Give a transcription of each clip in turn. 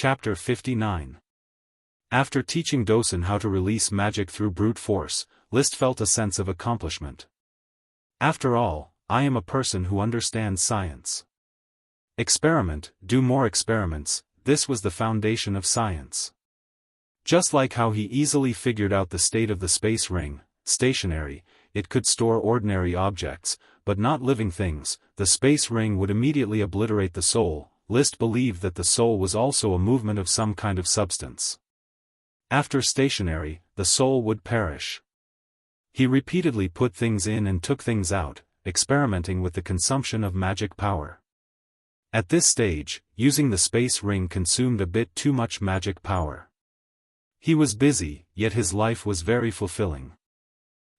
Chapter 59. After teaching Dosun how to release magic through brute force, List felt a sense of accomplishment. After all, I am a person who understands science. Experiment, do more experiments, this was the foundation of science. Just like how he easily figured out the state of the space ring, stationary, it could store ordinary objects, but not living things, the space ring would immediately obliterate the soul. List believed that the soul was also a movement of some kind of substance. After stationary, the soul would perish. He repeatedly put things in and took things out, experimenting with the consumption of magic power. At this stage, using the space ring consumed a bit too much magic power. He was busy, yet his life was very fulfilling.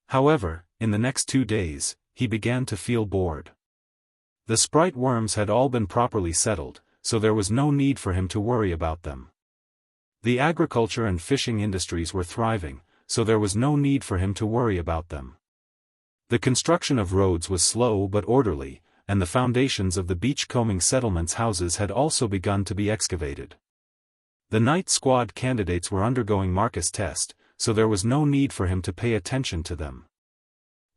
However, in the next 2 days, he began to feel bored. The sprite worms had all been properly settled, so there was no need for him to worry about them. The agriculture and fishing industries were thriving, so there was no need for him to worry about them. The construction of roads was slow but orderly, and the foundations of the beachcombing settlements' houses had also begun to be excavated. The night squad candidates were undergoing Marcus test, so there was no need for him to pay attention to them.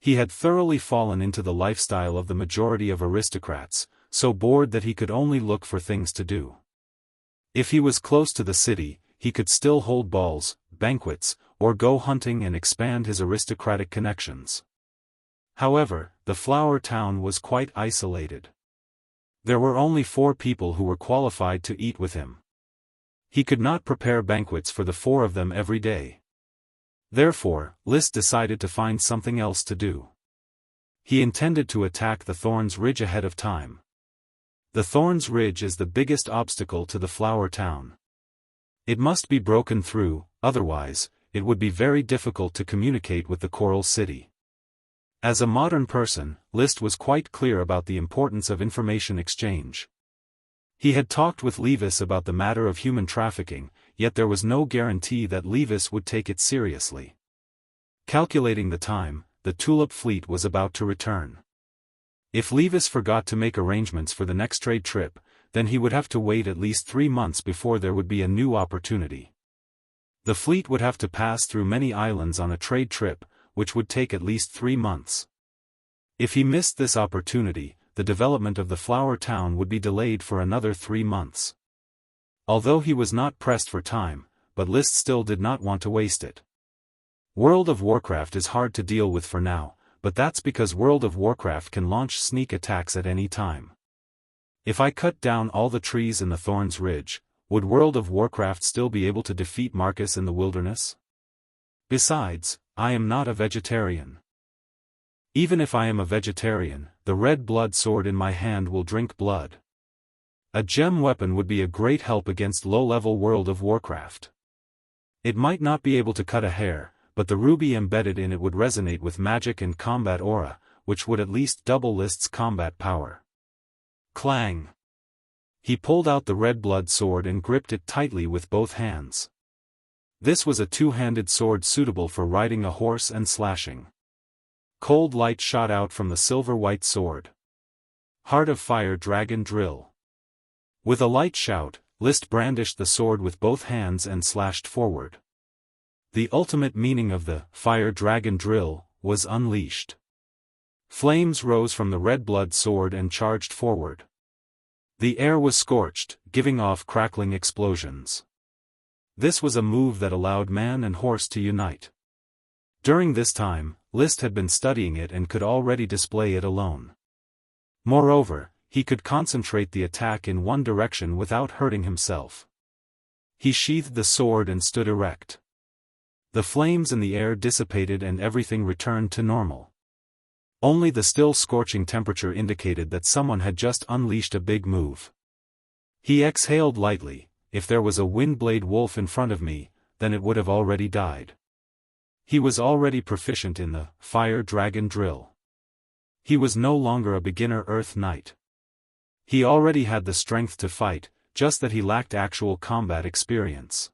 He had thoroughly fallen into the lifestyle of the majority of aristocrats, so bored that he could only look for things to do. If he was close to the city, he could still hold balls, banquets, or go hunting and expand his aristocratic connections. However, the flower town was quite isolated. There were only 4 people who were qualified to eat with him. He could not prepare banquets for the 4 of them every day. Therefore, List decided to find something else to do. He intended to attack the Thorns Ridge ahead of time. The Thorns Ridge is the biggest obstacle to the flower town. It must be broken through, otherwise, it would be very difficult to communicate with the Coral City. As a modern person, List was quite clear about the importance of information exchange. He had talked with Levis about the matter of human trafficking, yet there was no guarantee that Levis would take it seriously. Calculating the time, the Tulip fleet was about to return. If Levis forgot to make arrangements for the next trade trip, then he would have to wait at least 3 months before there would be a new opportunity. The fleet would have to pass through many islands on a trade trip, which would take at least 3 months. If he missed this opportunity, the development of the flower town would be delayed for another 3 months. Although he was not pressed for time, but List still did not want to waste it. World of Warcraft is hard to deal with for now, but that's because World of Warcraft can launch sneak attacks at any time. If I cut down all the trees in the Thorns Ridge, would World of Warcraft still be able to defeat Marcus in the wilderness? Besides, I am not a vegetarian. Even if I am a vegetarian, the red blood sword in my hand will drink blood. A gem weapon would be a great help against low-level World of Warcraft. It might not be able to cut a hair, but the ruby embedded in it would resonate with magic and combat aura, which would at least double List's combat power. Clang! He pulled out the red blood sword and gripped it tightly with both hands. This was a 2-handed sword suitable for riding a horse and slashing. Cold light shot out from the silver-white sword. Heart of Fire Dragon Drill. With a light shout, List brandished the sword with both hands and slashed forward. The ultimate meaning of the Fire Dragon Drill was unleashed. Flames rose from the red blood sword and charged forward. The air was scorched, giving off crackling explosions. This was a move that allowed man and horse to unite. During this time, List had been studying it and could already display it alone. Moreover, he could concentrate the attack in one direction without hurting himself. He sheathed the sword and stood erect. The flames in the air dissipated and everything returned to normal. Only the still scorching temperature indicated that someone had just unleashed a big move. He exhaled lightly. If there was a Windblade wolf in front of me, then it would have already died. He was already proficient in the Fire Dragon Drill. He was no longer a beginner Earth Knight. He already had the strength to fight, just that he lacked actual combat experience.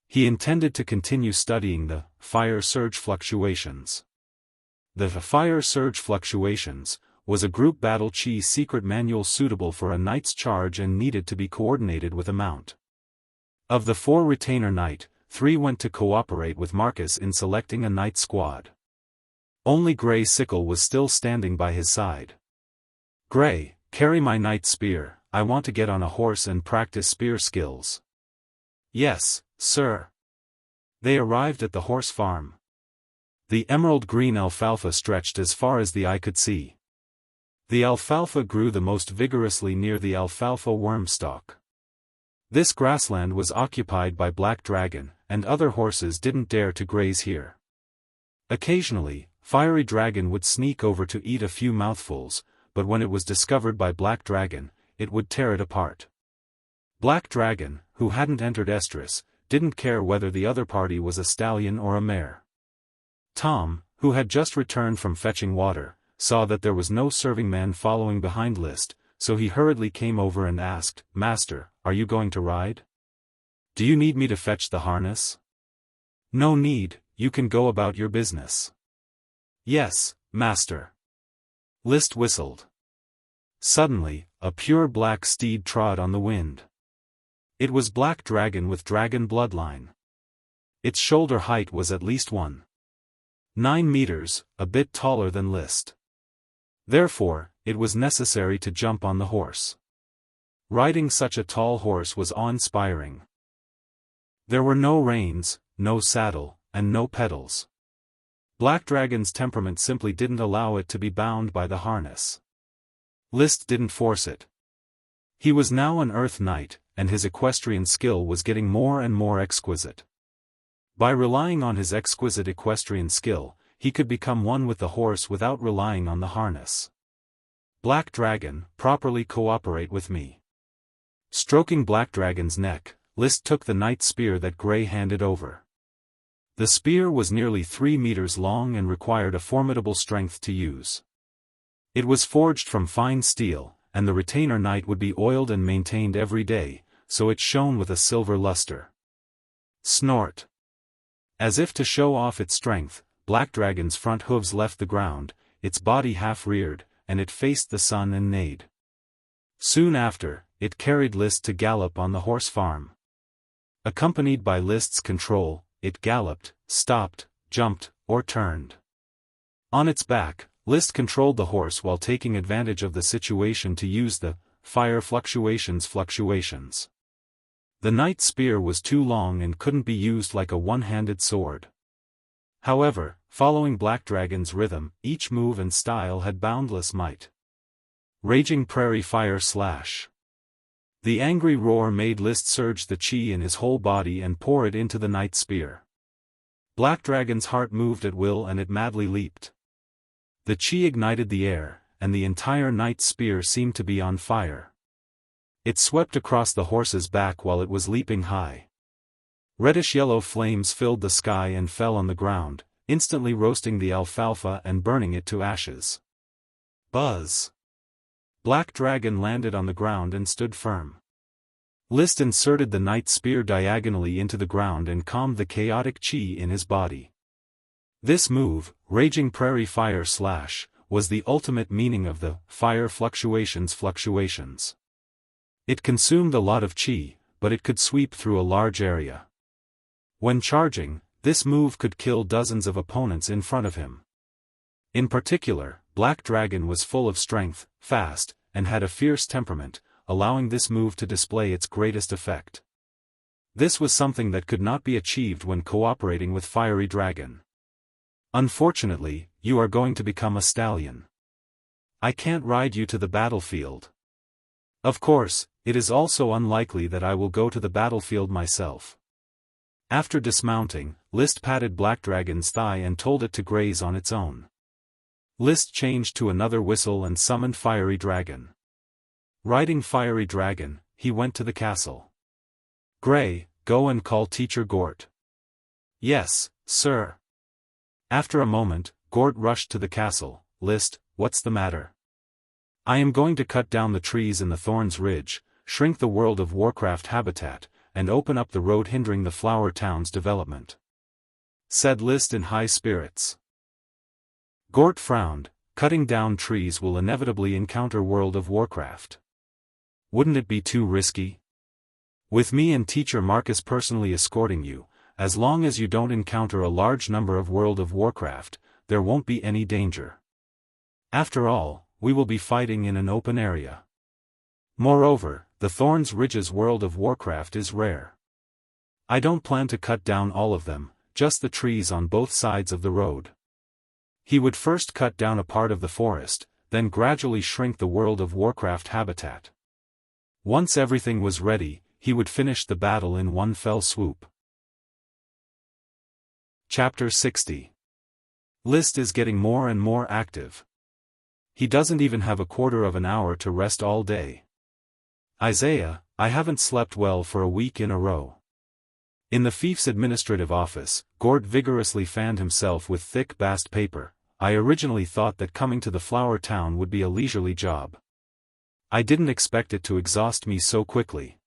He intended to continue studying the Fire Surge Fluctuations. The Fire Surge Fluctuations was a group battle chi secret manual suitable for a knight's charge and needed to be coordinated with a mount. Of the 4 retainer knight, 3 went to cooperate with Marcus in selecting a knight squad. Only Grey Sickle was still standing by his side. "Grey, carry my knight spear, I want to get on a horse and practice spear skills." "Yes, sir." They arrived at the horse farm. The emerald green alfalfa stretched as far as the eye could see. The alfalfa grew the most vigorously near the alfalfa worm stalk. This grassland was occupied by Black Dragon, and other horses didn't dare to graze here. Occasionally, Fiery Dragon would sneak over to eat a few mouthfuls, but when it was discovered by Black Dragon, it would tear it apart. Black Dragon, who hadn't entered estrus, didn't care whether the other party was a stallion or a mare. Tom, who had just returned from fetching water, saw that there was no serving man following behind List, so he hurriedly came over and asked, "Master, are you going to ride? Do you need me to fetch the harness?" "No need, you can go about your business." "Yes, master." List whistled. Suddenly, a pure black steed trod on the wind. It was Black Dragon with dragon bloodline. Its shoulder height was at least 1.9 meters, a bit taller than List. Therefore, it was necessary to jump on the horse. Riding such a tall horse was awe-inspiring. There were no reins, no saddle, and no pedals. Black Dragon's temperament simply didn't allow it to be bound by the harness. List didn't force it. He was now an Earth Knight, and his equestrian skill was getting more and more exquisite. By relying on his exquisite equestrian skill, he could become one with the horse without relying on the harness. "Black Dragon, properly cooperate with me." Stroking Black Dragon's neck, List took the knight spear that Grey handed over. The spear was nearly 3 meters long and required a formidable strength to use. It was forged from fine steel, and the retainer knight would be oiled and maintained every day, so it shone with a silver luster. Snort! As if to show off its strength, Black Dragon's front hooves left the ground, its body half reared, and it faced the sun and neighed. Soon after, it carried List to gallop on the horse farm. Accompanied by List's control, it galloped, stopped, jumped, or turned. On its back, List controlled the horse while taking advantage of the situation to use the fire fluctuations. The knight spear was too long and couldn't be used like a one-handed sword. However, following Black Dragon's rhythm, each move and style had boundless might. Raging Prairie Fire Slash. The angry roar made List surge the chi in his whole body and pour it into the knight spear. Black Dragon's heart moved at will and it madly leaped. The chi ignited the air, and the entire knight spear seemed to be on fire. It swept across the horse's back while it was leaping high. Reddish-yellow flames filled the sky and fell on the ground, instantly roasting the alfalfa and burning it to ashes. Buzz! Black Dragon landed on the ground and stood firm. List inserted the knight spear diagonally into the ground and calmed the chaotic chi in his body. This move, Raging Prairie Fire Slash, was the ultimate meaning of the fire fluctuations. It consumed a lot of chi, but it could sweep through a large area. When charging, this move could kill dozens of opponents in front of him. In particular, Black Dragon was full of strength, fast, and had a fierce temperament, allowing this move to display its greatest effect. This was something that could not be achieved when cooperating with Fiery Dragon. "Unfortunately, you are going to become a stallion. I can't ride you to the battlefield. Of course, it is also unlikely that I will go to the battlefield myself." After dismounting, List patted Black Dragon's thigh and told it to graze on its own. List changed to another whistle and summoned Fiery Dragon. Riding Fiery Dragon, he went to the castle. "Grey, go and call Teacher Gort." "Yes, sir." After a moment, Gort rushed to the castle. "List, what's the matter?" "I am going to cut down the trees in the Thorns Ridge, shrink the World of Warcraft habitat, and open up the road hindering the Flower Town's development," said List in high spirits. Gort frowned. "Cutting down trees will inevitably encounter World of Warcraft. Wouldn't it be too risky?" With me and teacher Marcus personally escorting you, as long as you don't encounter a large number of World of Warcraft, there won't be any danger. After all, we will be fighting in an open area. Moreover, the Thorns Ridges World of Warcraft is rare. I don't plan to cut down all of them, just the trees on both sides of the road. He would first cut down a part of the forest, then gradually shrink the World of Warcraft habitat. Once everything was ready, he would finish the battle in one fell swoop. Chapter 60. List is getting more and more active. He doesn't even have a quarter of an hour to rest all day. Isaiah, I haven't slept well for a week in a row. In the fief's administrative office, Gort vigorously fanned himself with thick bast paper. I originally thought that coming to the flower town would be a leisurely job. I didn't expect it to exhaust me so quickly.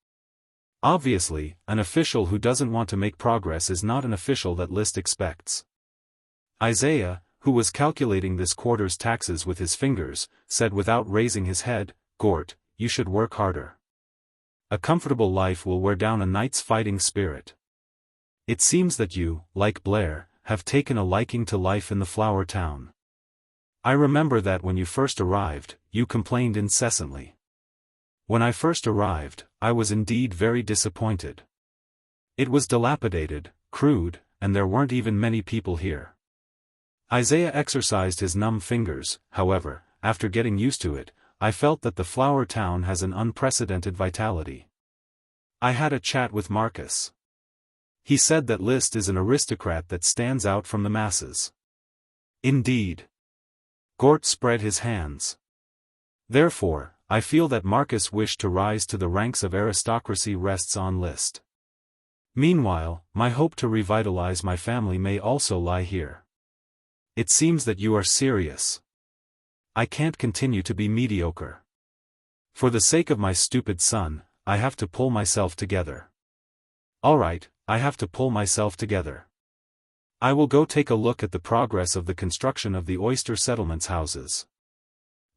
Obviously, an official who doesn't want to make progress is not an official that List expects. Isaiah, who was calculating this quarter's taxes with his fingers, said without raising his head, Gort, you should work harder. A comfortable life will wear down a knight's fighting spirit. It seems that you, like Blair, have taken a liking to life in the flower town. I remember that when you first arrived, you complained incessantly. When I first arrived, I was indeed very disappointed. It was dilapidated, crude, and there weren't even many people here. Isaiah exercised his numb fingers. However, after getting used to it, I felt that the flower town has an unprecedented vitality. I had a chat with Marcus. He said that List is an aristocrat that stands out from the masses. Indeed. Gort spread his hands. Therefore, I feel that Marcus' wish to rise to the ranks of aristocracy rests on List. Meanwhile, my hope to revitalize my family may also lie here. It seems that you are serious. I can't continue to be mediocre. For the sake of my stupid son, I have to pull myself together. Alright, I have to pull myself together. I will go take a look at the progress of the construction of the oyster settlement's houses.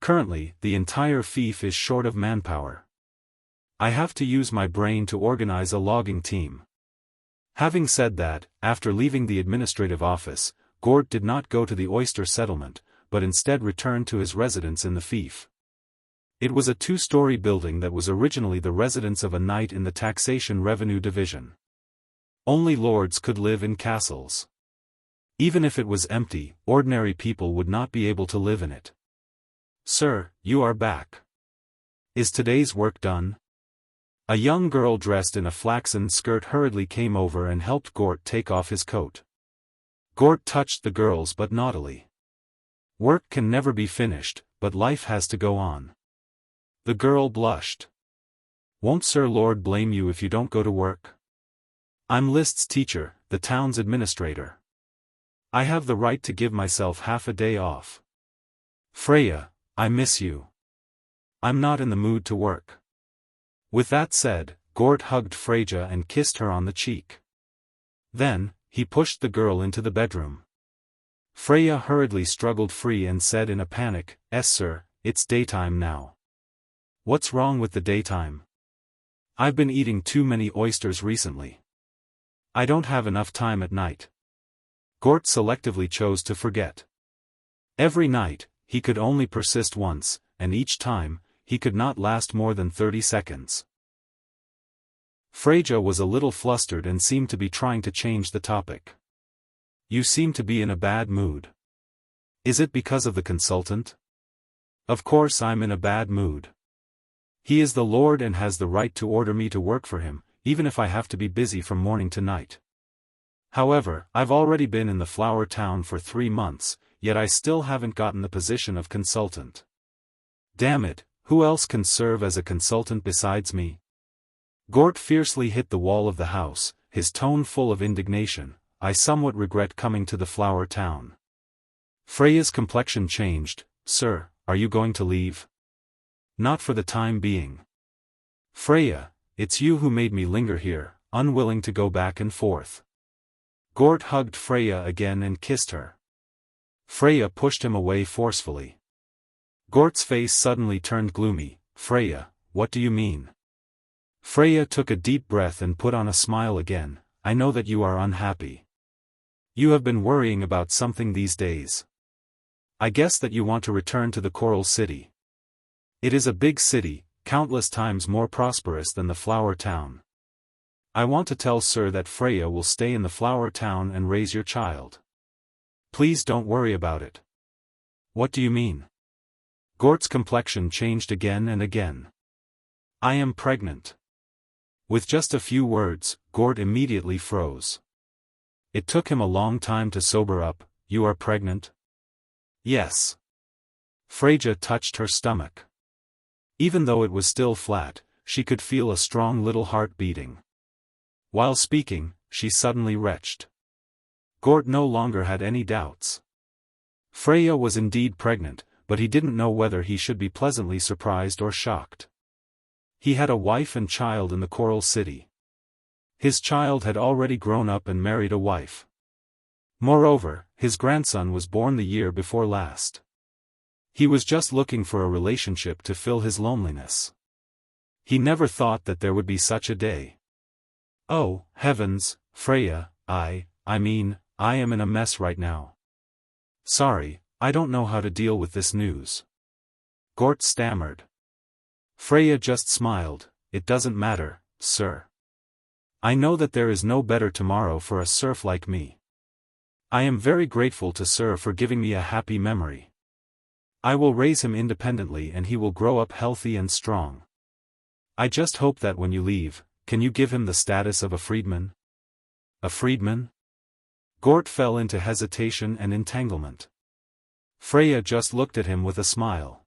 Currently, the entire fief is short of manpower. I have to use my brain to organize a logging team. Having said that, after leaving the administrative office, Gort did not go to the oyster settlement, but instead returned to his residence in the fief. It was a two-story building that was originally the residence of a knight in the taxation revenue division. Only lords could live in castles. Even if it was empty, ordinary people would not be able to live in it. Sir, you are back. Is today's work done? A young girl dressed in a flaxen skirt hurriedly came over and helped Gort take off his coat. Gort touched the girl's butt naughtily. Work can never be finished, but life has to go on. The girl blushed. Won't Sir Lord blame you if you don't go to work? I'm List's teacher, the town's administrator. I have the right to give myself half a day off. Freya, I miss you. I'm not in the mood to work. With that said, Gort hugged Freya and kissed her on the cheek. Then, he pushed the girl into the bedroom. Freya hurriedly struggled free and said in a panic, "Yes sir, it's daytime now." What's wrong with the daytime? I've been eating too many oysters recently. I don't have enough time at night. Gort selectively chose to forget. Every night, he could only persist once, and each time, he could not last more than 30 seconds. Freya was a little flustered and seemed to be trying to change the topic. You seem to be in a bad mood. Is it because of the consultant? Of course I'm in a bad mood. He is the Lord and has the right to order me to work for him, even if I have to be busy from morning to night. However, I've already been in the flower town for 3 months, yet I still haven't gotten the position of consultant. Damn it, who else can serve as a consultant besides me? Gort fiercely hit the wall of the house, his tone full of indignation. I somewhat regret coming to the flower town. Freya's complexion changed. Sir, are you going to leave? Not for the time being. Freya, it's you who made me linger here, unwilling to go back and forth. Gort hugged Freya again and kissed her. Freya pushed him away forcefully. Gort's face suddenly turned gloomy. Freya, what do you mean? Freya took a deep breath and put on a smile again. I know that you are unhappy. You have been worrying about something these days. I guess that you want to return to the Coral City. It is a big city, countless times more prosperous than the Flower Town. I want to tell Sir that Freya will stay in the Flower Town and raise your child. Please don't worry about it. What do you mean? Gort's complexion changed again and again. I am pregnant. With just a few words, Gort immediately froze. It took him a long time to sober up. You are pregnant? Yes. Freya touched her stomach. Even though it was still flat, she could feel a strong little heart beating. While speaking, she suddenly retched. Gort no longer had any doubts. Freya was indeed pregnant, but he didn't know whether he should be pleasantly surprised or shocked. He had a wife and child in the Coral City. His child had already grown up and married a wife. Moreover, his grandson was born the year before last. He was just looking for a relationship to fill his loneliness. He never thought that there would be such a day. Oh, heavens, Freya, I mean, I am in a mess right now. Sorry, I don't know how to deal with this news. Gort stammered. Freya just smiled. It doesn't matter, sir. I know that there is no better tomorrow for a serf like me. I am very grateful to Sir for giving me a happy memory. I will raise him independently and he will grow up healthy and strong. I just hope that when you leave, can you give him the status of a freedman? A freedman? Gort fell into hesitation and entanglement. Freya just looked at him with a smile.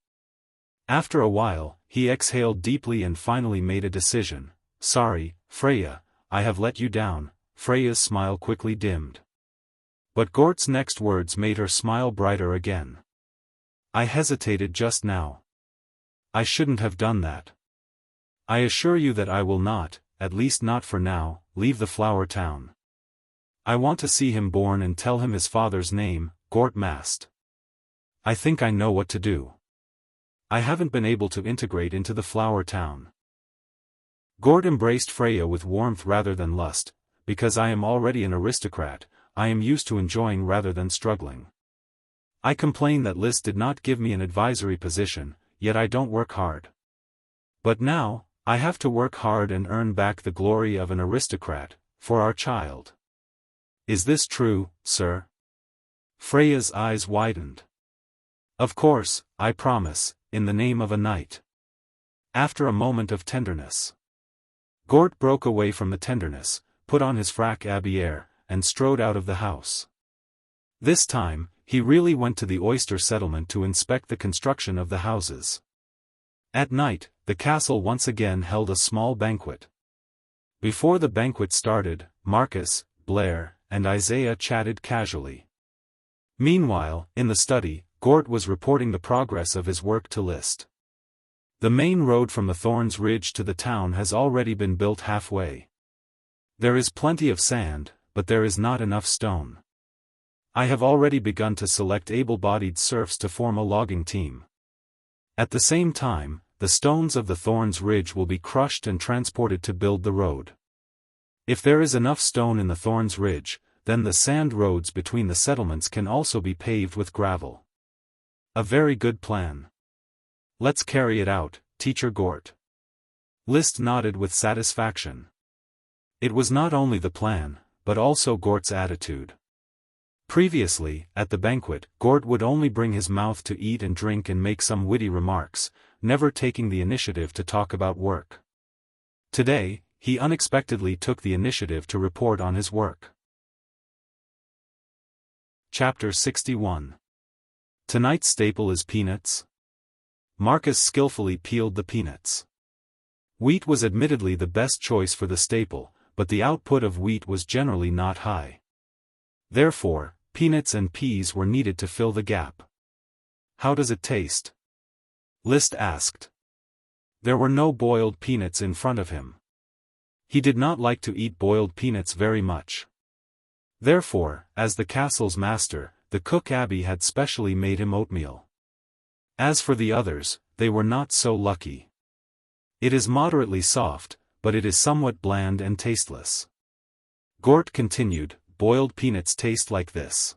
After a while, he exhaled deeply and finally made a decision. Sorry, Freya, I have let you down. Freya's smile quickly dimmed. But Gort's next words made her smile brighter again. I hesitated just now. I shouldn't have done that. I assure you that I will not, at least not for now, leave the Flower Town. I want to see him born and tell him his father's name, Gort Mast. I think I know what to do. I haven't been able to integrate into the Flower Town. Gort embraced Freya with warmth rather than lust. Because I am already an aristocrat, I am used to enjoying rather than struggling. I complain that List did not give me an advisory position, yet I don't work hard. But now, I have to work hard and earn back the glory of an aristocrat, for our child. Is this true, sir? Freya's eyes widened. Of course, I promise, in the name of a knight. After a moment of tenderness. Gort broke away from the tenderness, put on his frac habillé, and strode out of the house. This time, he really went to the oyster settlement to inspect the construction of the houses. At night, the castle once again held a small banquet. Before the banquet started, Marcus, Blair, and Isaiah chatted casually. Meanwhile, in the study, Gort was reporting the progress of his work to List. The main road from the Thorns Ridge to the town has already been built halfway. There is plenty of sand, but there is not enough stone. I have already begun to select able-bodied serfs to form a logging team. At the same time, the stones of the Thorns Ridge will be crushed and transported to build the road. If there is enough stone in the Thorns Ridge, then the sand roads between the settlements can also be paved with gravel. A very good plan. Let's carry it out, Teacher Gort. List nodded with satisfaction. It was not only the plan, but also Gort's attitude. Previously, at the banquet, Gort would only bring his mouth to eat and drink and make some witty remarks, never taking the initiative to talk about work. Today, he unexpectedly took the initiative to report on his work. Chapter 61. Tonight's staple is peanuts. Marcus skillfully peeled the peanuts. Wheat was admittedly the best choice for the staple, but the output of wheat was generally not high. Therefore, peanuts and peas were needed to fill the gap. How does it taste? List asked. There were no boiled peanuts in front of him. He did not like to eat boiled peanuts very much. Therefore, as the castle's master, the cook Abby had specially made him oatmeal. As for the others, they were not so lucky. It is moderately soft, but it is somewhat bland and tasteless. Gort continued, boiled peanuts taste like this.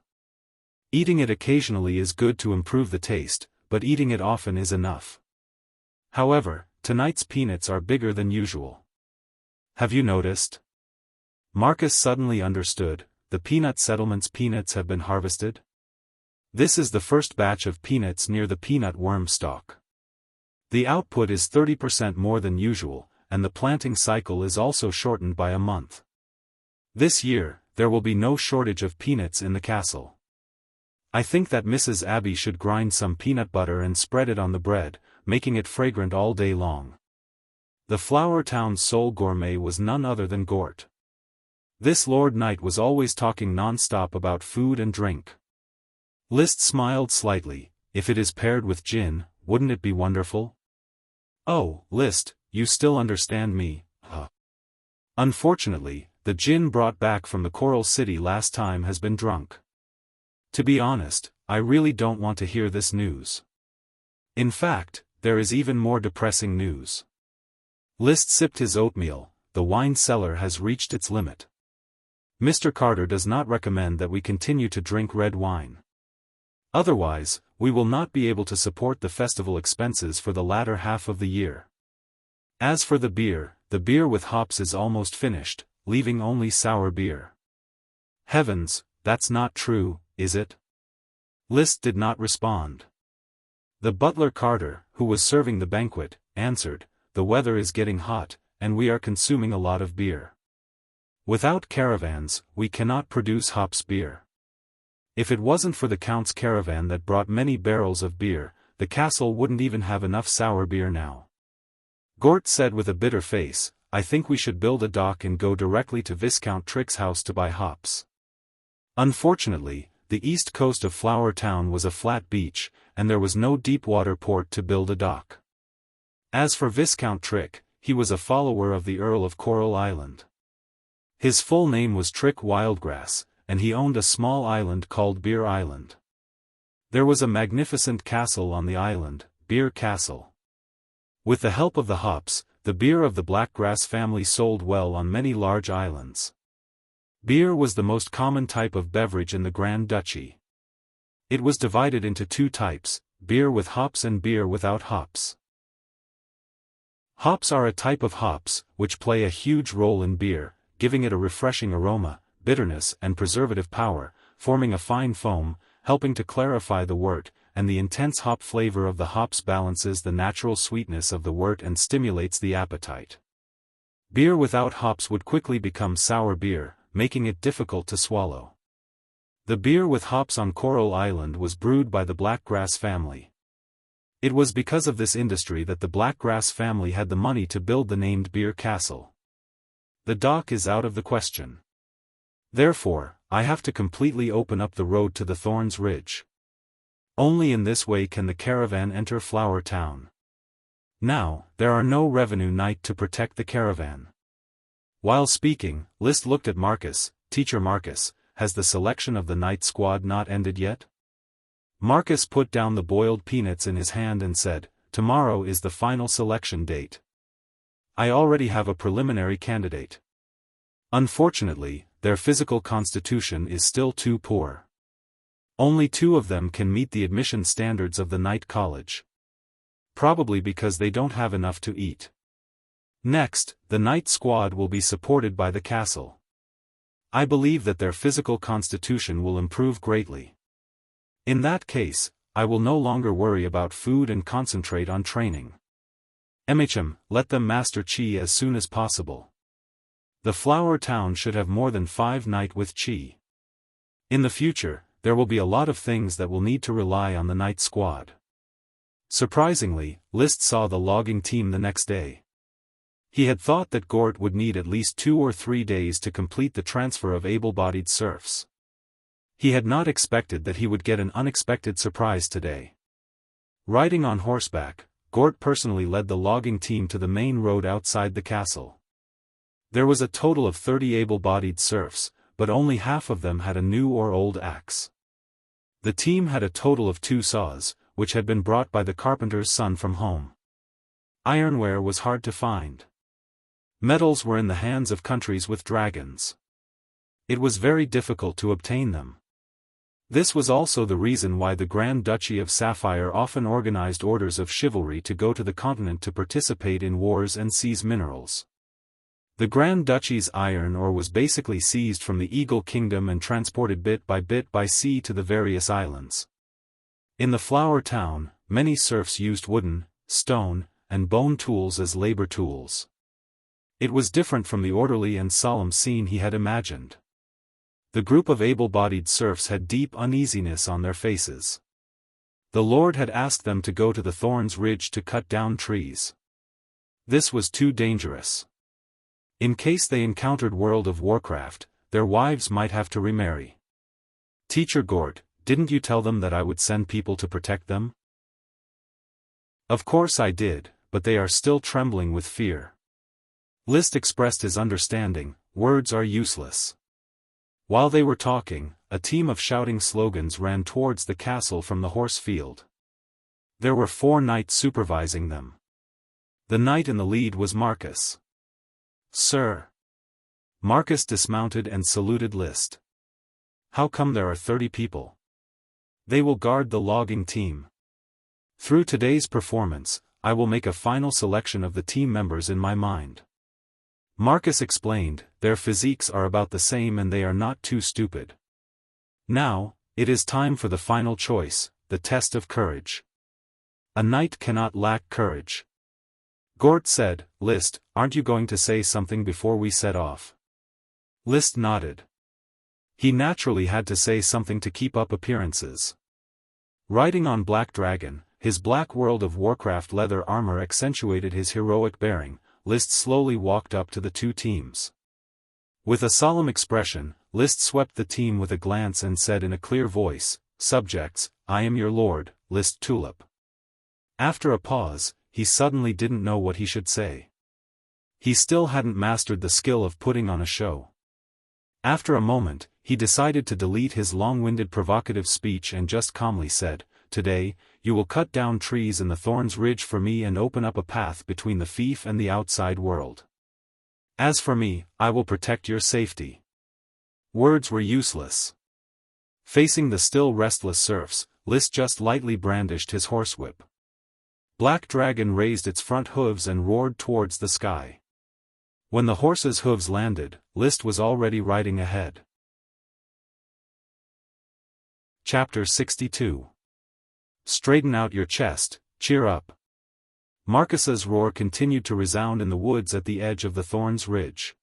Eating it occasionally is good to improve the taste, but eating it often is enough. However, tonight's peanuts are bigger than usual. Have you noticed? Marcus suddenly understood, the peanut settlement's peanuts have been harvested? This is the first batch of peanuts near the peanut worm stalk. The output is 30% more than usual, and the planting cycle is also shortened by a month. This year, there will be no shortage of peanuts in the castle. I think that Mrs. Abby should grind some peanut butter and spread it on the bread, making it fragrant all day long. The Flower Town's sole gourmet was none other than Gort. This Lord Knight was always talking non-stop about food and drink. Liszt smiled slightly. If it is paired with gin, wouldn't it be wonderful? Oh, Liszt, you still understand me, huh? Unfortunately, the gin brought back from the Coral City last time has been drunk. To be honest, I really don't want to hear this news. In fact, there is even more depressing news. Liszt sipped his oatmeal. The wine cellar has reached its limit. Mr. Carter does not recommend that we continue to drink red wine. Otherwise, we will not be able to support the festival expenses for the latter half of the year. As for the beer with hops is almost finished, leaving only sour beer. Heavens, that's not true, is it? Liszt did not respond. The butler Carter, who was serving the banquet, answered, the weather is getting hot, and we are consuming a lot of beer. Without caravans, we cannot produce hops beer. If it wasn't for the Count's caravan that brought many barrels of beer, the castle wouldn't even have enough sour beer now. Gort said with a bitter face, I think we should build a dock and go directly to Viscount Trick's house to buy hops. Unfortunately, the east coast of Flower Town was a flat beach, and there was no deep-water port to build a dock. As for Viscount Trick, he was a follower of the Earl of Coral Island. His full name was Trick Wildgrass, and he owned a small island called Beer Island. There was a magnificent castle on the island, Beer Castle. With the help of the hops, the beer of the Blackgrass family sold well on many large islands. Beer was the most common type of beverage in the Grand Duchy. It was divided into two types, beer with hops and beer without hops. Hops are a type of hops, which play a huge role in beer, giving it a refreshing aroma, bitterness and preservative power, forming a fine foam, helping to clarify the wort, and the intense hop flavor of the hops balances the natural sweetness of the wort and stimulates the appetite. Beer without hops would quickly become sour beer, making it difficult to swallow. The beer with hops on Coral Island was brewed by the Blackgrass family. It was because of this industry that the Blackgrass family had the money to build the named Beer Castle. The dock is out of the question. Therefore, I have to completely open up the road to the Thorns Ridge. Only in this way can the caravan enter Flower Town. Now, there are no revenue knight to protect the caravan. While speaking, Liszt looked at Marcus. Teacher Marcus, has the selection of the knight squad not ended yet? Marcus put down the boiled peanuts in his hand and said, tomorrow is the final selection date. I already have a preliminary candidate. Unfortunately, their physical constitution is still too poor. Only 2 of them can meet the admission standards of the Knight College. Probably because they don't have enough to eat. Next, the Knight squad will be supported by the castle. I believe that their physical constitution will improve greatly. In that case, I will no longer worry about food and concentrate on training. Let them master Qi as soon as possible. The Flower Town should have more than 5 knight with Qi. In the future, there will be a lot of things that will need to rely on the Knight squad. Surprisingly, Liszt saw the logging team the next day. He had thought that Gort would need at least 2 or 3 days to complete the transfer of able-bodied serfs. He had not expected that he would get an unexpected surprise today. Riding on horseback, Gort personally led the logging team to the main road outside the castle. There was a total of 30 able-bodied serfs, but only half of them had a new or old axe. The team had a total of 2 saws, which had been brought by the carpenter's son from home. Ironware was hard to find. Metals were in the hands of countries with dragons. It was very difficult to obtain them. This was also the reason why the Grand Duchy of Sapphire often organized orders of chivalry to go to the continent to participate in wars and seize minerals. The Grand Duchy's iron ore was basically seized from the Eagle Kingdom and transported bit by sea to the various islands. In the Flower Town, many serfs used wooden, stone, and bone tools as labor tools. It was different from the orderly and solemn scene he had imagined. The group of able-bodied serfs had deep uneasiness on their faces. The Lord had asked them to go to the Thorns Ridge to cut down trees. This was too dangerous. In case they encountered World of Warcraft, their wives might have to remarry. Teacher Gort, didn't you tell them that I would send people to protect them? Of course I did, but they are still trembling with fear. List expressed his understanding, words are useless. While they were talking, a team of shouting slogans ran towards the castle from the horse field. There were 4 knights supervising them. The knight in the lead was Marcus. Sir. Marcus dismounted and saluted List. How come there are 30 people? They will guard the logging team. Through today's performance, I will make a final selection of the team members in my mind. Marcus explained, their physiques are about the same and they are not too stupid. Now, it is time for the final choice, the test of courage. A knight cannot lack courage. Gort said, List, aren't you going to say something before we set off? List nodded. He naturally had to say something to keep up appearances. Riding on Black Dragon, his black World of Warcraft leather armor accentuated his heroic bearing. List slowly walked up to the 2 teams. With a solemn expression, List swept the team with a glance and said in a clear voice, Subjects, I am your lord, List Tulip. After a pause, he suddenly didn't know what he should say. He still hadn't mastered the skill of putting on a show. After a moment, he decided to delete his long-winded provocative speech and just calmly said, Today, you will cut down trees in the Thorns Ridge for me and open up a path between the fief and the outside world. As for me, I will protect your safety. Words were useless. Facing the still restless serfs, List just lightly brandished his horsewhip. Black Dragon raised its front hooves and roared towards the sky. When the horse's hooves landed, List was already riding ahead. Chapter 62. Straighten out your chest, cheer up. Marcus's roar continued to resound in the woods at the edge of the Thorns Ridge.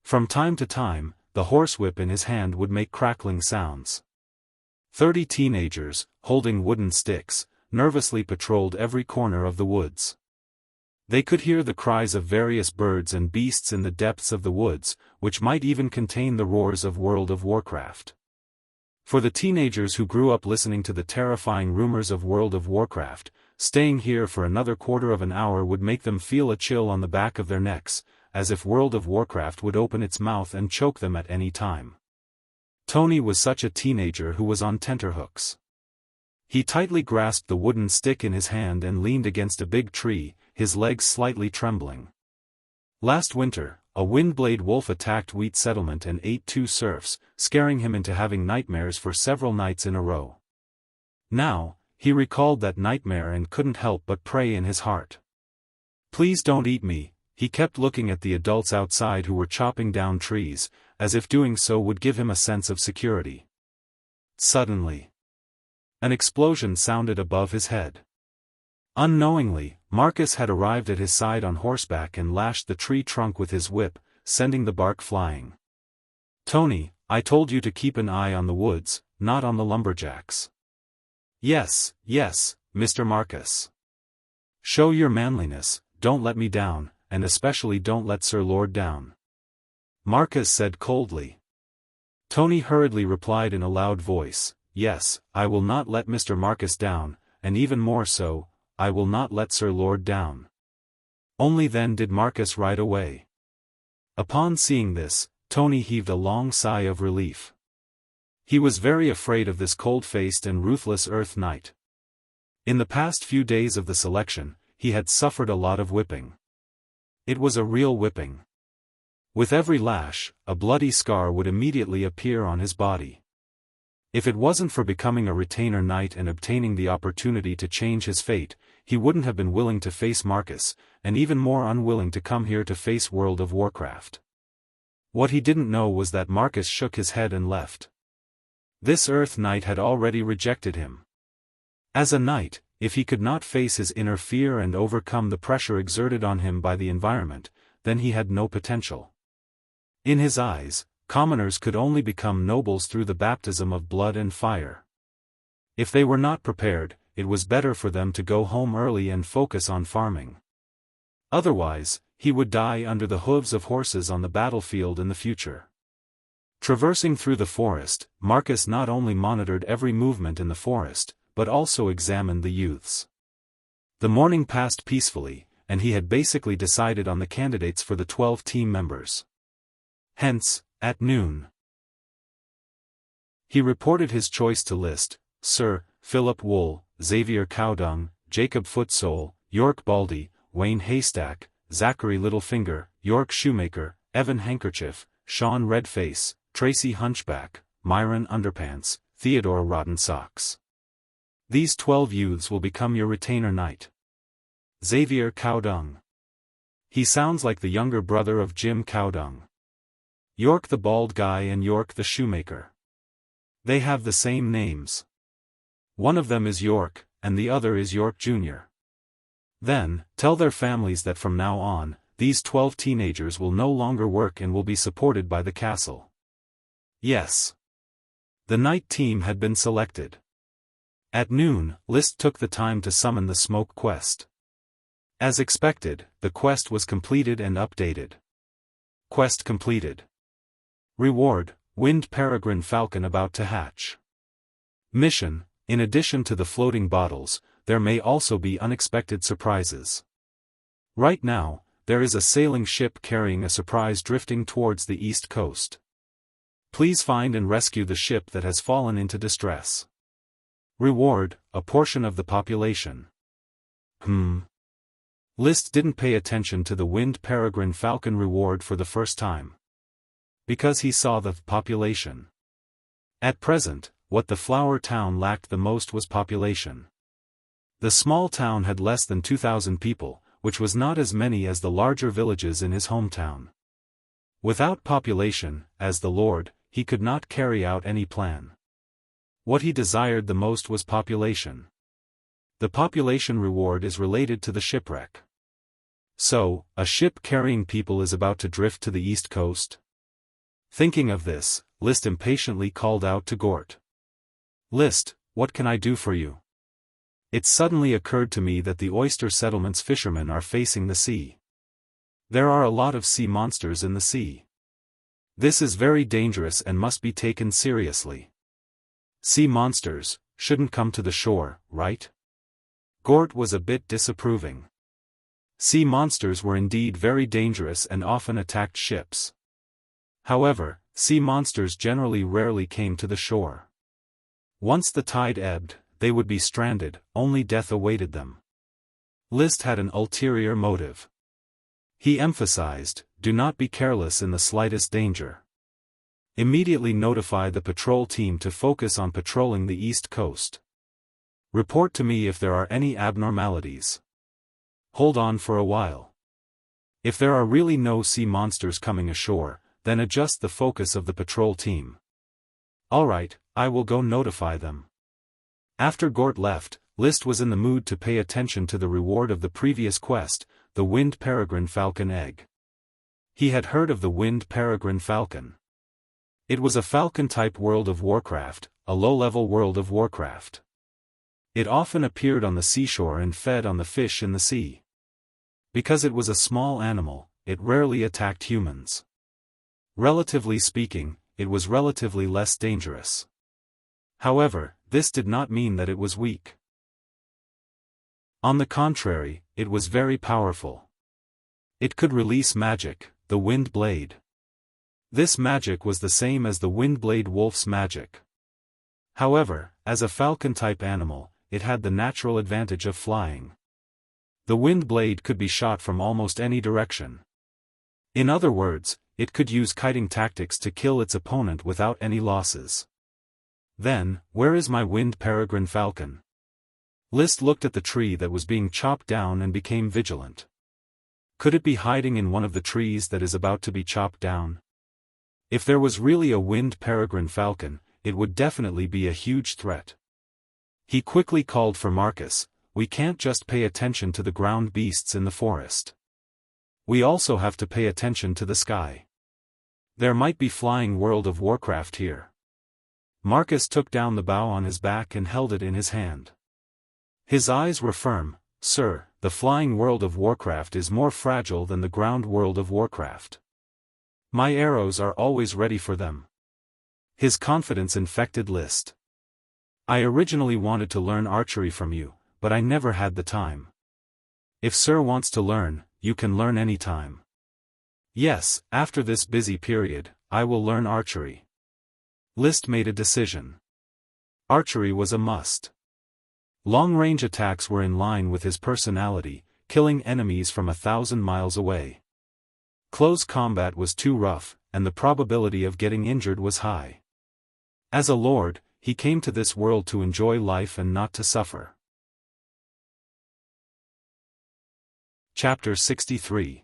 From time to time, the horsewhip in his hand would make crackling sounds. 30 teenagers, holding wooden sticks, nervously patrolled every corner of the woods. They could hear the cries of various birds and beasts in the depths of the woods, which might even contain the roars of World of Warcraft. For the teenagers who grew up listening to the terrifying rumors of World of Warcraft, staying here for another quarter of an hour would make them feel a chill on the back of their necks, as if World of Warcraft would open its mouth and choke them at any time. Tony was such a teenager who was on tenterhooks. He tightly grasped the wooden stick in his hand and leaned against a big tree, his legs slightly trembling. Last winter, a windblade wolf attacked Wheat Settlement and ate 2 serfs, scaring him into having nightmares for several nights in a row. Now, he recalled that nightmare and couldn't help but pray in his heart. Please don't eat me. He kept looking at the adults outside who were chopping down trees, as if doing so would give him a sense of security. Suddenly, an explosion sounded above his head. Unknowingly, Marcus had arrived at his side on horseback and lashed the tree trunk with his whip, sending the bark flying. Tony, I told you to keep an eye on the woods, not on the lumberjacks. Yes, yes, Mr. Marcus. Show your manliness, don't let me down, and especially don't let Sir Lord down. Marcus said coldly. Tony hurriedly replied in a loud voice, Yes, I will not let Mr. Marcus down, and even more so, I will not let Sir Lord down. Only then did Marcus ride away. Upon seeing this, Tony heaved a long sigh of relief. He was very afraid of this cold-faced and ruthless Earth Knight. In the past few days of the selection, he had suffered a lot of whipping. It was a real whipping. With every lash, a bloody scar would immediately appear on his body. If it wasn't for becoming a retainer knight and obtaining the opportunity to change his fate, he wouldn't have been willing to face Marcus, and even more unwilling to come here to face World of Warcraft. What he didn't know was that Marcus shook his head and left. This Earth Knight had already rejected him. As a knight, if he could not face his inner fear and overcome the pressure exerted on him by the environment, then he had no potential. In his eyes, commoners could only become nobles through the baptism of blood and fire. If they were not prepared, it was better for them to go home early and focus on farming. Otherwise, he would die under the hooves of horses on the battlefield in the future. Traversing through the forest, Marcus not only monitored every movement in the forest, but also examined the youths. The morning passed peacefully, and he had basically decided on the candidates for the 12 team members. Hence, at noon, he reported his choice to List: Sir Philip Wool, Xavier Cowdung, Jacob Footsole, York Baldy, Wayne Haystack, Zachary Littlefinger, York Shoemaker, Evan Handkerchief, Sean Redface, Tracy Hunchback, Myron Underpants, Theodore Rotten Socks. These 12 youths will become your retainer knight. Xavier Cowdung. He sounds like the younger brother of Jim Cowdung. York the Bald Guy and York the Shoemaker. They have the same names. One of them is York, and the other is York Jr. Then, tell their families that from now on, these 12 teenagers will no longer work and will be supported by the castle. Yes. The night team had been selected. At noon, List took the time to summon the smoke quest. As expected, the quest was completed and updated. Quest completed. Reward: Wind Peregrine Falcon about to hatch. Mission: in addition to the floating bottles, there may also be unexpected surprises. Right now, there is a sailing ship carrying a surprise drifting towards the east coast. Please find and rescue the ship that has fallen into distress. Reward: a portion of the population. List didn't pay attention to the Wind Peregrine Falcon reward for the first time. Because he saw the population. At present, what the flower town lacked the most was population. The small town had less than 2,000 people, which was not as many as the larger villages in his hometown. Without population, as the Lord, he could not carry out any plan. What he desired the most was population. The population reward is related to the shipwreck. So, a ship carrying people is about to drift to the east coast? Thinking of this, List impatiently called out to Gort. List, what can I do for you? It suddenly occurred to me that the oyster settlement's fishermen are facing the sea. There are a lot of sea monsters in the sea. This is very dangerous and must be taken seriously. Sea monsters shouldn't come to the shore, right? Gort was a bit disapproving. Sea monsters were indeed very dangerous and often attacked ships. However, sea monsters generally rarely came to the shore. Once the tide ebbed, they would be stranded, only death awaited them. List had an ulterior motive. He emphasized, do not be careless in the slightest danger. Immediately notify the patrol team to focus on patrolling the east coast. Report to me if there are any abnormalities. Hold on for a while. If there are really no sea monsters coming ashore, then adjust the focus of the patrol team. Alright, I will go notify them. After Gort left, List was in the mood to pay attention to the reward of the previous quest, the Wind Peregrine Falcon egg. He had heard of the Wind Peregrine Falcon. It was a falcon-type World of Warcraft, a low-level World of Warcraft. It often appeared on the seashore and fed on the fish in the sea. Because it was a small animal, it rarely attacked humans. Relatively speaking, it was relatively less dangerous. However, this did not mean that it was weak. On the contrary, it was very powerful. It could release magic, the Wind Blade. This magic was the same as the Wind Blade Wolf's magic. However, as a falcon-type animal, it had the natural advantage of flying. The wind blade could be shot from almost any direction. In other words, it could use kiting tactics to kill its opponent without any losses. Then, where is my wind peregrine falcon? List looked at the tree that was being chopped down and became vigilant. Could it be hiding in one of the trees that is about to be chopped down? If there was really a wind peregrine falcon, it would definitely be a huge threat. He quickly called for Marcus. We can't just pay attention to the ground beasts in the forest. We also have to pay attention to the sky. There might be flying World of Warcraft here. Marcus took down the bow on his back and held it in his hand. His eyes were firm. Sir, the flying World of Warcraft is more fragile than the ground World of Warcraft. My arrows are always ready for them. His confidence infected List. I originally wanted to learn archery from you, but I never had the time. If Sir wants to learn, you can learn any time. Yes, after this busy period, I will learn archery. List made a decision. Archery was a must. Long-range attacks were in line with his personality, killing enemies from 1,000 miles away. Close combat was too rough, and the probability of getting injured was high. As a lord, he came to this world to enjoy life and not to suffer. Chapter 63.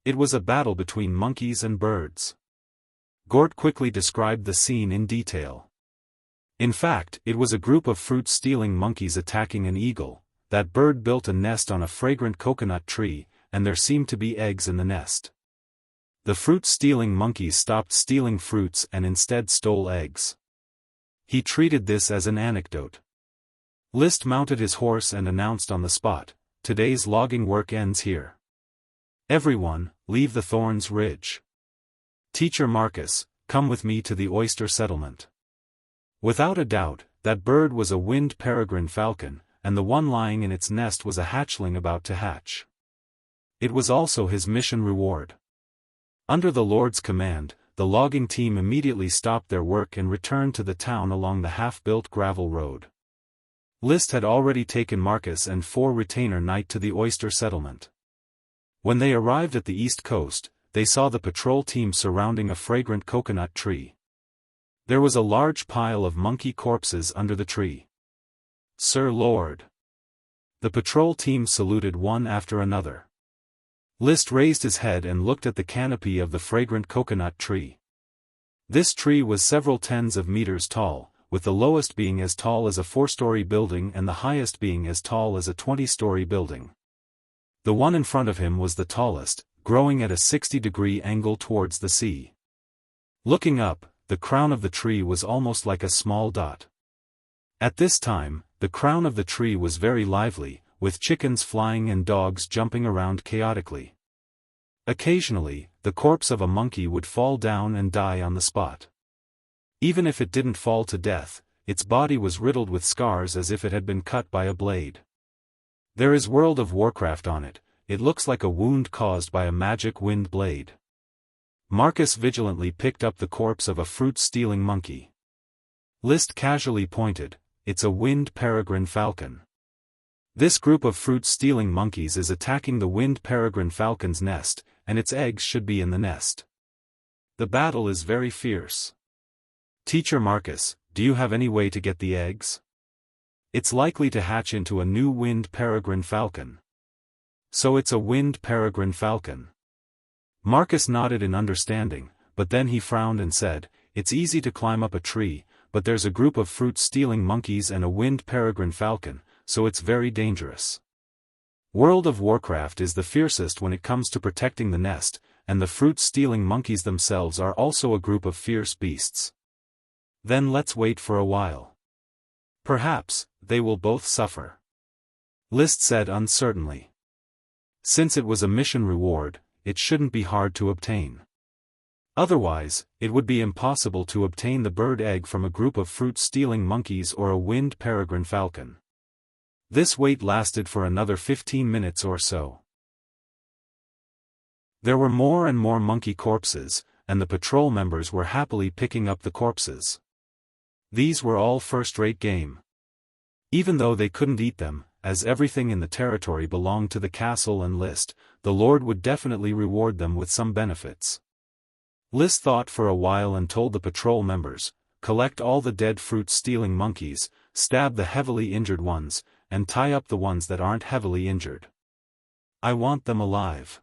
It was a battle between monkeys and birds. Gort quickly described the scene in detail. In fact, it was a group of fruit-stealing monkeys attacking an eagle. That bird built a nest on a fragrant coconut tree, and there seemed to be eggs in the nest. The fruit-stealing monkeys stopped stealing fruits and instead stole eggs. He treated this as an anecdote. List mounted his horse and announced on the spot, "Today's logging work ends here. Everyone, leave the Thorns Ridge. Teacher Marcus, come with me to the oyster settlement." Without a doubt, that bird was a wind peregrine falcon, and the one lying in its nest was a hatchling about to hatch. It was also his mission reward. Under the Lord's command, the logging team immediately stopped their work and returned to the town along the half-built gravel road. List had already taken Marcus and 4 retainer knight to the oyster settlement. When they arrived at the east coast, they saw the patrol team surrounding a fragrant coconut tree. There was a large pile of monkey corpses under the tree. "Sir Lord." The patrol team saluted one after another. List raised his head and looked at the canopy of the fragrant coconut tree. This tree was several tens of meters tall, with the lowest being as tall as a 4-story building and the highest being as tall as a 20-story building. The one in front of him was the tallest, growing at a 60-degree angle towards the sea. Looking up, the crown of the tree was almost like a small dot. At this time, the crown of the tree was very lively, with chickens flying and dogs jumping around chaotically. Occasionally, the corpse of a monkey would fall down and die on the spot. Even if it didn't fall to death, its body was riddled with scars as if it had been cut by a blade. There is World of Warcraft on it. It looks like a wound caused by a magic wind blade. Marcus vigilantly picked up the corpse of a fruit-stealing monkey. List casually pointed, "It's a wind peregrine falcon." This group of fruit-stealing monkeys is attacking the wind peregrine falcon's nest, and its eggs should be in the nest. The battle is very fierce. Teacher Marcus, do you have any way to get the eggs? It's likely to hatch into a new wind peregrine falcon. So it's a wind peregrine falcon. Marcus nodded in understanding, but then he frowned and said, "It's easy to climb up a tree, but there's a group of fruit-stealing monkeys and a wind peregrine falcon, so it's very dangerous. World of Warcraft is the fiercest when it comes to protecting the nest, and the fruit-stealing monkeys themselves are also a group of fierce beasts. Then let's wait for a while. Perhaps, they will both suffer." List said uncertainly. Since it was a mission reward, it shouldn't be hard to obtain. Otherwise, it would be impossible to obtain the bird egg from a group of fruit-stealing monkeys or a wind peregrine falcon. This wait lasted for another 15 minutes or so. There were more and more monkey corpses, and the patrol members were happily picking up the corpses. These were all first-rate game. Even though they couldn't eat them, as everything in the territory belonged to the castle and List, the Lord would definitely reward them with some benefits. List thought for a while and told the patrol members, collect all the dead fruit-stealing monkeys, stab the heavily injured ones, and tie up the ones that aren't heavily injured. I want them alive.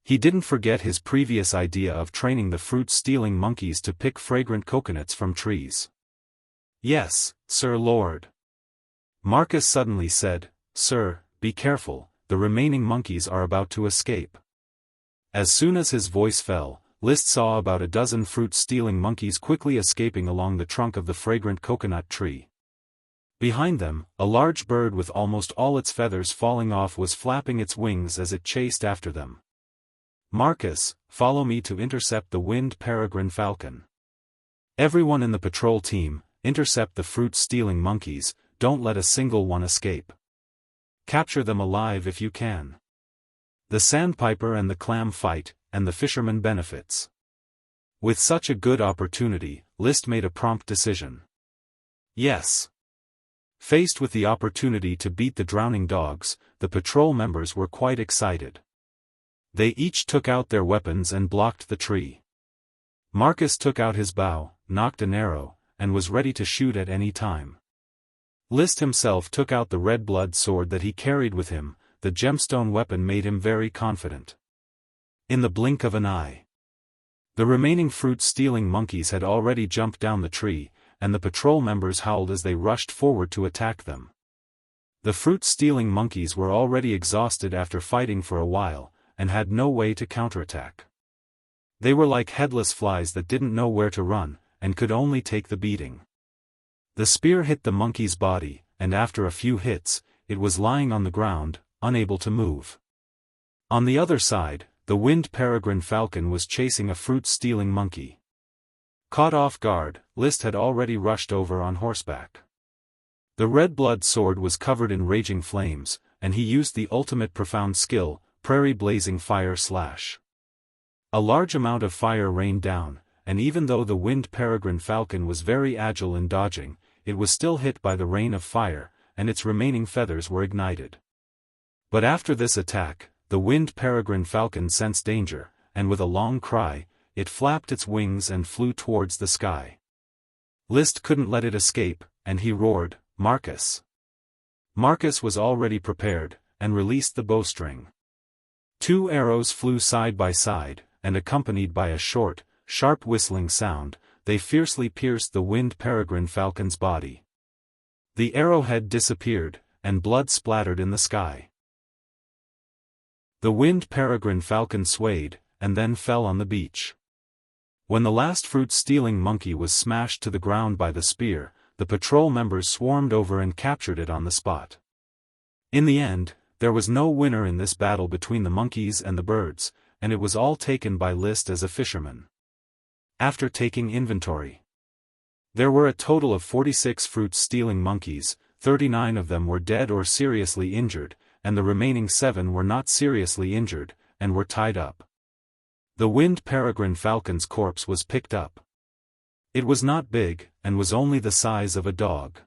He didn't forget his previous idea of training the fruit-stealing monkeys to pick fragrant coconuts from trees. Yes, Sir Lord. Marcus suddenly said, Sir, be careful, the remaining monkeys are about to escape. As soon as his voice fell, List saw about a dozen fruit-stealing monkeys quickly escaping along the trunk of the fragrant coconut tree. Behind them, a large bird with almost all its feathers falling off was flapping its wings as it chased after them. Marcus, follow me to intercept the winged peregrine falcon. Everyone in the patrol team, intercept the fruit-stealing monkeys, don't let a single one escape. Capture them alive if you can. The sandpiper and the clam fight, and the fisherman benefits. With such a good opportunity, List made a prompt decision. Yes. Faced with the opportunity to beat the drowning dogs, the patrol members were quite excited. They each took out their weapons and blocked the tree. Marcus took out his bow, nocked an arrow, and was ready to shoot at any time. List himself took out the red blood sword that he carried with him. The gemstone weapon made him very confident. In the blink of an eye, the remaining fruit-stealing monkeys had already jumped down the tree, and the patrol members howled as they rushed forward to attack them. The fruit-stealing monkeys were already exhausted after fighting for a while, and had no way to counterattack. They were like headless flies that didn't know where to run, and could only take the beating. The spear hit the monkey's body, and after a few hits, it was lying on the ground, unable to move. On the other side, the winged peregrine falcon was chasing a fruit-stealing monkey. Caught off guard, List had already rushed over on horseback. The red blood sword was covered in raging flames, and he used the ultimate profound skill, prairie blazing fire slash. A large amount of fire rained down, and even though the winged peregrine falcon was very agile in dodging, it was still hit by the rain of fire, and its remaining feathers were ignited. But after this attack, the winged peregrine falcon sensed danger, and with a long cry, it flapped its wings and flew towards the sky. List couldn't let it escape, and he roared, Marcus. Marcus was already prepared, and released the bowstring. 2 arrows flew side by side, and accompanied by a short, sharp whistling sound, they fiercely pierced the winged peregrine falcon's body. The arrowhead disappeared, and blood splattered in the sky. The winged peregrine falcon swayed, and then fell on the beach. When the last fruit-stealing monkey was smashed to the ground by the spear, the patrol members swarmed over and captured it on the spot. In the end, there was no winner in this battle between the monkeys and the birds, and it was all taken by List as a fisherman. After taking inventory, there were a total of 46 fruit-stealing monkeys, 39 of them were dead or seriously injured, and the remaining 7 were not seriously injured, and were tied up. The winged peregrine falcon's corpse was picked up. It was not big, and was only the size of a dog.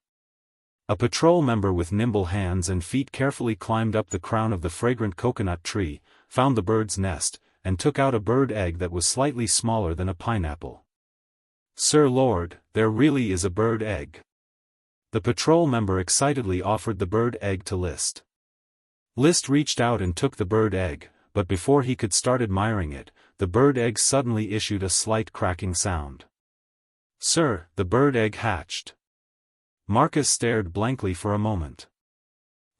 A patrol member with nimble hands and feet carefully climbed up the crown of the fragrant coconut tree, found the bird's nest, and took out a bird egg that was slightly smaller than a pineapple. Sir Lord, there really is a bird egg. The patrol member excitedly offered the bird egg to List. List reached out and took the bird egg, but before he could start admiring it, the bird egg suddenly issued a slight cracking sound. Sir, the bird egg hatched. Marcus stared blankly for a moment.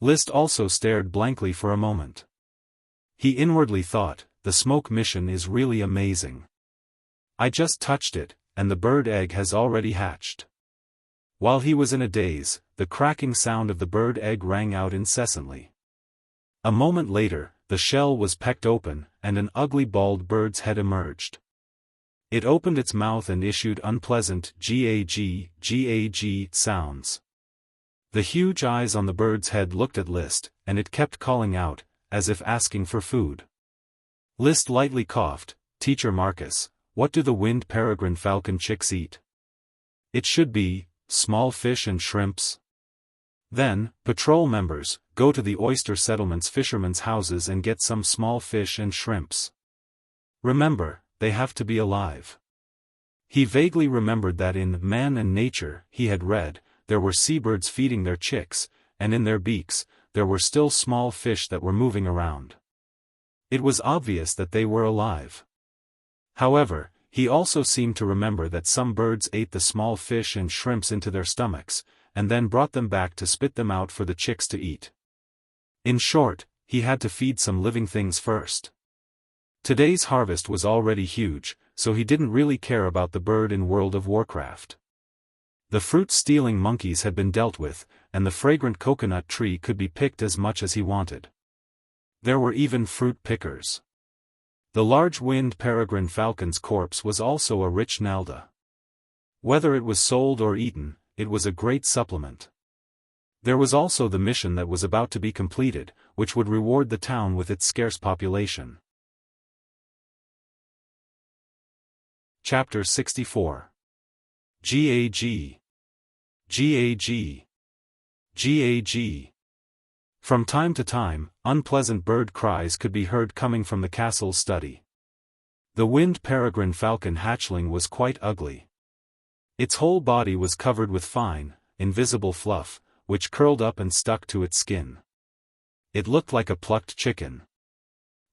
List also stared blankly for a moment. He inwardly thought, the smoke mission is really amazing. I just touched it, and the bird egg has already hatched. While he was in a daze, the cracking sound of the bird egg rang out incessantly. A moment later, the shell was pecked open, and an ugly bald bird's head emerged. It opened its mouth and issued unpleasant gag sounds. The huge eyes on the bird's head looked at List, and it kept calling out, as if asking for food. List lightly coughed, Teacher Marcus, what do the winged peregrine falcon chicks eat? It should be, small fish and shrimps. Then, patrol members, go to the oyster settlement's fishermen's houses and get some small fish and shrimps. Remember, they have to be alive. He vaguely remembered that in Man and Nature, he had read, there were seabirds feeding their chicks, and in their beaks, there were still small fish that were moving around. It was obvious that they were alive. However, he also seemed to remember that some birds ate the small fish and shrimps into their stomachs, and then brought them back to spit them out for the chicks to eat. In short, he had to feed some living things first. Today's harvest was already huge, so he didn't really care about the bird in World of Warcraft. The fruit-stealing monkeys had been dealt with, and the fragrant coconut tree could be picked as much as he wanted. There were even fruit pickers. The large winged peregrine falcon's corpse was also a rich nalda. Whether it was sold or eaten, it was a great supplement. There was also the mission that was about to be completed, which would reward the town with its scarce population. Chapter 64. GAG. GAG. GAG. From time to time, unpleasant bird cries could be heard coming from the castle's study. The winged peregrine falcon hatchling was quite ugly. Its whole body was covered with fine, invisible fluff, which curled up and stuck to its skin. It looked like a plucked chicken.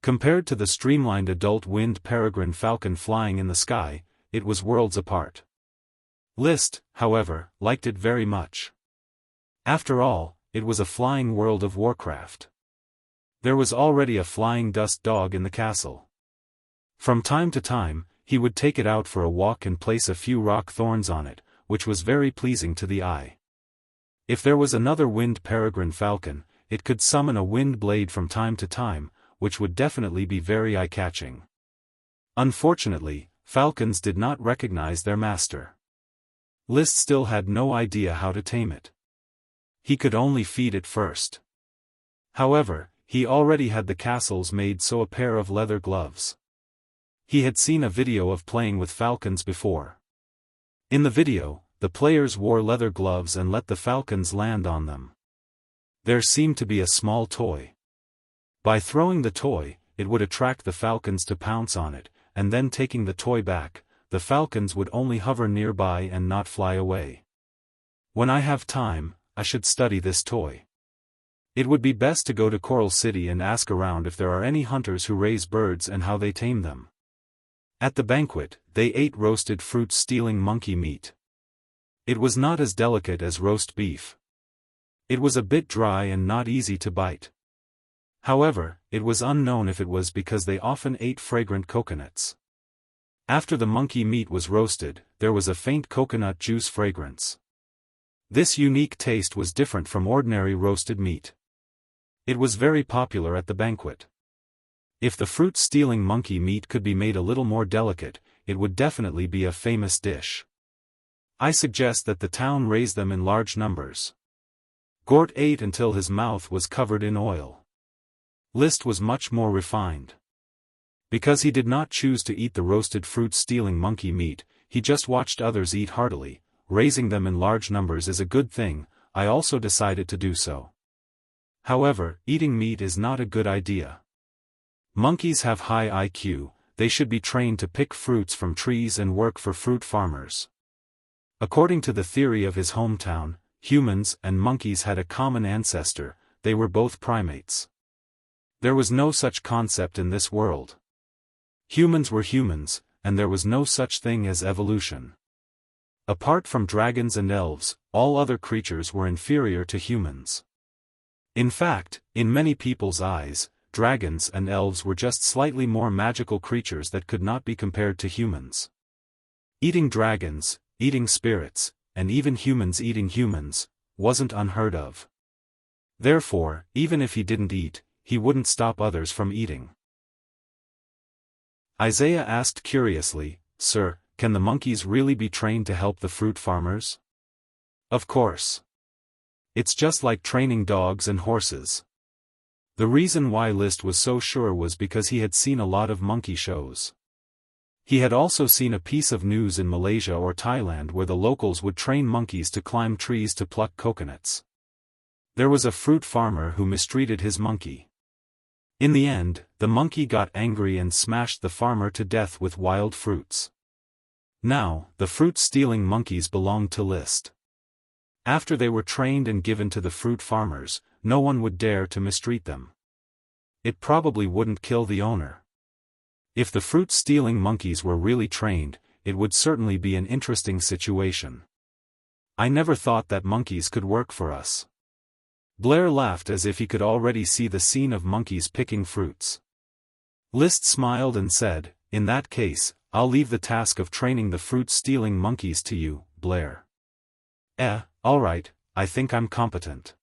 Compared to the streamlined adult winged peregrine falcon flying in the sky, it was worlds apart. List, however, liked it very much. After all, it was a flying World of Warcraft. There was already a flying dust dog in the castle. From time to time, he would take it out for a walk and place a few rock thorns on it, which was very pleasing to the eye. If there was another winged peregrine falcon, it could summon a wind blade from time to time, which would definitely be very eye-catching. Unfortunately, falcons did not recognize their master. List still had no idea how to tame it. He could only feed it first. However, he already had the castles made, so a pair of leather gloves. He had seen a video of playing with falcons before. In the video, the players wore leather gloves and let the falcons land on them. There seemed to be a small toy. By throwing the toy, it would attract the falcons to pounce on it, and then taking the toy back, the falcons would only hover nearby and not fly away. When I have time, I should study this toy. It would be best to go to Coral City and ask around if there are any hunters who raise birds and how they tame them. At the banquet, they ate roasted fruit-stealing monkey meat. It was not as delicate as roast beef. It was a bit dry and not easy to bite. However, it was unknown if it was because they often ate fragrant coconuts. After the monkey meat was roasted, there was a faint coconut juice fragrance. This unique taste was different from ordinary roasted meat. It was very popular at the banquet. If the fruit-stealing monkey meat could be made a little more delicate, it would definitely be a famous dish. I suggest that the town raise them in large numbers. Gort ate until his mouth was covered in oil. List was much more refined. Because he did not choose to eat the roasted fruit-stealing monkey meat, he just watched others eat heartily. Raising them in large numbers is a good thing. I also decided to do so. However, eating meat is not a good idea. Monkeys have high IQ, they should be trained to pick fruits from trees and work for fruit farmers. According to the theory of his hometown, humans and monkeys had a common ancestor, they were both primates. There was no such concept in this world. Humans were humans, and there was no such thing as evolution. Apart from dragons and elves, all other creatures were inferior to humans. In fact, in many people's eyes, dragons and elves were just slightly more magical creatures that could not be compared to humans. Eating dragons, eating spirits, and even humans eating humans, wasn't unheard of. Therefore, even if he didn't eat, he wouldn't stop others from eating. Isaiah asked curiously, "Sir, can the monkeys really be trained to help the fruit farmers?" Of course. It's just like training dogs and horses. The reason why List was so sure was because he had seen a lot of monkey shows. He had also seen a piece of news in Malaysia or Thailand where the locals would train monkeys to climb trees to pluck coconuts. There was a fruit farmer who mistreated his monkey. In the end, the monkey got angry and smashed the farmer to death with wild fruits. Now, the fruit-stealing monkeys belonged to List. After they were trained and given to the fruit farmers, no one would dare to mistreat them. It probably wouldn't kill the owner. If the fruit-stealing monkeys were really trained, it would certainly be an interesting situation. I never thought that monkeys could work for us. Blair laughed as if he could already see the scene of monkeys picking fruits. List smiled and said, "In that case, I'll leave the task of training the fruit-stealing monkeys to you, Blair." All right, I think I'm competent."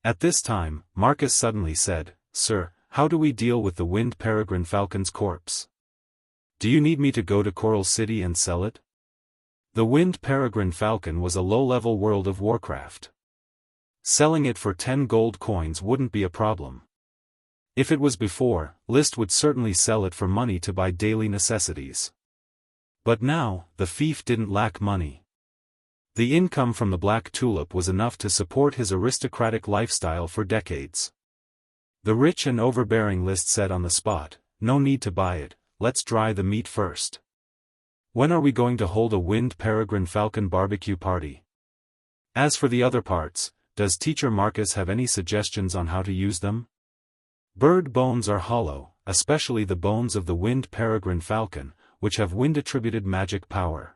At this time, Marcus suddenly said, "Sir, how do we deal with the winged peregrine falcon's corpse? Do you need me to go to Coral City and sell it?" The winged peregrine falcon was a low-level World of Warcraft. Selling it for 10 gold coins wouldn't be a problem. If it was before, List would certainly sell it for money to buy daily necessities. But now, the thief didn't lack money. The income from the Black Tulip was enough to support his aristocratic lifestyle for decades. The rich and overbearing List said on the spot, "No need to buy it, let's dry the meat first. When are we going to hold a winged peregrine falcon barbecue party? As for the other parts, does Teacher Marcus have any suggestions on how to use them? Bird bones are hollow, especially the bones of the winged peregrine falcon, which have wind-attributed magic power.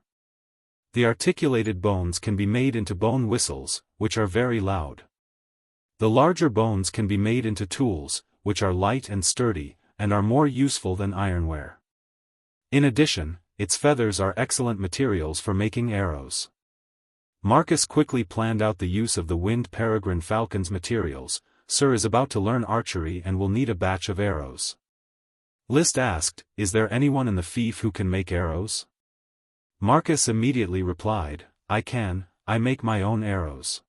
The articulated bones can be made into bone whistles, which are very loud. The larger bones can be made into tools, which are light and sturdy, and are more useful than ironware. In addition, its feathers are excellent materials for making arrows." Marcus quickly planned out the use of the winged peregrine falcon's materials. "Sir is about to learn archery and will need a batch of arrows." List asked, "Is there anyone in the fief who can make arrows?" Marcus immediately replied, "I can, I make my own arrows."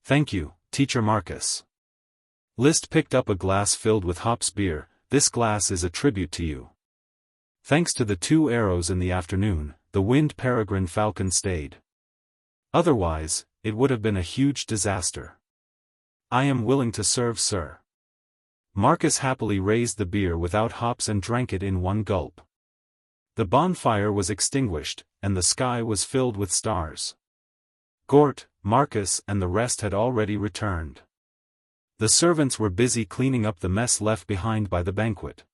"Thank you, Teacher Marcus." List picked up a glass filled with hops beer. "This glass is a tribute to you." Thanks to the 2 arrows in the afternoon, the winged peregrine falcon stayed. Otherwise, it would have been a huge disaster. "I am willing to serve, sir." Marcus happily raised the beer without hops and drank it in one gulp. The bonfire was extinguished, and the sky was filled with stars. Gort, Marcus and the rest had already returned. The servants were busy cleaning up the mess left behind by the banquet.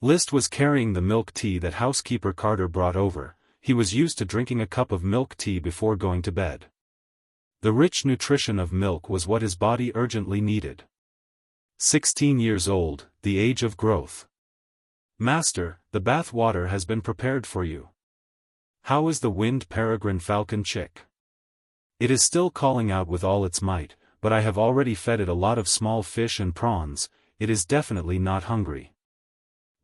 List was carrying the milk tea that housekeeper Carter brought over. He was used to drinking a cup of milk tea before going to bed. The rich nutrition of milk was what his body urgently needed. 16 years old, the age of growth. "Master, the bath water has been prepared for you. How is the winged peregrine falcon chick?" "It is still calling out with all its might, but I have already fed it a lot of small fish and prawns. It is definitely not hungry."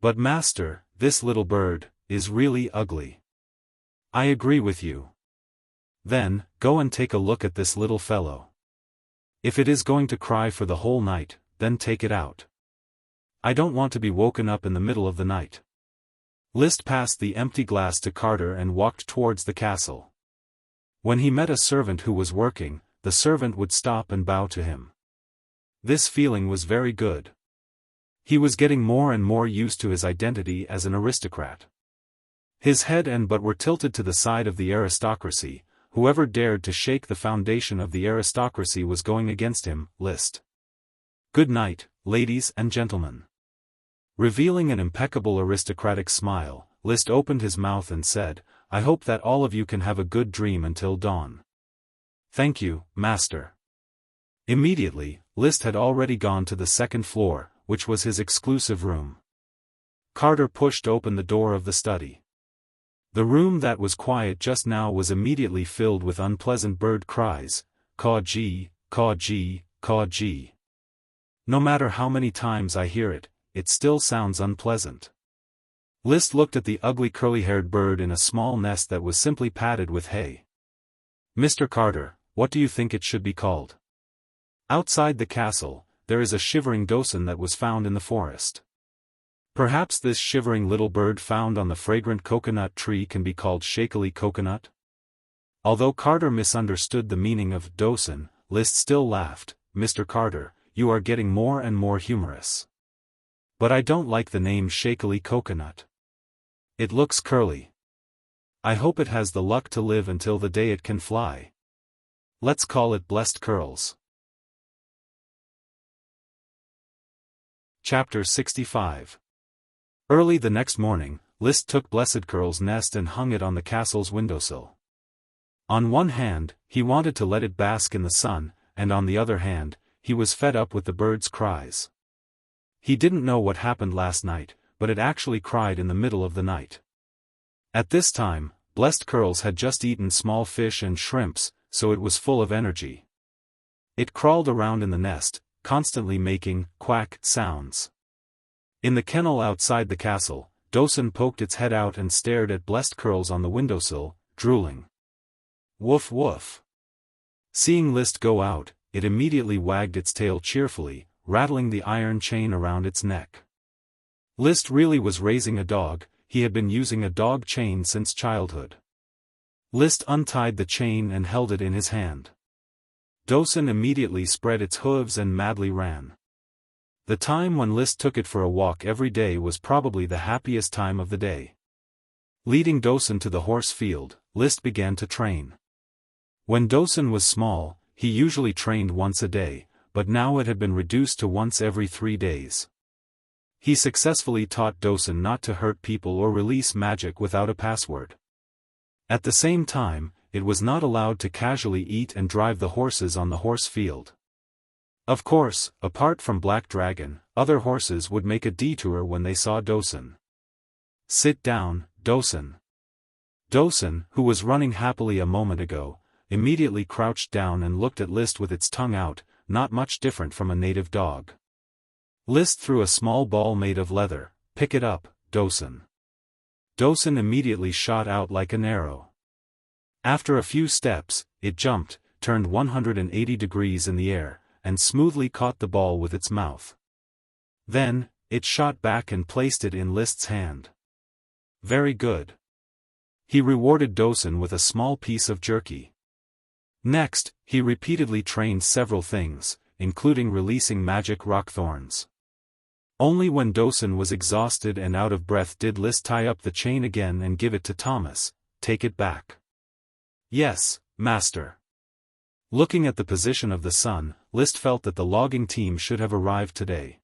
"But master, this little bird is really ugly." "I agree with you." "Then, go and take a look at this little fellow. If it is going to cry for the whole night, then take it out. I don't want to be woken up in the middle of the night." List passed the empty glass to Carter and walked towards the castle. When he met a servant who was working, the servant would stop and bow to him. This feeling was very good. He was getting more and more used to his identity as an aristocrat. His head and butt were tilted to the side of the aristocracy. Whoever dared to shake the foundation of the aristocracy was going against him. List. "Good night, ladies and gentlemen." Revealing an impeccable aristocratic smile, List opened his mouth and said, "I hope that all of you can have a good dream until dawn." "Thank you, master." Immediately, List had already gone to the second floor, which was his exclusive room. Carter pushed open the door of the study. The room that was quiet just now was immediately filled with unpleasant bird cries, caw-gee, caw-gee, caw-gee. No matter how many times I hear it, it still sounds unpleasant. List looked at the ugly curly-haired bird in a small nest that was simply padded with hay. "Mr. Carter, what do you think it should be called?" Outside the castle, there is a shivering docen that was found in the forest. Perhaps this shivering little bird found on the fragrant coconut tree can be called shakily coconut? Although Carter misunderstood the meaning of docen, List still laughed. "Mr. Carter, you are getting more and more humorous. But I don't like the name Shakily Coconut. It looks curly. I hope it has the luck to live until the day it can fly. Let's call it Blessed Curls." Chapter 65. Early the next morning, List took Blessed Curls' nest and hung it on the castle's windowsill. On one hand, he wanted to let it bask in the sun, and on the other hand, he was fed up with the bird's cries. He didn't know what happened last night, but it actually cried in the middle of the night. At this time, Blessed Curls had just eaten small fish and shrimps, so it was full of energy. It crawled around in the nest, constantly making quack sounds. In the kennel outside the castle, Dosen poked its head out and stared at Blessed Curls on the windowsill, drooling. Woof woof. Seeing List go out, it immediately wagged its tail cheerfully, rattling the iron chain around its neck. List really was raising a dog. He had been using a dog chain since childhood. List untied the chain and held it in his hand. Dosen immediately spread its hooves and madly ran. The time when List took it for a walk every day was probably the happiest time of the day. Leading Dosen to the horse field, List began to train. When Dosen was small, he usually trained once a day, but now it had been reduced to once every 3 days. He successfully taught Dosen not to hurt people or release magic without a password. At the same time, it was not allowed to casually eat and drive the horses on the horse field. Of course, apart from Black Dragon, other horses would make a detour when they saw Dosen. "Sit down, Dosen." Dosen, who was running happily a moment ago, immediately crouched down and looked at List with its tongue out, not much different from a native dog. List threw a small ball made of leather. "Pick it up, Dosen." Dosen immediately shot out like an arrow. After a few steps, it jumped, turned 180 degrees in the air, and smoothly caught the ball with its mouth. Then, it shot back and placed it in List's hand. "Very good." He rewarded Dosen with a small piece of jerky. Next, he repeatedly trained several things, including releasing magic rock thorns. Only when Dosen was exhausted and out of breath did List tie up the chain again and give it to Thomas. "Take it back." "Yes, master." Looking at the position of the sun, List felt that the logging team should have arrived today.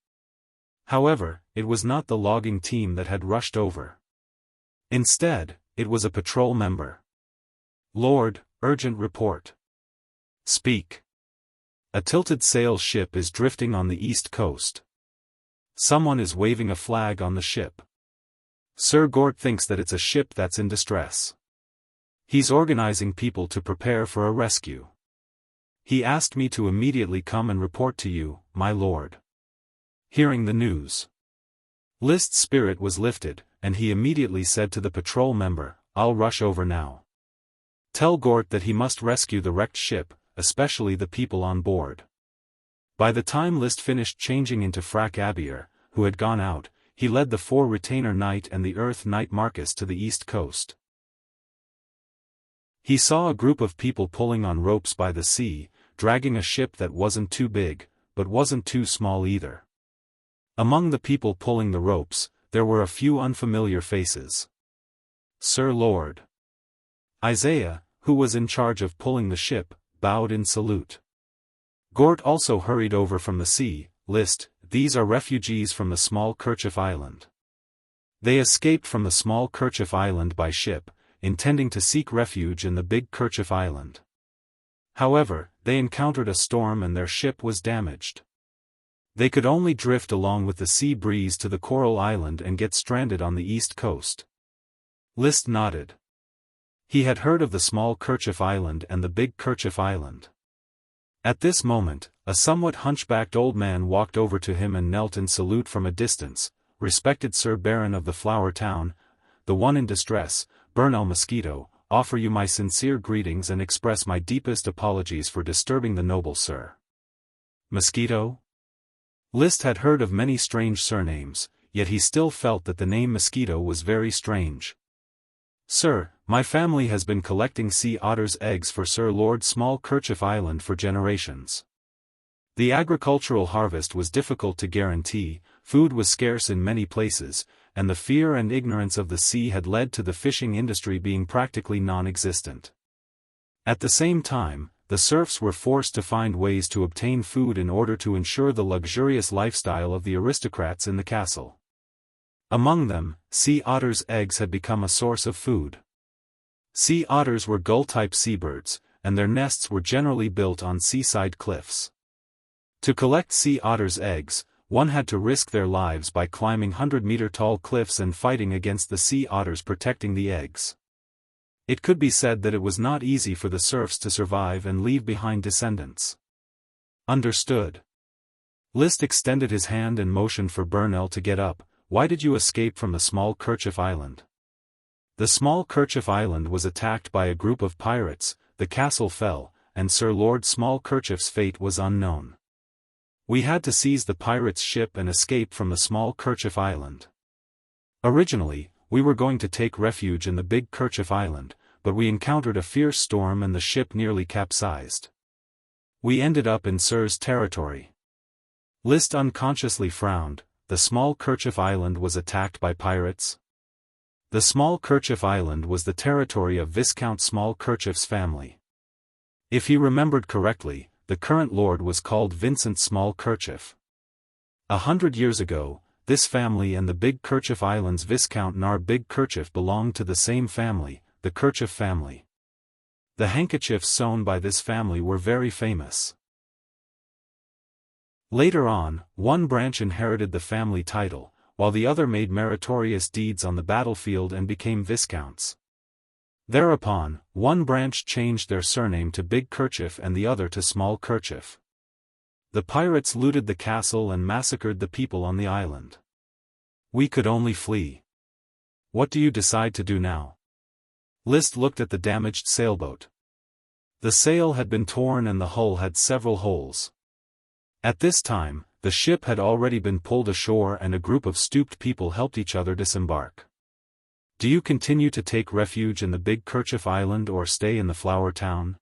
However, it was not the logging team that had rushed over. Instead, it was a patrol member. "Lord, urgent report." "Speak." "A tilted sail ship is drifting on the east coast. Someone is waving a flag on the ship. Sir Gort thinks that it's a ship that's in distress. He's organizing people to prepare for a rescue. He asked me to immediately come and report to you, my lord." Hearing the news, List's spirit was lifted, and he immediately said to the patrol member, "I'll rush over now. Tell Gort that he must rescue the wrecked ship, especially the people on board." By the time List finished changing into Frack Abier, who had gone out, he led the 4 Retainer Knight and the Earth Knight Marcus to the east coast. He saw a group of people pulling on ropes by the sea, dragging a ship that wasn't too big, but wasn't too small either. Among the people pulling the ropes, there were a few unfamiliar faces. Sir Lord Isaiah, who was in charge of pulling the ship, bowed in salute. Gort also hurried over from the sea. "List, these are refugees from the small Kerchief Island. They escaped from the small Kerchief Island by ship, intending to seek refuge in the big Kerchief Island. However, they encountered a storm and their ship was damaged. They could only drift along with the sea breeze to the Coral Island and get stranded on the east coast." List nodded. He had heard of the small Kerchief Island and the big Kerchief Island. At this moment, a somewhat hunchbacked old man walked over to him and knelt in salute from a distance. "Respected Sir Baron of the Flower Town, the one in distress, Bernal Mosquito, offer you my sincere greetings and express my deepest apologies for disturbing the noble sir." Mosquito? List had heard of many strange surnames, yet he still felt that the name Mosquito was very strange. "Sir, My family has been collecting sea otters' eggs for Sir Lord Small Kerchief Island for generations. The agricultural harvest was difficult to guarantee, food was scarce in many places, and the fear and ignorance of the sea had led to the fishing industry being practically non-existent. At the same time, the serfs were forced to find ways to obtain food in order to ensure the luxurious lifestyle of the aristocrats in the castle. Among them, sea otters' eggs had become a source of food. Sea otters were gull-type seabirds, and their nests were generally built on seaside cliffs. To collect sea otters' eggs, one had to risk their lives by climbing 100-meter-tall cliffs and fighting against the sea otters protecting the eggs. It could be said that it was not easy for the serfs to survive and leave behind descendants. Understood. List extended his hand and motioned for Burnell to get up. Why did you escape from the Small Kerchief Island? The Small Kerchief Island was attacked by a group of pirates, the castle fell, and Sir Lord Small Kerchief's fate was unknown. We had to seize the pirates' ship and escape from the Small Kerchief Island. Originally, we were going to take refuge in the Big Kerchief Island, but we encountered a fierce storm and the ship nearly capsized. We ended up in Sir's territory. List unconsciously frowned. The Small Kerchief Island was attacked by pirates? The Small Kerchief Island was the territory of Viscount Small Kerchief's family. If he remembered correctly, the current lord was called Vincent Small Kerchief. 100 years ago, this family and the Big Kerchief Island's Viscount Nar Big Kerchief belonged to the same family, the Kerchief family. The handkerchiefs sewn by this family were very famous. Later on, one branch inherited the family title, while the other made meritorious deeds on the battlefield and became viscounts. Thereupon, one branch changed their surname to Big Kerchief and the other to Small Kerchief. The pirates looted the castle and massacred the people on the island. We could only flee. What do you decide to do now? List looked at the damaged sailboat. The sail had been torn and the hull had several holes. At this time, the ship had already been pulled ashore and a group of stooped people helped each other disembark. Do you continue to take refuge in the Big Kerchief Island or stay in the Flower Town?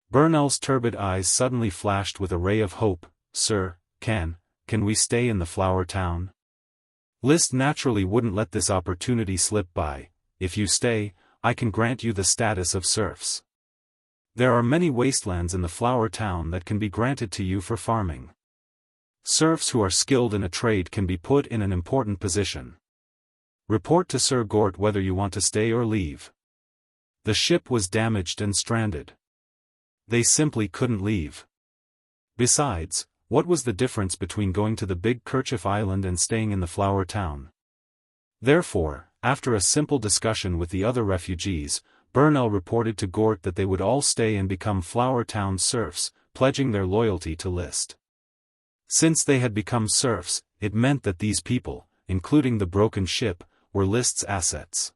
Burnell's turbid eyes suddenly flashed with a ray of hope. Sir, can we stay in the Flower Town? List naturally wouldn't let this opportunity slip by. If you stay, I can grant you the status of serfs. There are many wastelands in the Flower Town that can be granted to you for farming. Serfs who are skilled in a trade can be put in an important position. Report to Sir Gort whether you want to stay or leave. The ship was damaged and stranded. They simply couldn't leave. Besides, what was the difference between going to the Big Kerchief Island and staying in the Flower Town? Therefore, after a simple discussion with the other refugees, Burnell reported to Gort that they would all stay and become Flower Town serfs, pledging their loyalty to List. Since they had become serfs, it meant that these people, including the broken ship, were List's assets.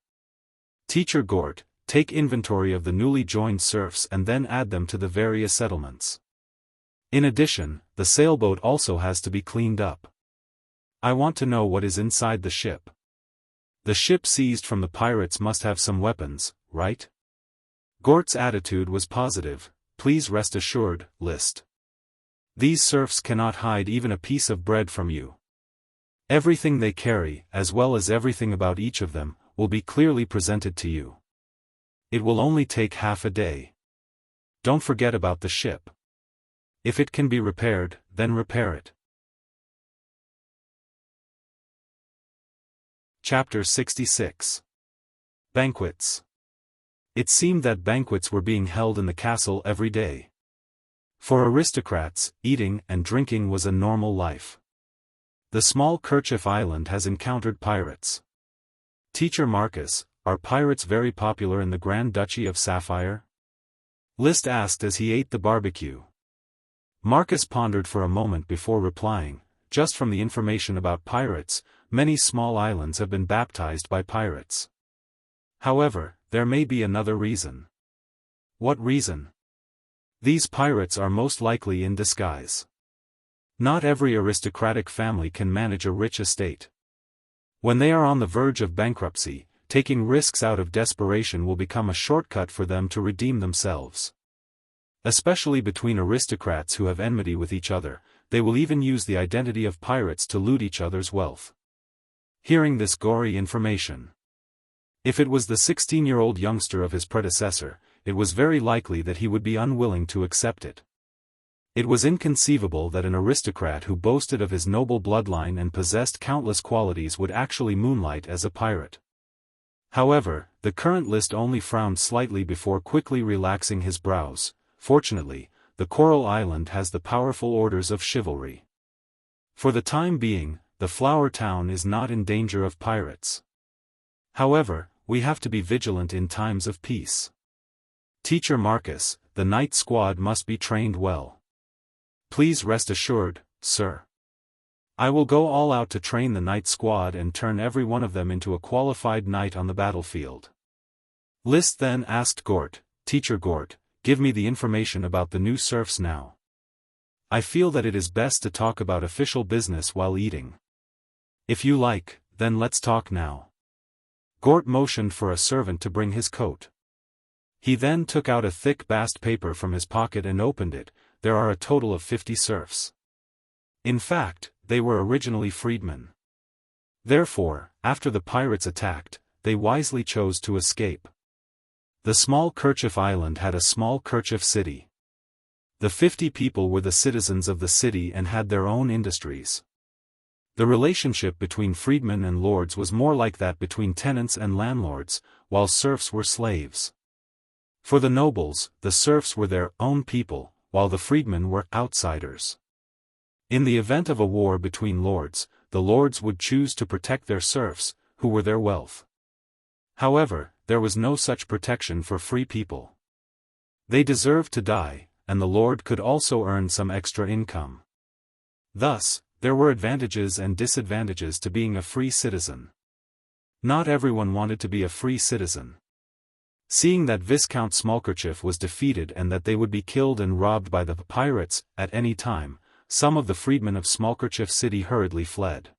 Teacher Gort, take inventory of the newly joined serfs and then add them to the various settlements. In addition, the sailboat also has to be cleaned up. I want to know what is inside the ship. The ship seized from the pirates must have some weapons, right? Gort's attitude was positive. Please rest assured, List. These serfs cannot hide even a piece of bread from you. Everything they carry, as well as everything about each of them, will be clearly presented to you. It will only take half a day. Don't forget about the ship. If it can be repaired, then repair it. Chapter 66. Banquets. It seemed that banquets were being held in the castle every day. For aristocrats, eating and drinking was a normal life. The Small Kerchief Island has encountered pirates. Teacher Marcus, are pirates very popular in the Grand Duchy of Sapphire? List asked as he ate the barbecue. Marcus pondered for a moment before replying. Just from the information about pirates, many small islands have been baptized by pirates. However, there may be another reason. What reason? These pirates are most likely in disguise. Not every aristocratic family can manage a rich estate. When they are on the verge of bankruptcy, taking risks out of desperation will become a shortcut for them to redeem themselves. Especially between aristocrats who have enmity with each other, they will even use the identity of pirates to loot each other's wealth. Hearing this gory information, if it was the 16-year-old youngster of his predecessor, it was very likely that he would be unwilling to accept it. It was inconceivable that an aristocrat who boasted of his noble bloodline and possessed countless qualities would actually moonlight as a pirate. However, the current List only frowned slightly before quickly relaxing his brows. Fortunately, the Coral Island has the powerful orders of chivalry. For the time being, the Flower Town is not in danger of pirates. However, we have to be vigilant in times of peace. Teacher Marcus, the Knight Squad must be trained well. Please rest assured, sir. I will go all out to train the Knight Squad and turn every one of them into a qualified knight on the battlefield. List then asked Gort, Teacher Gort, give me the information about the new serfs now. I feel that it is best to talk about official business while eating. If you like, then let's talk now. Gort motioned for a servant to bring his coat. He then took out a thick bast paper from his pocket and opened it. There are a total of 50 serfs. In fact, they were originally freedmen. Therefore, after the pirates attacked, they wisely chose to escape. The small Kerchief Island had a small Kerchief city. The 50 people were the citizens of the city and had their own industries. The relationship between freedmen and lords was more like that between tenants and landlords, while serfs were slaves. For the nobles, the serfs were their own people, while the freedmen were outsiders. In the event of a war between lords, the lords would choose to protect their serfs, who were their wealth. However, there was no such protection for free people. They deserved to die, and the lord could also earn some extra income. Thus, there were advantages and disadvantages to being a free citizen. Not everyone wanted to be a free citizen. Seeing that Viscount Smallkerchief was defeated and that they would be killed and robbed by the pirates at any time, some of the freedmen of Smallkerchief City hurriedly fled.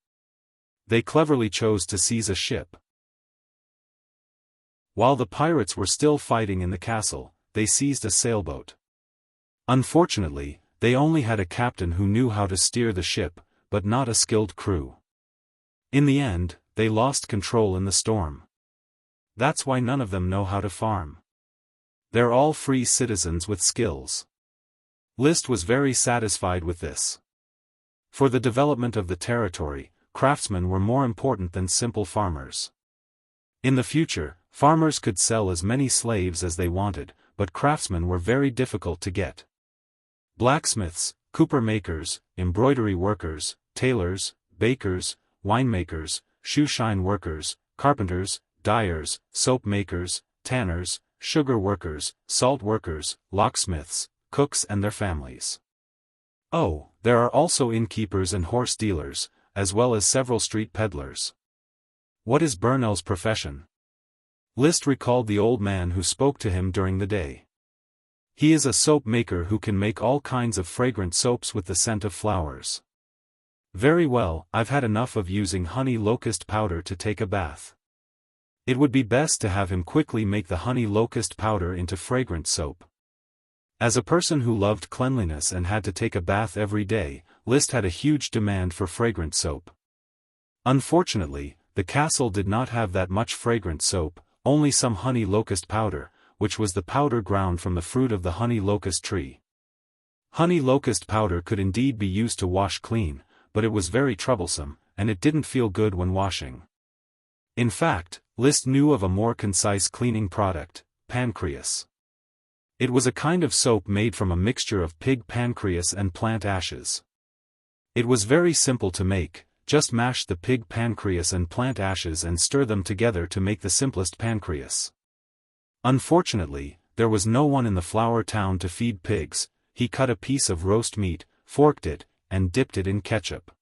They cleverly chose to seize a ship. While the pirates were still fighting in the castle, they seized a sailboat. Unfortunately, they only had a captain who knew how to steer the ship, but not a skilled crew. In the end, they lost control in the storm. That's why none of them know how to farm. They're all free citizens with skills. List was very satisfied with this. For the development of the territory, craftsmen were more important than simple farmers. In the future, farmers could sell as many slaves as they wanted, but craftsmen were very difficult to get. Blacksmiths, cooper makers, embroidery workers, tailors, bakers, winemakers, shoeshine workers, carpenters, dyers, soap makers, tanners, sugar workers, salt workers, locksmiths, cooks and their families. Oh, there are also innkeepers and horse dealers, as well as several street peddlers. What is Burnell's profession? List recalled the old man who spoke to him during the day. He is a soap maker who can make all kinds of fragrant soaps with the scent of flowers. Very well, I've had enough of using honey locust powder to take a bath. It would be best to have him quickly make the honey locust powder into fragrant soap. As a person who loved cleanliness and had to take a bath every day, List had a huge demand for fragrant soap. Unfortunately, the castle did not have that much fragrant soap, only some honey locust powder, which was the powder ground from the fruit of the honey locust tree. Honey locust powder could indeed be used to wash clean, but it was very troublesome, and it didn't feel good when washing. In fact, List knew of a more concise cleaning product, pancreas. It was a kind of soap made from a mixture of pig pancreas and plant ashes. It was very simple to make, just mash the pig pancreas and plant ashes and stir them together to make the simplest pancreas. Unfortunately, there was no one in the Flower Town to feed pigs. He cut a piece of roast meat, forked it, and dipped it in ketchup.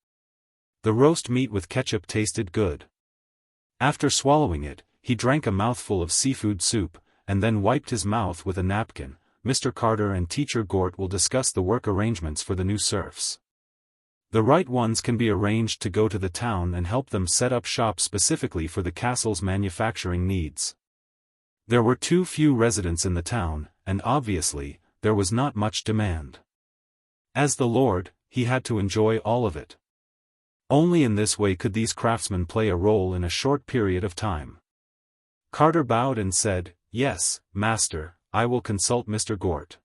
The roast meat with ketchup tasted good. After swallowing it, he drank a mouthful of seafood soup, and then wiped his mouth with a napkin. Mr. Carter and Teacher Gort will discuss the work arrangements for the new serfs. The right ones can be arranged to go to the town and help them set up shop specifically for the castle's manufacturing needs. There were too few residents in the town, and obviously, there was not much demand. As the lord, he had to enjoy all of it. Only in this way could these craftsmen play a role in a short period of time. Carter bowed and said, "Yes, master, I will consult Mr. Gort."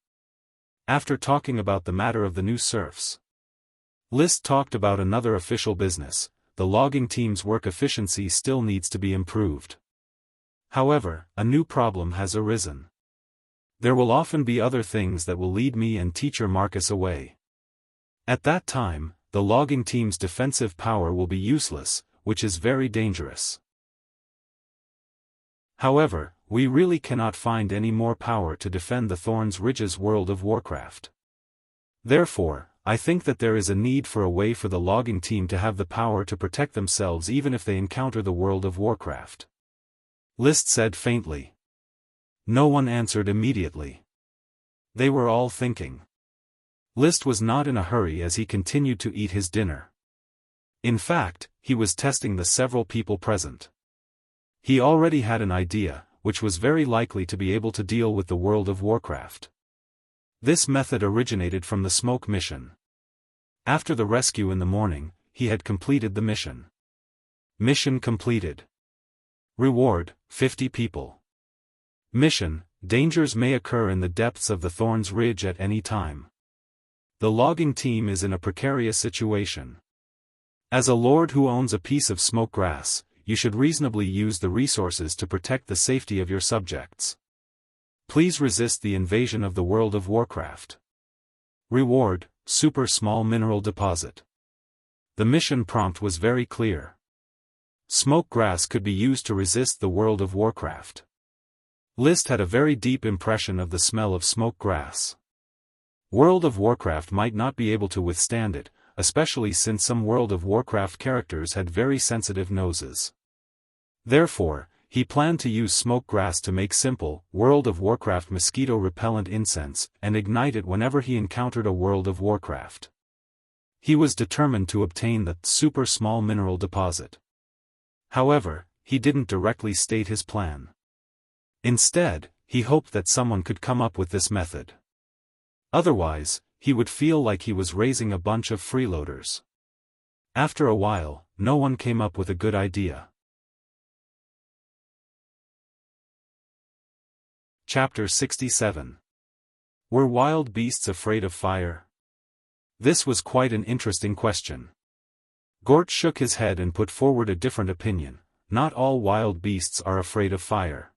After talking about the matter of the new serfs, List talked about another official business. The logging team's work efficiency still needs to be improved. However, a new problem has arisen. There will often be other things that will lead me and teacher Marcus away. At that time, the logging team's defensive power will be useless, which is very dangerous. However, we really cannot find any more power to defend the Thorns Ridge's World of Warcraft. Therefore, I think that there is a need for a way for the logging team to have the power to protect themselves even if they encounter the World of Warcraft. List said faintly. No one answered immediately. They were all thinking. List was not in a hurry as he continued to eat his dinner. In fact, he was testing the several people present. He already had an idea, which was very likely to be able to deal with the World of Warcraft. This method originated from the smoke mission. After the rescue in the morning, he had completed the mission. Mission completed. Reward, 50 people. Mission, dangers may occur in the depths of the Thorns Ridge at any time. The logging team is in a precarious situation. As a lord who owns a piece of smoke grass, you should reasonably use the resources to protect the safety of your subjects. Please resist the invasion of the World of Warcraft. Reward, super small mineral deposit. The mission prompt was very clear. Smoke grass could be used to resist the World of Warcraft. List had a very deep impression of the smell of smoke grass. World of Warcraft might not be able to withstand it, especially since some World of Warcraft characters had very sensitive noses. Therefore, he planned to use smoke grass to make simple, World of Warcraft mosquito-repellent incense, and ignite it whenever he encountered a World of Warcraft. He was determined to obtain the super small mineral deposit. However, he didn't directly state his plan. Instead, he hoped that someone could come up with this method. Otherwise, he would feel like he was raising a bunch of freeloaders. After a while, no one came up with a good idea. Chapter 67. Were wild beasts afraid of fire? This was quite an interesting question. Gort shook his head and put forward a different opinion. Not all wild beasts are afraid of fire.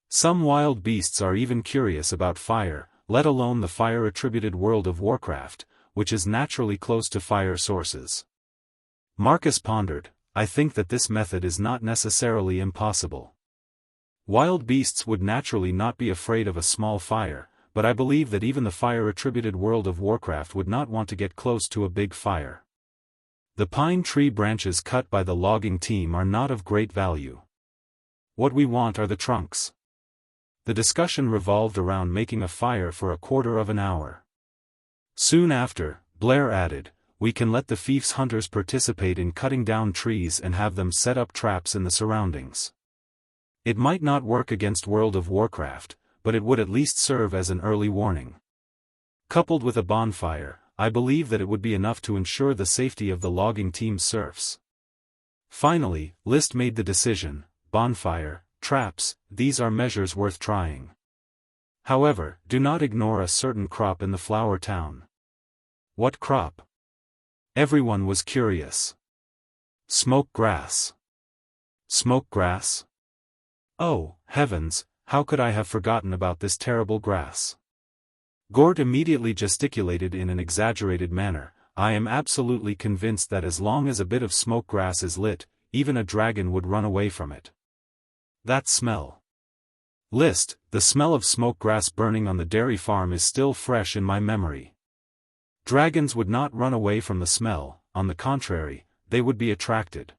Some wild beasts are even curious about fire, let alone the fire-attributed World of Warcraft, which is naturally close to fire sources. Marcus pondered, I think that this method is not necessarily impossible. Wild beasts would naturally not be afraid of a small fire, but I believe that even the fire-attributed World of Warcraft would not want to get close to a big fire. The pine tree branches cut by the logging team are not of great value. What we want are the trunks. The discussion revolved around making a fire for a quarter of an hour. Soon after, Blair added, we can let the fief's hunters participate in cutting down trees and have them set up traps in the surroundings. It might not work against World of Warcraft, but it would at least serve as an early warning. Coupled with a bonfire, I believe that it would be enough to ensure the safety of the logging team's serfs. Finally, List made the decision, bonfire, traps, these are measures worth trying. However, do not ignore a certain crop in the flower town. What crop? Everyone was curious. Smoke grass. Smoke grass? Oh, heavens, how could I have forgotten about this terrible grass? Gort immediately gesticulated in an exaggerated manner. I am absolutely convinced that as long as a bit of smoke grass is lit, even a dragon would run away from it. That smell. List, the smell of smoke grass burning on the dairy farm is still fresh in my memory. Dragons would not run away from the smell, on the contrary, they would be attracted.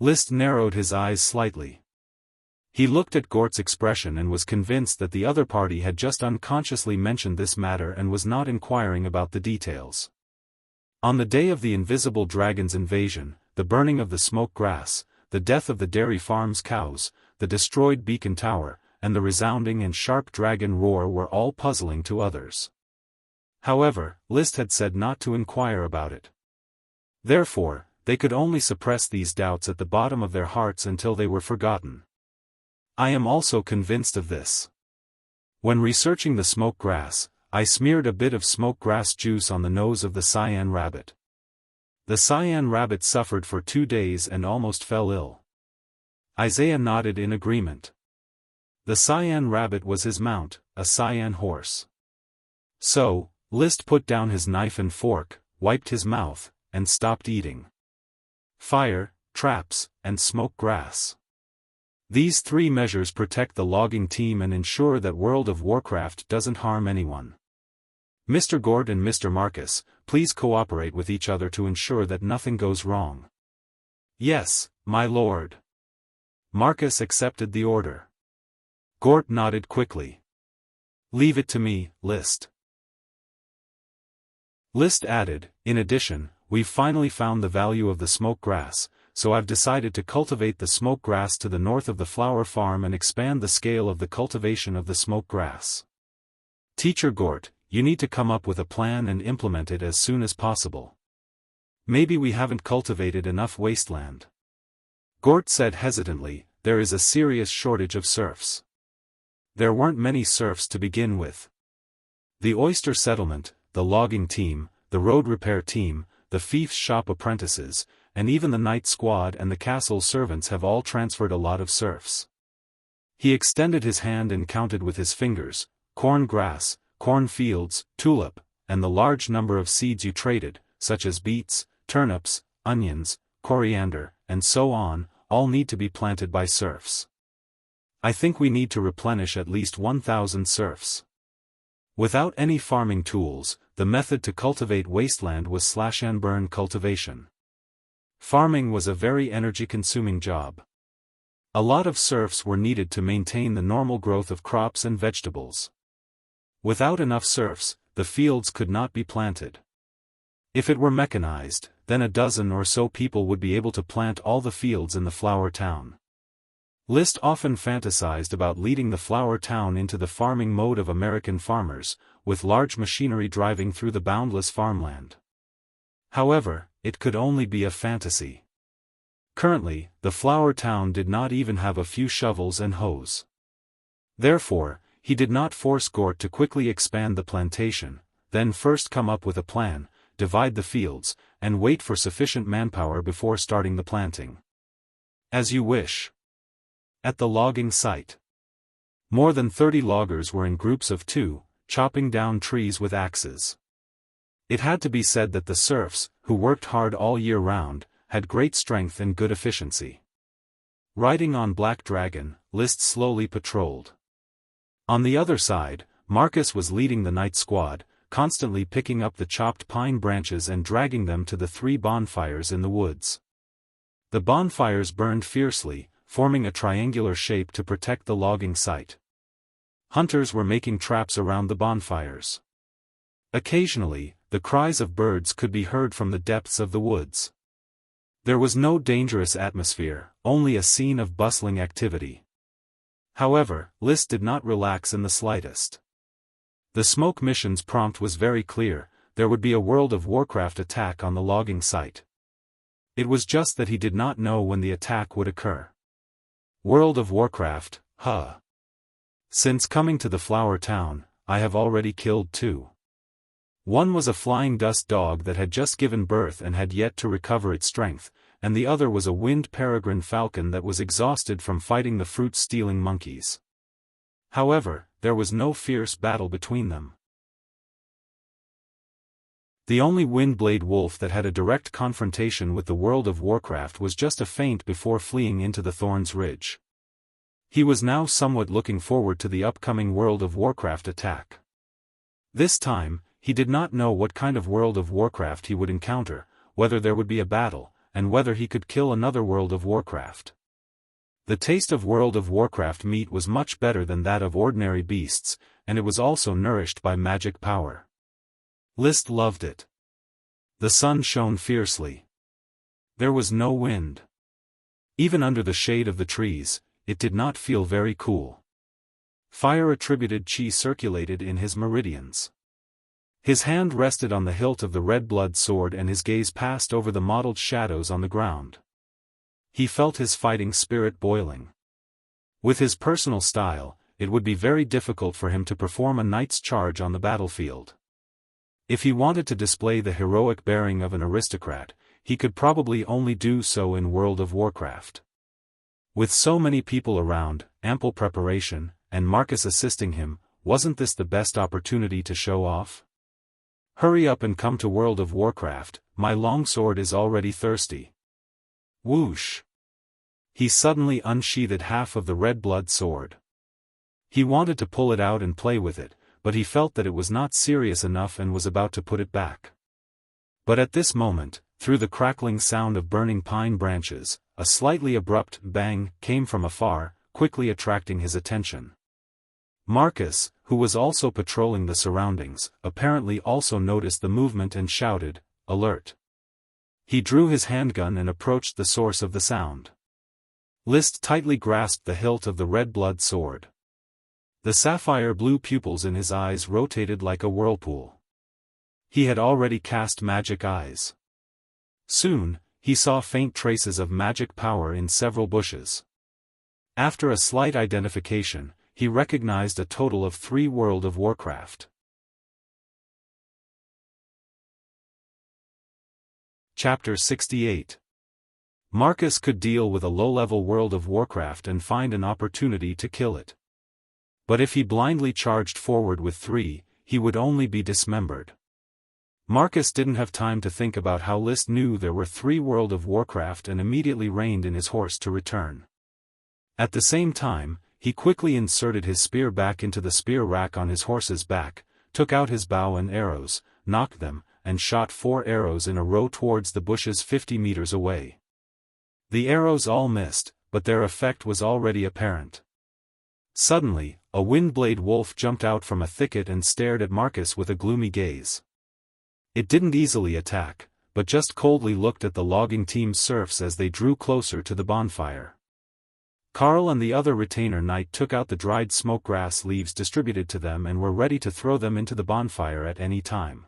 List narrowed his eyes slightly. He looked at Gort's expression and was convinced that the other party had just unconsciously mentioned this matter and was not inquiring about the details. On the day of the invisible dragon's invasion, the burning of the smoke grass, the death of the dairy farm's cows, the destroyed beacon tower, and the resounding and sharp dragon roar were all puzzling to others. However, List had said not to inquire about it. Therefore, they could only suppress these doubts at the bottom of their hearts until they were forgotten. I am also convinced of this. When researching the smoke grass, I smeared a bit of smoke grass juice on the nose of the cyan rabbit. The cyan rabbit suffered for 2 days and almost fell ill. Isaiah nodded in agreement. The cyan rabbit was his mount, a cyan horse. So, List put down his knife and fork, wiped his mouth, and stopped eating. Fire, traps, and smoke grass. These 3 measures protect the logging team and ensure that World of Warcraft doesn't harm anyone. Mr. Gort and Mr. Marcus, please cooperate with each other to ensure that nothing goes wrong. Yes, my lord. Marcus accepted the order. Gort nodded quickly. Leave it to me, List. List added, in addition, we've finally found the value of the smoke grass, so I've decided to cultivate the smoke grass to the north of the flower farm and expand the scale of the cultivation of the smoke grass. Teacher Gort, you need to come up with a plan and implement it as soon as possible. Maybe we haven't cultivated enough wasteland. Gort said hesitantly, there is a serious shortage of serfs. There weren't many serfs to begin with. The oyster settlement, the logging team, the road repair team, the fief's shop apprentices, and even the night squad and the castle servants have all transferred a lot of serfs. He extended his hand and counted with his fingers, corn grass, corn fields, tulip, and the large number of seeds you traded, such as beets, turnips, onions, coriander, and so on, all need to be planted by serfs. I think we need to replenish at least 1,000 serfs. Without any farming tools, the method to cultivate wasteland was slash-and-burn cultivation. Farming was a very energy-consuming job. A lot of serfs were needed to maintain the normal growth of crops and vegetables. Without enough serfs, the fields could not be planted. If it were mechanized, then a dozen or so people would be able to plant all the fields in the flower town. List often fantasized about leading the flower town into the farming mode of American farmers, with large machinery driving through the boundless farmland. However, it could only be a fantasy. Currently, the flower town did not even have a few shovels and hoes. Therefore, he did not force Gort to quickly expand the plantation, then first come up with a plan, divide the fields, and wait for sufficient manpower before starting the planting. As you wish. At the logging site. More than 30 loggers were in groups of 2, chopping down trees with axes. It had to be said that the serfs, who worked hard all year round, had great strength and good efficiency. Riding on Black Dragon, List slowly patrolled. On the other side, Marcus was leading the night squad, constantly picking up the chopped pine branches and dragging them to the 3 bonfires in the woods. The bonfires burned fiercely, forming a triangular shape to protect the logging site. Hunters were making traps around the bonfires. Occasionally, the cries of birds could be heard from the depths of the woods. There was no dangerous atmosphere, only a scene of bustling activity. However, List did not relax in the slightest. The smoke mission's prompt was very clear, there would be a World of Warcraft attack on the logging site. It was just that he did not know when the attack would occur. World of Warcraft, huh? Since coming to the flower town, I have already killed 2. One was a flying dust dog that had just given birth and had yet to recover its strength, and the other was a winged peregrine falcon that was exhausted from fighting the fruit-stealing monkeys. However, there was no fierce battle between them. The only Windblade wolf that had a direct confrontation with the World of Warcraft was just a feint before fleeing into the Thorns Ridge. He was now somewhat looking forward to the upcoming World of Warcraft attack. This time, he did not know what kind of World of Warcraft he would encounter, whether there would be a battle, and whether he could kill another World of Warcraft. The taste of World of Warcraft meat was much better than that of ordinary beasts, and it was also nourished by magic power. List loved it. The sun shone fiercely. There was no wind. Even under the shade of the trees, it did not feel very cool. Fire-attributed chi circulated in his meridians. His hand rested on the hilt of the red blood sword and his gaze passed over the mottled shadows on the ground. He felt his fighting spirit boiling. With his personal style, it would be very difficult for him to perform a knight's charge on the battlefield. If he wanted to display the heroic bearing of an aristocrat, he could probably only do so in World of Warcraft. With so many people around, ample preparation, and Marcus assisting him, wasn't this the best opportunity to show off? Hurry up and come to World of Warcraft, my longsword is already thirsty. Whoosh! He suddenly unsheathed half of the red blood sword. He wanted to pull it out and play with it, but he felt that it was not serious enough and was about to put it back. But at this moment, through the crackling sound of burning pine branches, a slightly abrupt bang came from afar, quickly attracting his attention. Marcus, who was also patrolling the surroundings, apparently also noticed the movement and shouted, "Alert!" He drew his handgun and approached the source of the sound. List tightly grasped the hilt of the red blood sword. The sapphire-blue pupils in his eyes rotated like a whirlpool. He had already cast magic eyes. Soon, he saw faint traces of magic power in several bushes. After a slight identification, he recognized a total of 3 World of Warcraft. Chapter 68. Marcus could deal with a low-level World of Warcraft and find an opportunity to kill it. But if he blindly charged forward with 3, he would only be dismembered. Marcus didn't have time to think about how List knew there were 3 World of Warcraft and immediately reined in his horse to return. At the same time, he quickly inserted his spear back into the spear rack on his horse's back, took out his bow and arrows, knocked them, and shot 4 arrows in a row towards the bushes 50 meters away. The arrows all missed, but their effect was already apparent. Suddenly, a windblade wolf jumped out from a thicket and stared at Marcus with a gloomy gaze. It didn't easily attack, but just coldly looked at the logging team's serfs as they drew closer to the bonfire. Carl and the other retainer knight took out the dried smokegrass leaves distributed to them and were ready to throw them into the bonfire at any time.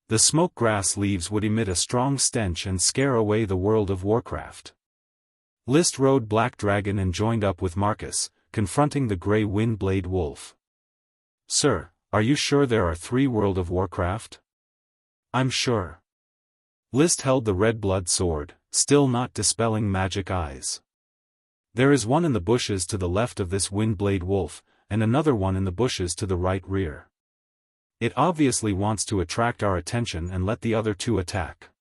The smokegrass leaves would emit a strong stench and scare away the World of Warcraft. List rode Black Dragon and joined up with Marcus, confronting the grey windblade wolf. "Sir, are you sure there are 3 World of Warcraft?" "I'm sure." List held the red blood sword, still not dispelling magic eyes. "There is one in the bushes to the left of this windblade wolf, and another one in the bushes to the right rear. It obviously wants to attract our attention and let the other 2 attack."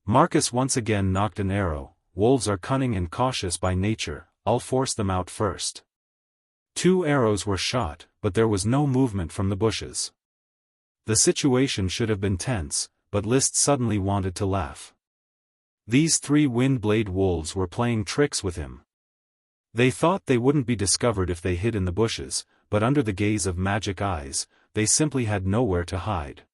Marcus once again knocked an arrow. "Wolves are cunning and cautious by nature, I'll force them out first." 2 arrows were shot, but there was no movement from the bushes. The situation should have been tense, but List suddenly wanted to laugh. These 3 windblade wolves were playing tricks with him. They thought they wouldn't be discovered if they hid in the bushes, but under the gaze of magic eyes, they simply had nowhere to hide.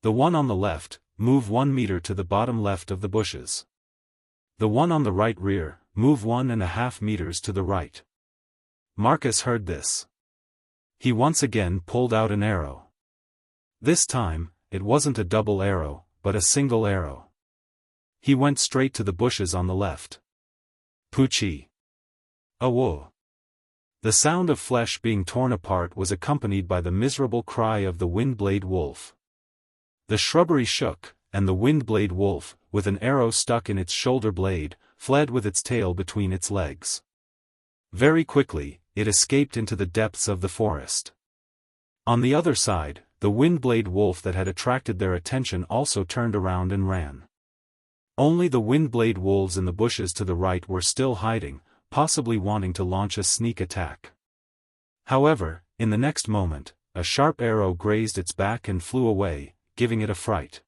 The one on the left, move 1 meter to the bottom left of the bushes. The one on the right rear, move 1.5 meters to the right. Marcus heard this. He once again pulled out an arrow. This time, it wasn't a double arrow, but a single arrow. He went straight to the bushes on the left. Poochie. Awo. The sound of flesh being torn apart was accompanied by the miserable cry of the windblade wolf. The shrubbery shook, and the windblade wolf, with an arrow stuck in its shoulder blade, fled with its tail between its legs. Very quickly, it escaped into the depths of the forest. On the other side, the windblade wolf that had attracted their attention also turned around and ran. Only the windblade wolves in the bushes to the right were still hiding, possibly wanting to launch a sneak attack. However, in the next moment, a sharp arrow grazed its back and flew away, giving it a fright.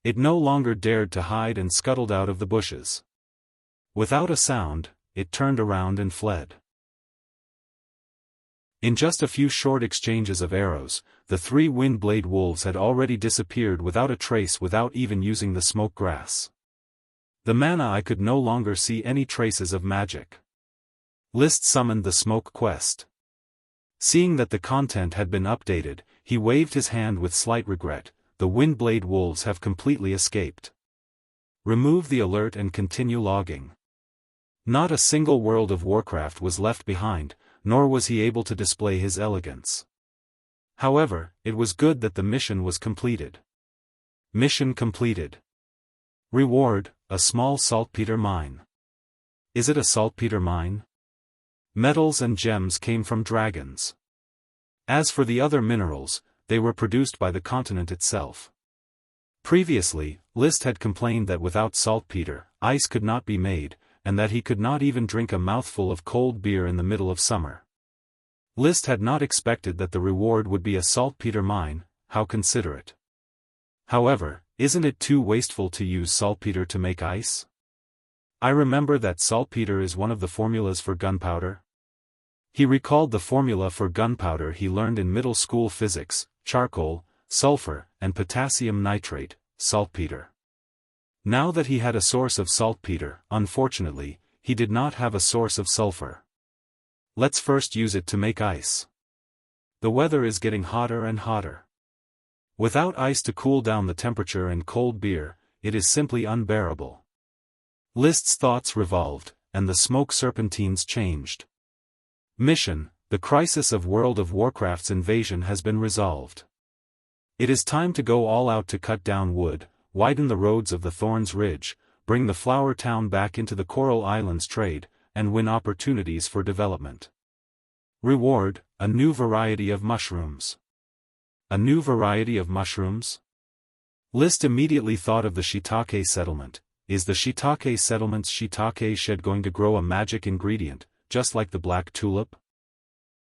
It no longer dared to hide and scuttled out of the bushes. Without a sound, it turned around and fled. In just a few short exchanges of arrows, the 3 wind-blade wolves had already disappeared without a trace, without even using the smoke grass. The mana I could no longer see any traces of magic. List summoned the smoke quest. Seeing that the content had been updated, he waved his hand with slight regret. The wind-blade wolves have completely escaped. Remove the alert and continue logging. Not a single World of Warcraft was left behind, nor was he able to display his elegance. However, it was good that the mission was completed. Mission completed. Reward, a small saltpeter mine. Is it a saltpeter mine? Metals and gems came from dragons. As for the other minerals, they were produced by the continent itself. Previously, List had complained that without saltpeter, ice could not be made, and that he could not even drink a mouthful of cold beer in the middle of summer. List had not expected that the reward would be a saltpeter mine. How considerate. However, isn't it too wasteful to use saltpeter to make ice? I remember that saltpeter is one of the formulas for gunpowder. He recalled the formula for gunpowder he learned in middle school physics: charcoal, sulfur, and potassium nitrate, saltpeter. Now that he had a source of saltpeter, unfortunately, he did not have a source of sulfur. Let's first use it to make ice. The weather is getting hotter and hotter. Without ice to cool down the temperature and cold beer, it is simply unbearable. List's thoughts revolved, and the smoke serpentines changed. Mission: the crisis of World of Warcraft's invasion has been resolved. It is time to go all out to cut down wood, widen the roads of the Thorns Ridge, bring the Flower Town back into the Coral Islands trade, and win opportunities for development. Reward: a new variety of mushrooms. A new variety of mushrooms? List immediately thought of the shiitake settlement. Is the shiitake settlement's shiitake shed going to grow a magic ingredient, just like the black tulip?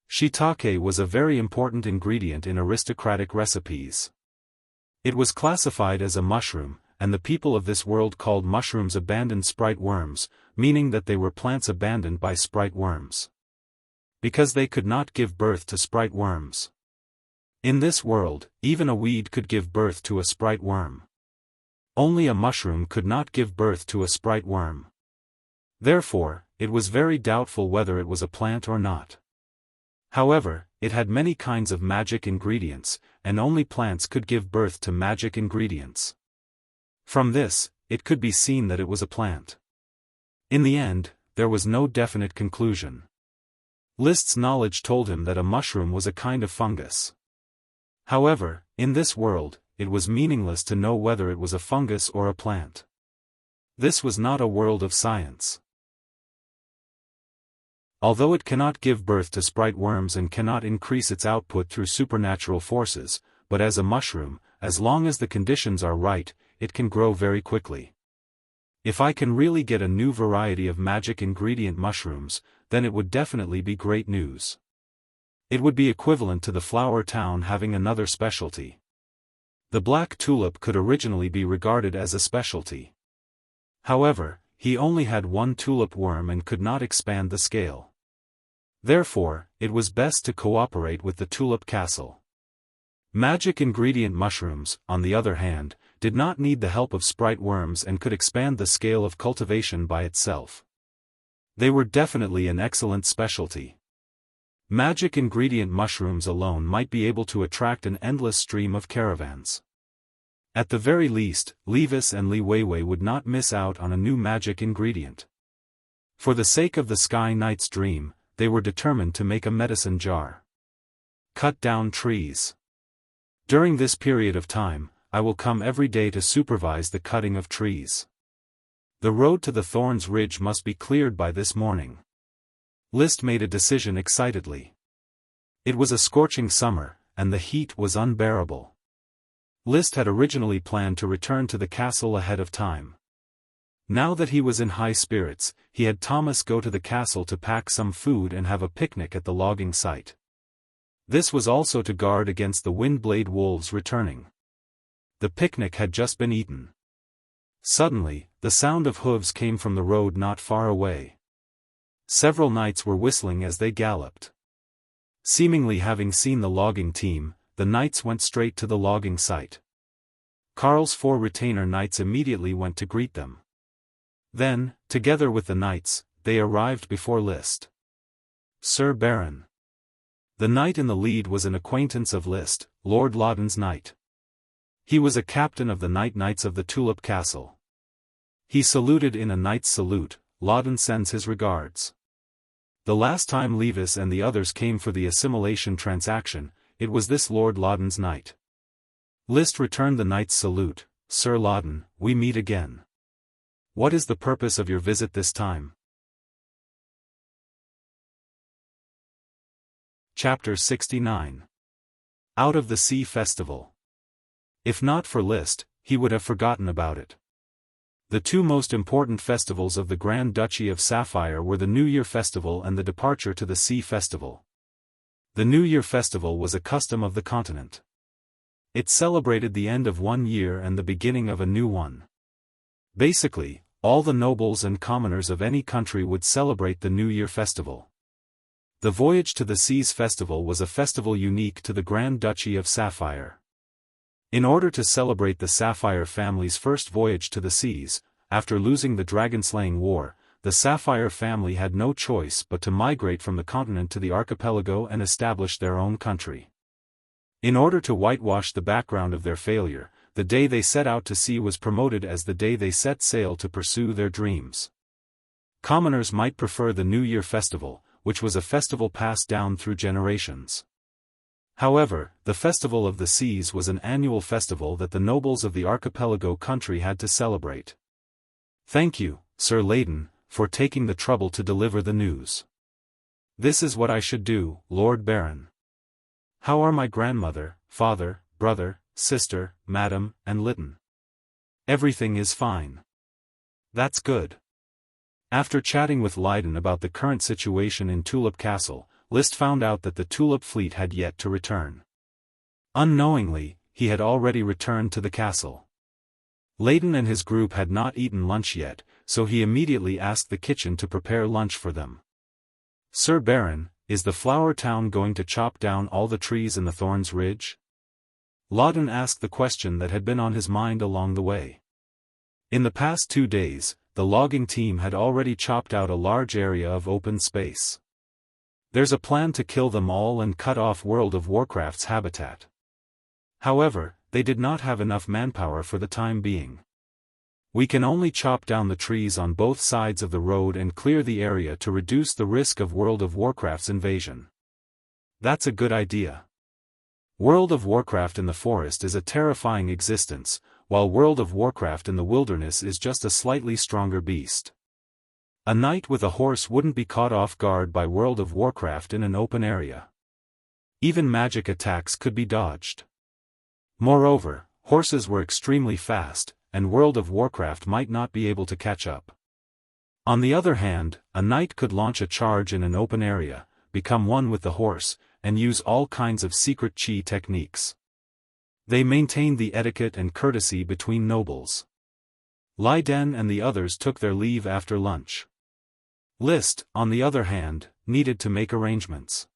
Shiitake was a very important ingredient in aristocratic recipes. It was classified as a mushroom, and the people of this world called mushrooms abandoned sprite worms, meaning that they were plants abandoned by sprite worms. Because they could not give birth to sprite worms. In this world, even a weed could give birth to a sprite worm. Only a mushroom could not give birth to a sprite worm. Therefore, it was very doubtful whether it was a plant or not. However, it had many kinds of magic ingredients, and only plants could give birth to magic ingredients. From this, it could be seen that it was a plant. In the end, there was no definite conclusion. List's knowledge told him that a mushroom was a kind of fungus. However, in this world, it was meaningless to know whether it was a fungus or a plant. This was not a world of science. Although it cannot give birth to sprite worms and cannot increase its output through supernatural forces, but as a mushroom, as long as the conditions are right, it can grow very quickly. If I can really get a new variety of magic ingredient mushrooms, then it would definitely be great news. It would be equivalent to the Flower Town having another specialty. The black tulip could originally be regarded as a specialty. However, he only had one tulip worm and could not expand the scale. Therefore, it was best to cooperate with the tulip castle. Magic ingredient mushrooms, on the other hand, did not need the help of sprite worms and could expand the scale of cultivation by itself. They were definitely an excellent specialty. Magic ingredient mushrooms alone might be able to attract an endless stream of caravans. At the very least, Levis and Li Weiwei would not miss out on a new magic ingredient. For the sake of the Sky Knight's dream, they were determined to make a medicine jar. Cut down trees. During this period of time, I will come every day to supervise the cutting of trees. The road to the Thorns Ridge must be cleared by this morning. List made a decision excitedly. It was a scorching summer, and the heat was unbearable. List had originally planned to return to the castle ahead of time. Now that he was in high spirits, he had Thomas go to the castle to pack some food and have a picnic at the logging site. This was also to guard against the Windblade wolves returning. The picnic had just been eaten. Suddenly, the sound of hooves came from the road not far away. Several knights were whistling as they galloped. Seemingly having seen the logging team, the knights went straight to the logging site. Karl's 4 retainer knights immediately went to greet them. Then, together with the knights, they arrived before List. "Sir Baron." The knight in the lead was an acquaintance of List, Lord Loudon's knight. He was a captain of the Knights of the Tulip Castle. He saluted in a knight's salute. "Loudon sends his regards." The last time Levis and the others came for the assimilation transaction, it was this Lord Loudon's knight. List returned the knight's salute. "Sir Loudon, we meet again. What is the purpose of your visit this time?" Chapter 69. Out of the Sea Festival. If not for List, he would have forgotten about it. The 2 most important festivals of the Grand Duchy of Sapphire were the New Year Festival and the departure to the Sea Festival. The New Year Festival was a custom of the continent. It celebrated the end of one year and the beginning of a new one. Basically, all the nobles and commoners of any country would celebrate the New Year Festival. The Voyage to the Seas Festival was a festival unique to the Grand Duchy of Sapphire. In order to celebrate the Sapphire family's first voyage to the seas, after losing the dragon-slaying war, the Sapphire family had no choice but to migrate from the continent to the archipelago and establish their own country. In order to whitewash the background of their failure, the day they set out to sea was promoted as the day they set sail to pursue their dreams. Commoners might prefer the New Year Festival, which was a festival passed down through generations. However, the Festival of the Seas was an annual festival that the nobles of the archipelago country had to celebrate. "Thank you, Sir Layton, for taking the trouble to deliver the news. This is what I should do, Lord Baron. How are my grandmother, father, brother, sister, madam, and Lytton?" "Everything is fine." "That's good." After chatting with Lydon about the current situation in Tulip Castle, List found out that the Tulip fleet had yet to return. Unknowingly, he had already returned to the castle. Layton and his group had not eaten lunch yet, so he immediately asked the kitchen to prepare lunch for them. "Sir Baron, is the Flower Town going to chop down all the trees in the Thorns Ridge?" Lawton asked the question that had been on his mind along the way. In the past 2 days, the logging team had already chopped out a large area of open space. There's a plan to kill them all and cut off World of Warcraft's habitat. However, they did not have enough manpower for the time being. "We can only chop down the trees on both sides of the road and clear the area to reduce the risk of World of Warcraft's invasion." "That's a good idea. World of Warcraft in the forest is a terrifying existence, while World of Warcraft in the wilderness is just a slightly stronger beast. A knight with a horse wouldn't be caught off guard by World of Warcraft in an open area. Even magic attacks could be dodged. Moreover, horses were extremely fast, and World of Warcraft might not be able to catch up. On the other hand, a knight could launch a charge in an open area, become one with the horse, and use all kinds of secret chi techniques. They maintained the etiquette and courtesy between nobles. Lydon and the others took their leave after lunch. List, on the other hand, needed to make arrangements.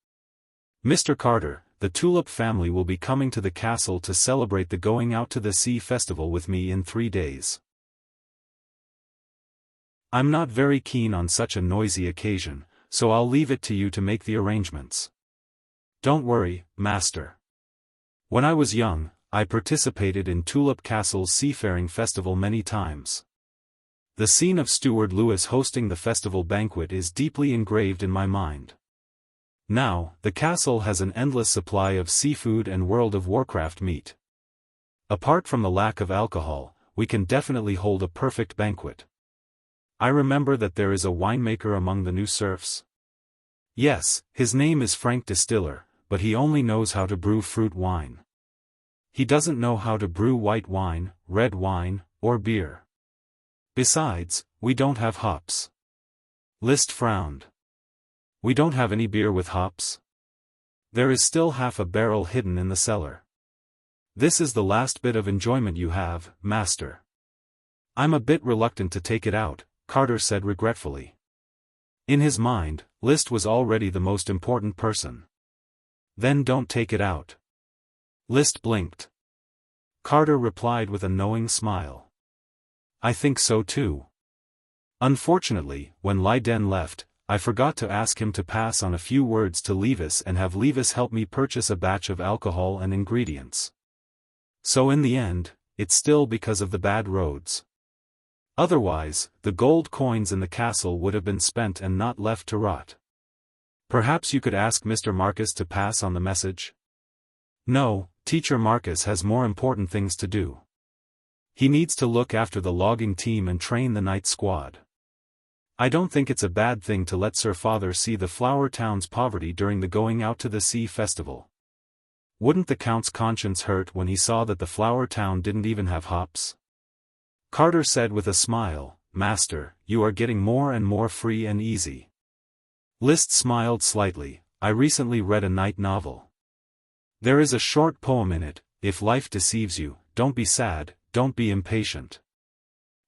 "Mr. Carter, the Tulip family will be coming to the castle to celebrate the Going Out to the Sea festival with me in 3 days. I'm not very keen on such a noisy occasion, so I'll leave it to you to make the arrangements." "Don't worry, Master. When I was young, I participated in Tulip Castle's seafaring festival many times. The scene of Steward Lewis hosting the festival banquet is deeply engraved in my mind. Now, the castle has an endless supply of seafood and World of Warcraft meat. Apart from the lack of alcohol, we can definitely hold a perfect banquet. I remember that there is a winemaker among the new serfs. Yes, his name is Frank Distiller, but he only knows how to brew fruit wine. He doesn't know how to brew white wine, red wine, or beer. Besides, we don't have hops." List frowned. "We don't have any beer with hops? There is still half a barrel hidden in the cellar. This is the last bit of enjoyment you have, Master." "I'm a bit reluctant to take it out," Carter said regretfully. In his mind, List was already the most important person. Then don't take it out. List blinked. Carter replied with a knowing smile. I think so too. Unfortunately, when Leiden left, I forgot to ask him to pass on a few words to Levis and have Levis help me purchase a batch of alcohol and ingredients. So in the end, it's still because of the bad roads. Otherwise, the gold coins in the castle would have been spent and not left to rot. Perhaps you could ask Mr. Marcus to pass on the message? No, Teacher Marcus has more important things to do. He needs to look after the logging team and train the night squad. I don't think it's a bad thing to let Sir Father see the Flower Town's poverty during the Going Out to the Sea festival. Wouldn't the Count's conscience hurt when he saw that the Flower Town didn't even have hops? Carter said with a smile, Master, you are getting more and more free and easy. List smiled slightly. I recently read a night novel. There is a short poem in it, if life deceives you, don't be sad, don't be impatient.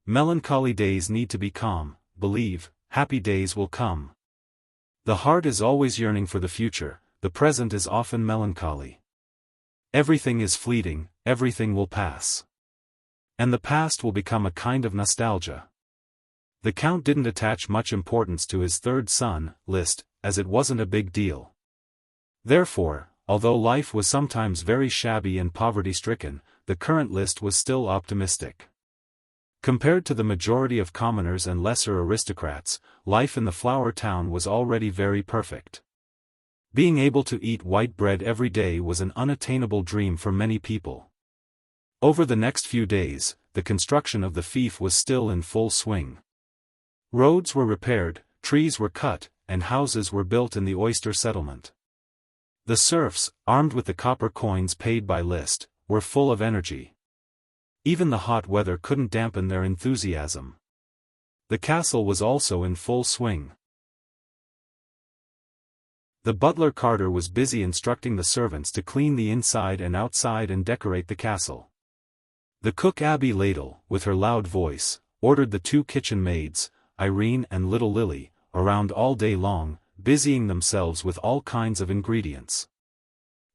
Melancholy days need to be calm, believe, happy days will come. The heart is always yearning for the future, the present is often melancholy. Everything is fleeting, everything will pass. And the past will become a kind of nostalgia. The Count didn't attach much importance to his third son, List, as it wasn't a big deal. Therefore, although life was sometimes very shabby and poverty-stricken, the current List was still optimistic. Compared to the majority of commoners and lesser aristocrats, life in the Flower Town was already very perfect. Being able to eat white bread every day was an unattainable dream for many people. Over the next few days, the construction of the fief was still in full swing. Roads were repaired, trees were cut, and houses were built in the oyster settlement. The serfs, armed with the copper coins paid by List, were full of energy. Even the hot weather couldn't dampen their enthusiasm. The castle was also in full swing. The butler Carter was busy instructing the servants to clean the inside and outside and decorate the castle. The cook Abby Ladle, with her loud voice, ordered the 2 kitchen maids, Irene and Little Lily, around all day long, busying themselves with all kinds of ingredients.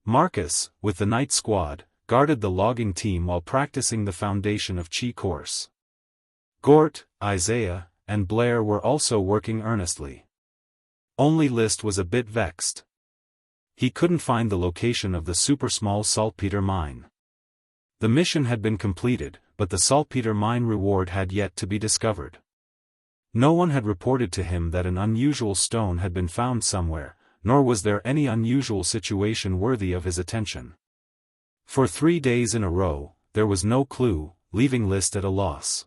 Marcus, with the night squad, guarded the logging team while practicing the foundation of Chi course. Gort, Isaiah, and Blair were also working earnestly. Only List was a bit vexed. He couldn't find the location of the super-small saltpeter mine. The mission had been completed, but the saltpeter mine reward had yet to be discovered. No one had reported to him that an unusual stone had been found somewhere, nor was there any unusual situation worthy of his attention. For 3 days in a row, there was no clue, leaving List at a loss.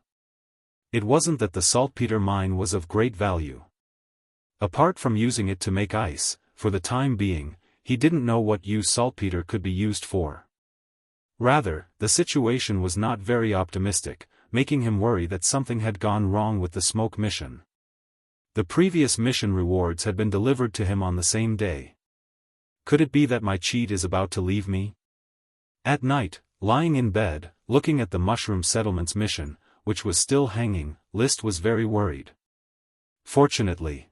It wasn't that the saltpeter mine was of great value. Apart from using it to make ice, for the time being, he didn't know what use saltpeter could be used for. Rather, the situation was not very optimistic, making him worry that something had gone wrong with the smoke mission. The previous mission rewards had been delivered to him on the same day. Could it be that my cheat is about to leave me? At night, lying in bed, looking at the Mushroom Settlement's mission, which was still hanging, List was very worried. Fortunately,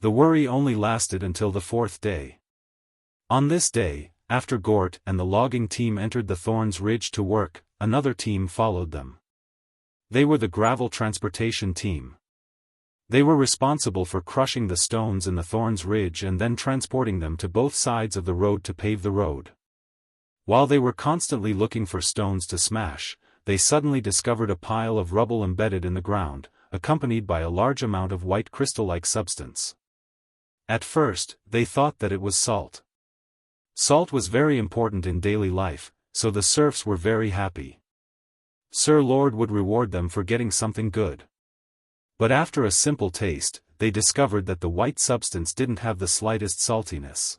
the worry only lasted until the 4th day. On this day, after Gort and the logging team entered the Thorns Ridge to work, another team followed them. They were the gravel transportation team. They were responsible for crushing the stones in the Thorns Ridge and then transporting them to both sides of the road to pave the road. While they were constantly looking for stones to smash, they suddenly discovered a pile of rubble embedded in the ground, accompanied by a large amount of white crystal-like substance. At first, they thought that it was salt. Salt was very important in daily life, so the serfs were very happy. Sir Lord would reward them for getting something good. But after a simple taste, they discovered that the white substance didn't have the slightest saltiness.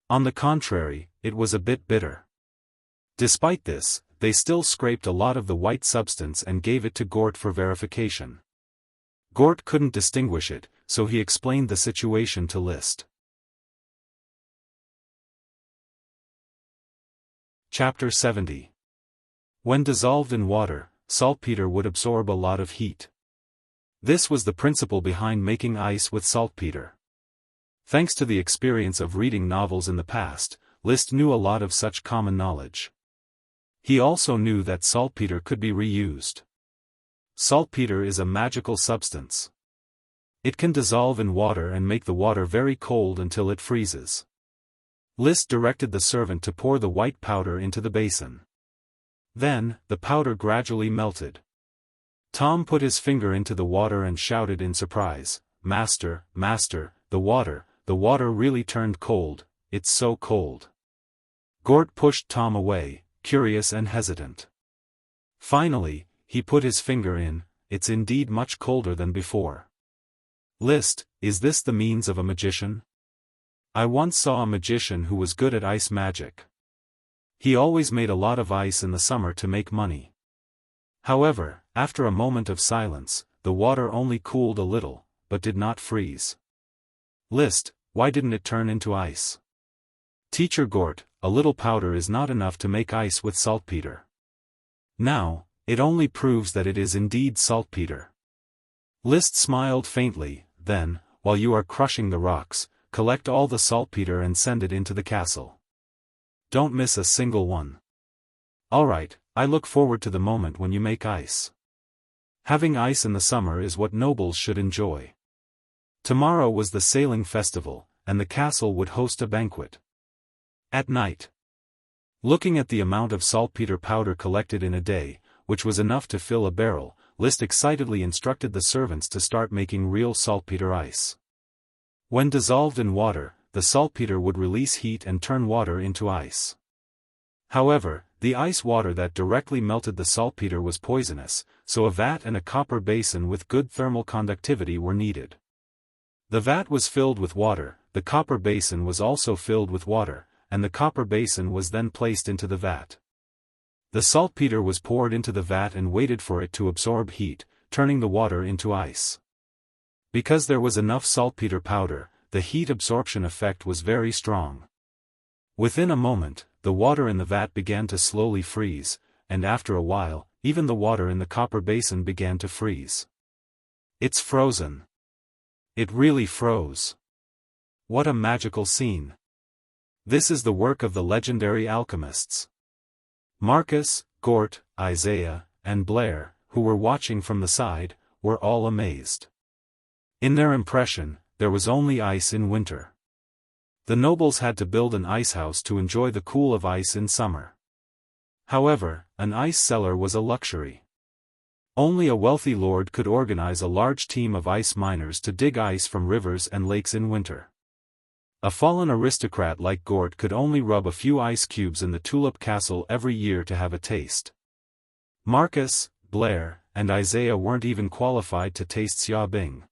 On the contrary, it was a bit bitter. Despite this, they still scraped a lot of the white substance and gave it to Gort for verification. Gort couldn't distinguish it, so he explained the situation to List. Chapter 70. When dissolved in water, saltpeter would absorb a lot of heat. This was the principle behind making ice with saltpeter. Thanks to the experience of reading novels in the past, List knew a lot of such common knowledge. He also knew that saltpeter could be reused. Saltpeter is a magical substance. It can dissolve in water and make the water very cold until it freezes. List directed the servant to pour the white powder into the basin. Then, the powder gradually melted. Tom put his finger into the water and shouted in surprise, "Master, Master, the water really turned cold, it's so cold." Gort pushed Tom away, curious and hesitant. Finally, he put his finger in, "It's indeed much colder than before." List, is this the means of a magician? I once saw a magician who was good at ice magic. He always made a lot of ice in the summer to make money. However, after a moment of silence, the water only cooled a little, but did not freeze. List, why didn't it turn into ice? Teacher Gort, a little powder is not enough to make ice with saltpeter. Now, it only proves that it is indeed saltpeter. List smiled faintly, then, while you are crushing the rocks, collect all the saltpeter and send it into the castle. Don't miss a single one. Alright, I look forward to the moment when you make ice. Having ice in the summer is what nobles should enjoy. Tomorrow was the sailing festival, and the castle would host a banquet. At night. Looking at the amount of saltpeter powder collected in a day, which was enough to fill a barrel, List excitedly instructed the servants to start making real saltpeter ice. When dissolved in water, the saltpeter would release heat and turn water into ice. However, the ice water that directly melted the saltpeter was poisonous, so a vat and a copper basin with good thermal conductivity were needed. The vat was filled with water, the copper basin was also filled with water, and the copper basin was then placed into the vat. The saltpeter was poured into the vat and waited for it to absorb heat, turning the water into ice. Because there was enough saltpeter powder, the heat absorption effect was very strong. Within a moment, the water in the vat began to slowly freeze, and after a while, even the water in the copper basin began to freeze. It's frozen. It really froze. What a magical scene. This is the work of the legendary alchemists. Marcus, Gort, Isaiah, and Blair, who were watching from the side, were all amazed. In their impression, there was only ice in winter. The nobles had to build an ice house to enjoy the cool of ice in summer. However, an ice cellar was a luxury. Only a wealthy lord could organize a large team of ice miners to dig ice from rivers and lakes in winter. A fallen aristocrat like Gort could only rub a few ice cubes in the Tulip Castle every year to have a taste. Marcus, Blair, and Isaiah weren't even qualified to taste Xiaofan.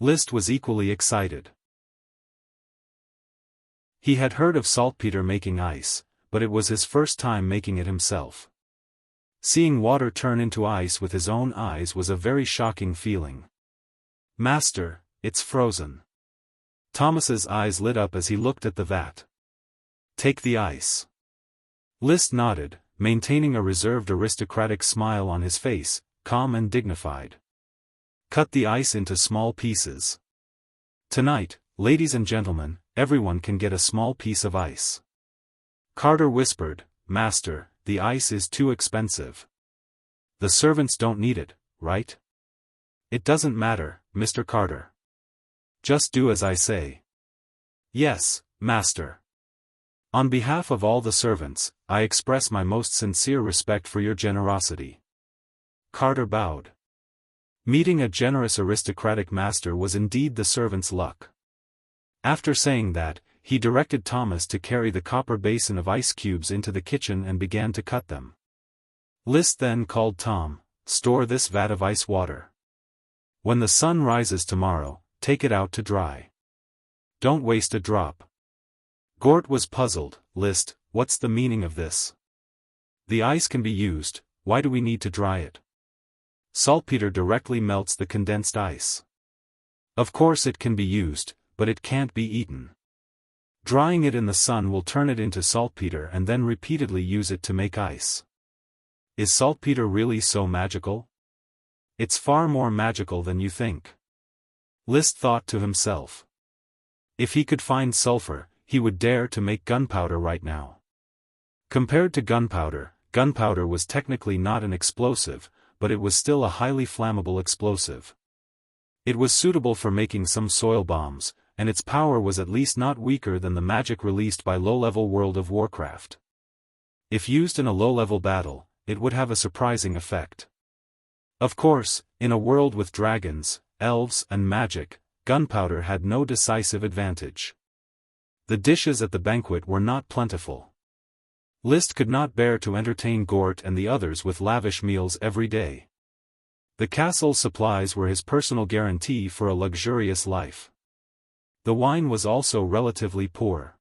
List was equally excited. He had heard of saltpeter making ice, but it was his first time making it himself. Seeing water turn into ice with his own eyes was a very shocking feeling. "Master, it's frozen." Thomas's eyes lit up as he looked at the vat. "Take the ice." List nodded, maintaining a reserved aristocratic smile on his face, calm and dignified. "Cut the ice into small pieces. Tonight, ladies and gentlemen, everyone can get a small piece of ice." Carter whispered, "Master, the ice is too expensive. The servants don't need it, right?" "It doesn't matter, Mr. Carter. Just do as I say." "Yes, Master. On behalf of all the servants, I express my most sincere respect for your generosity." Carter bowed. Meeting a generous aristocratic master was indeed the servant's luck. After saying that, he directed Thomas to carry the copper basin of ice cubes into the kitchen and began to cut them. List then called Tom, "Store this vat of ice water. When the sun rises tomorrow, take it out to dry. Don't waste a drop." Gort was puzzled. "List, what's the meaning of this? The ice can be used, why do we need to dry it? Saltpeter directly melts the condensed ice. Of course it can be used, but it can't be eaten. Drying it in the sun will turn it into saltpeter and then repeatedly use it to make ice. Is saltpeter really so magical? It's far more magical than you think." List thought to himself. If he could find sulfur, he would dare to make gunpowder right now. Compared to gunpowder was technically not an explosive, but it was still a highly flammable explosive. It was suitable for making some soil bombs, and its power was at least not weaker than the magic released by low-level World of Warcraft. If used in a low-level battle, it would have a surprising effect. Of course, in a world with dragons, elves, and magic, gunpowder had no decisive advantage. The dishes at the banquet were not plentiful. List could not bear to entertain Gort and the others with lavish meals every day. The castle's supplies were his personal guarantee for a luxurious life. The wine was also relatively poor.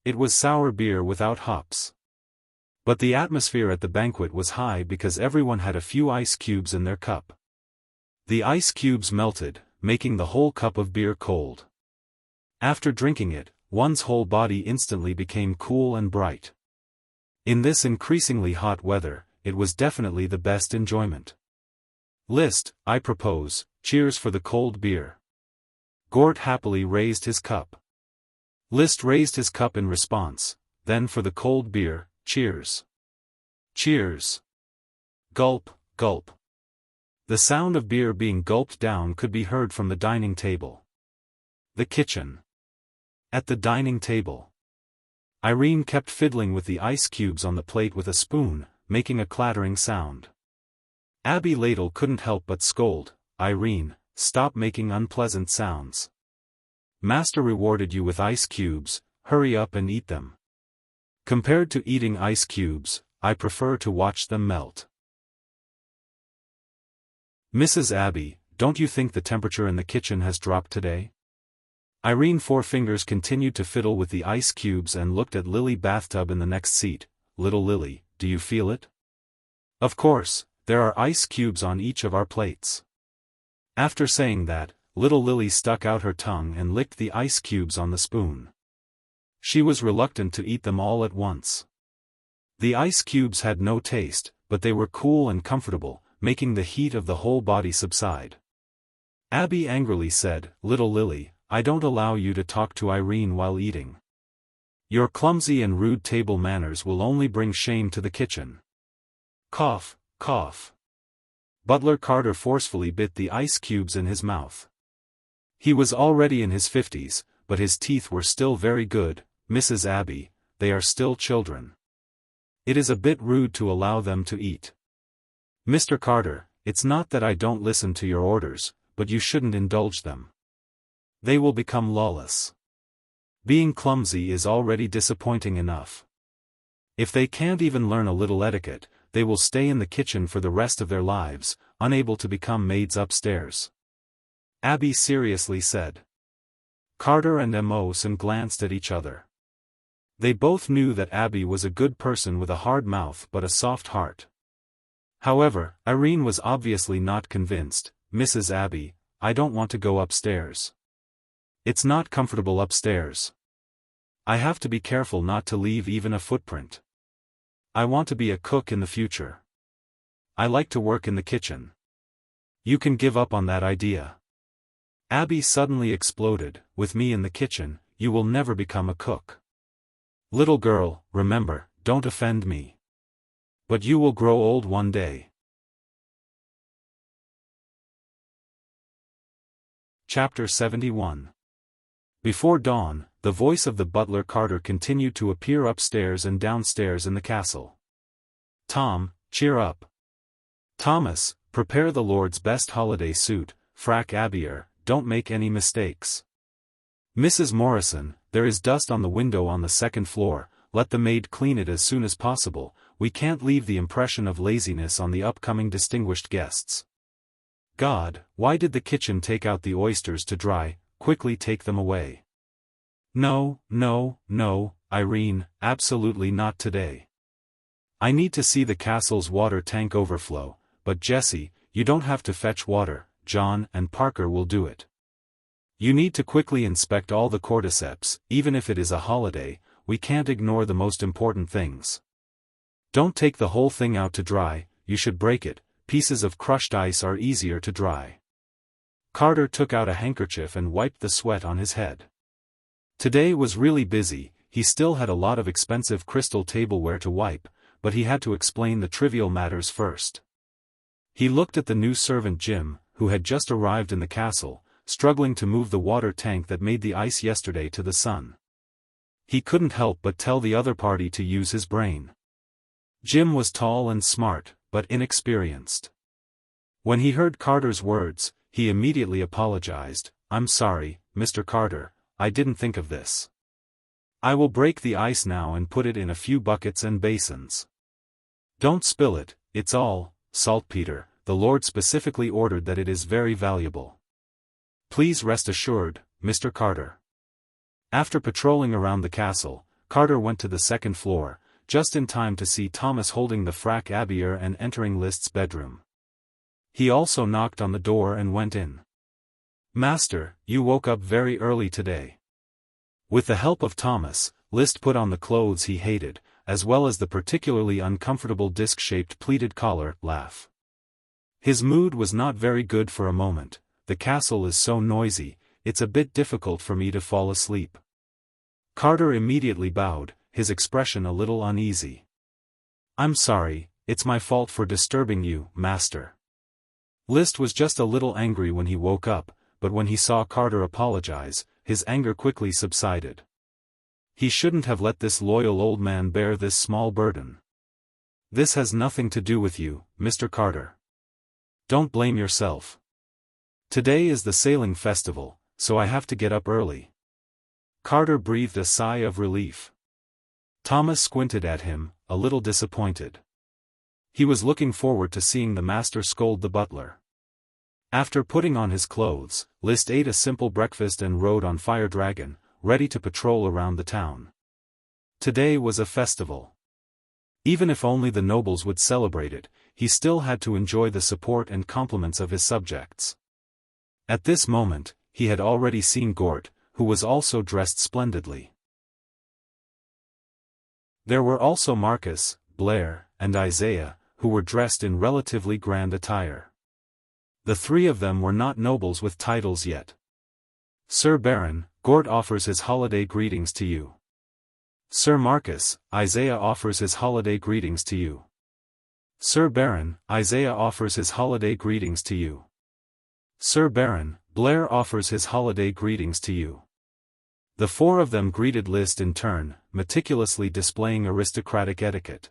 It was sour beer without hops. But the atmosphere at the banquet was high because everyone had a few ice cubes in their cup. The ice cubes melted, making the whole cup of beer cold. After drinking it, one's whole body instantly became cool and bright. In this increasingly hot weather, it was definitely the best enjoyment. List, I propose, cheers for the cold beer. Gort happily raised his cup. List raised his cup in response, then for the cold beer, cheers. Cheers. Gulp, gulp. The sound of beer being gulped down could be heard from the dining table. The kitchen. At the dining table, Irene kept fiddling with the ice cubes on the plate with a spoon, making a clattering sound. Abby Ladle couldn't help but scold, "Irene, stop making unpleasant sounds. Master rewarded you with ice cubes, hurry up and eat them." Compared to eating ice cubes, I prefer to watch them melt. "Mrs. Abby, don't you think the temperature in the kitchen has dropped today?" Irene Four Fingers continued to fiddle with the ice cubes and looked at Lily Bathtub in the next seat. "Little Lily, do you feel it?" "Of course, there are ice cubes on each of our plates." After saying that, little Lily stuck out her tongue and licked the ice cubes on the spoon. She was reluctant to eat them all at once. The ice cubes had no taste, but they were cool and comfortable, making the heat of the whole body subside. Abby angrily said, "Little Lily, I don't allow you to talk to Irene while eating. Your clumsy and rude table manners will only bring shame to the kitchen." Cough, cough. Butler Carter forcefully bit the ice cubes in his mouth. He was already in his 50s, but his teeth were still very good. "Mrs. Abby, they are still children. It is a bit rude to allow them to eat." "Mr. Carter, it's not that I don't listen to your orders, but you shouldn't indulge them. They will become lawless. Being clumsy is already disappointing enough. If they can't even learn a little etiquette, they will stay in the kitchen for the rest of their lives, unable to become maids upstairs," Abby seriously said. Carter and Emerson glanced at each other. They both knew that Abby was a good person with a hard mouth but a soft heart. However, Irene was obviously not convinced. "Mrs. Abby, I don't want to go upstairs. It's not comfortable upstairs. I have to be careful not to leave even a footprint. I want to be a cook in the future. I like to work in the kitchen. You can give up on that idea." Abby suddenly exploded, "With me in the kitchen, you will never become a cook. Little girl, remember, don't offend me. But you will grow old one day." Chapter 71. Before dawn, the voice of the butler Carter continued to appear upstairs and downstairs in the castle. "Tom, cheer up. Thomas, prepare the Lord's best holiday suit. Frack Abier, don't make any mistakes. Mrs. Morrison, there is dust on the window on the second floor, let the maid clean it as soon as possible. We can't leave the impression of laziness on the upcoming distinguished guests. God, why did the kitchen take out the oysters to dry? Quickly take them away." "No, no, no, Irene, absolutely not today. I need to see the castle's water tank overflow, but Jessie, you don't have to fetch water, John and Parker will do it. You need to quickly inspect all the cordyceps, even if it is a holiday, we can't ignore the most important things. Don't take the whole thing out to dry, you should break it, pieces of crushed ice are easier to dry." Carter took out a handkerchief and wiped the sweat on his head. Today was really busy. He still had a lot of expensive crystal tableware to wipe, but he had to explain the trivial matters first. He looked at the new servant Jim, who had just arrived in the castle, struggling to move the water tank that made the ice yesterday to the sun. He couldn't help but tell the other party to use his brain. Jim was tall and smart, but inexperienced. When he heard Carter's words, he immediately apologized. "I'm sorry, Mr. Carter, I didn't think of this. I will break the ice now and put it in a few buckets and basins. Don't spill it, it's all saltpeter. The Lord specifically ordered that it is very valuable. Please rest assured, Mr. Carter." After patrolling around the castle, Carter went to the second floor, just in time to see Thomas holding the frac abier and entering List's bedroom. He also knocked on the door and went in. "Master, you woke up very early today." With the help of Thomas, List put on the clothes he hated, as well as the particularly uncomfortable disc-shaped pleated collar. His mood was not very good for a moment. "The castle is so noisy, it's a bit difficult for me to fall asleep." Carter immediately bowed, his expression a little uneasy. "I'm sorry, it's my fault for disturbing you, master." List was just a little angry when he woke up, but when he saw Carter apologize, his anger quickly subsided. He shouldn't have let this loyal old man bear this small burden. "This has nothing to do with you, Mr. Carter. Don't blame yourself. Today is the sailing festival, so I have to get up early." Carter breathed a sigh of relief. Thomas squinted at him, a little disappointed. He was looking forward to seeing the master scold the butler. After putting on his clothes, List ate a simple breakfast and rode on Fire Dragon, ready to patrol around the town. Today was a festival. Even if only the nobles would celebrate it, he still had to enjoy the support and compliments of his subjects. At this moment, he had already seen Gort, who was also dressed splendidly. There were also Marcus, Blair, and Isaiah, who were dressed in relatively grand attire. The three of them were not nobles with titles yet. "Sir Baron, Gort offers his holiday greetings to you." "Sir Marcus, Isaiah offers his holiday greetings to you." "Sir Baron, Isaiah offers his holiday greetings to you." "Sir Baron, Blair offers his holiday greetings to you." The four of them greeted List in turn, meticulously displaying aristocratic etiquette.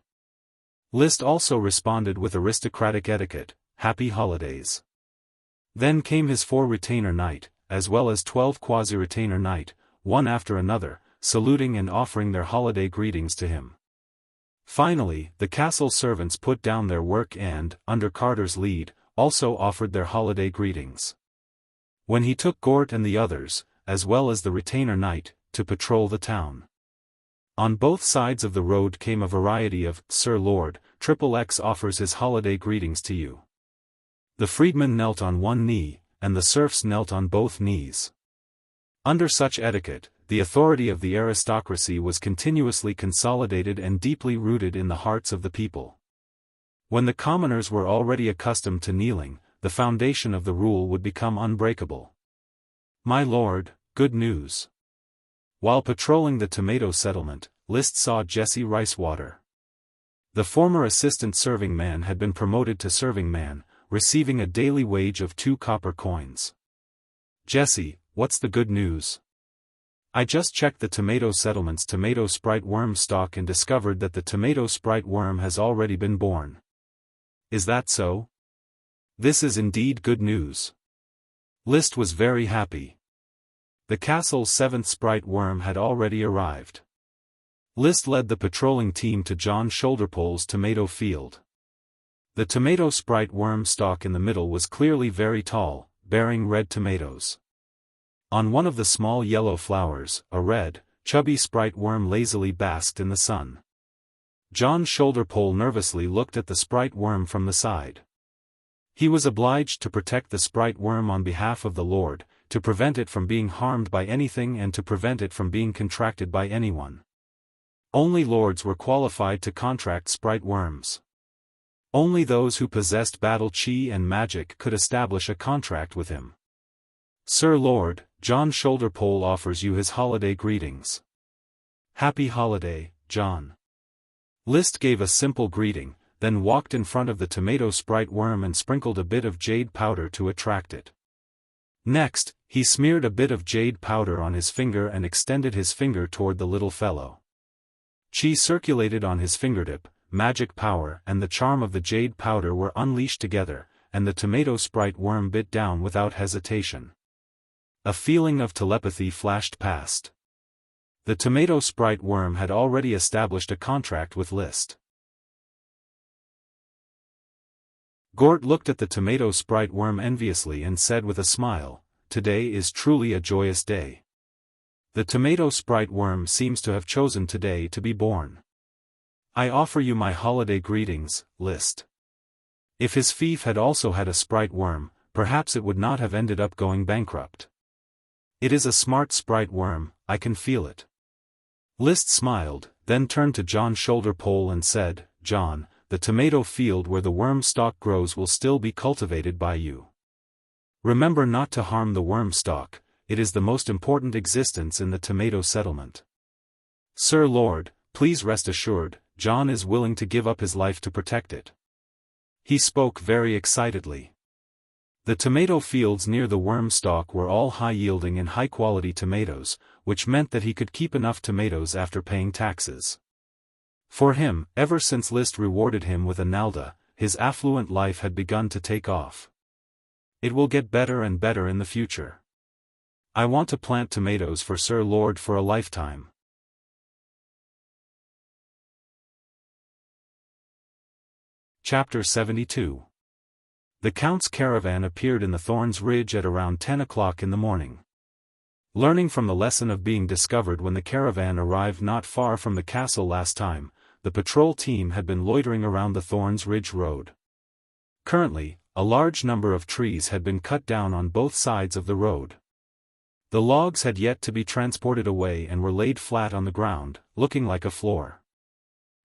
List also responded with aristocratic etiquette, "Happy holidays." Then came his 4 retainer knight, as well as 12 quasi-retainer knight, one after another, saluting and offering their holiday greetings to him. Finally, the castle servants put down their work and, under Carter's lead, also offered their holiday greetings. When he took Gort and the others, as well as the retainer knight, to patrol the town. On both sides of the road came a variety of, "Sir Lord, XXX offers his holiday greetings to you." The freedmen knelt on one knee, and the serfs knelt on both knees. Under such etiquette, the authority of the aristocracy was continuously consolidated and deeply rooted in the hearts of the people. When the commoners were already accustomed to kneeling, the foundation of the rule would become unbreakable. "My lord, good news." While patrolling the tomato settlement, List saw Jesse Ricewater. The former assistant serving man had been promoted to serving man, receiving a daily wage of 2 copper coins. "Jesse, what's the good news?" "I just checked the tomato settlement's tomato sprite worm stock and discovered that the tomato sprite worm has already been born." "Is that so?" "This is indeed good news." List was very happy. The castle's 7th sprite worm had already arrived. List led the patrolling team to John Shoulderpole's tomato field. The tomato sprite worm stalk in the middle was clearly very tall, bearing red tomatoes. On one of the small yellow flowers, a red, chubby sprite worm lazily basked in the sun. John Shoulderpole nervously looked at the sprite worm from the side. He was obliged to protect the sprite worm on behalf of the Lord, to prevent it from being harmed by anything and to prevent it from being contracted by anyone. Only lords were qualified to contract sprite worms. Only those who possessed battle chi and magic could establish a contract with him. "Sir Lord, John Shoulderpole offers you his holiday greetings. Happy holiday, John. List gave a simple greeting, then walked in front of the tomato sprite worm and sprinkled a bit of jade powder to attract it. Next, he smeared a bit of jade powder on his finger and extended his finger toward the little fellow. Qi circulated on his fingertip, magic power and the charm of the jade powder were unleashed together, and the tomato sprite worm bit down without hesitation. A feeling of telepathy flashed past. The tomato sprite worm had already established a contract with List. Gort looked at the tomato sprite worm enviously and said with a smile, "Today is truly a joyous day. The tomato sprite worm seems to have chosen today to be born. I offer you my holiday greetings, List." If his fief had also had a sprite worm, perhaps it would not have ended up going bankrupt. It is a smart sprite worm, I can feel it. List smiled, then turned to John Shoulderpole and said, "John, the tomato field where the worm stalk grows will still be cultivated by you. Remember not to harm the worm stalk, it is the most important existence in the tomato settlement. Sir Lord, please rest assured, John is willing to give up his life to protect it." He spoke very excitedly. The tomato fields near the worm stalk were all high-yielding and high-quality tomatoes, which meant that he could keep enough tomatoes after paying taxes. For him, ever since List rewarded him with a nalda, his affluent life had begun to take off. It will get better and better in the future. I want to plant tomatoes for Sir Lord for a lifetime. Chapter 72. The Count's caravan appeared in the Thorns Ridge at around 10 o'clock in the morning. Learning from the lesson of being discovered when the caravan arrived not far from the castle last time, the patrol team had been loitering around the Thorns Ridge road. Currently, a large number of trees had been cut down on both sides of the road. The logs had yet to be transported away and were laid flat on the ground, looking like a floor.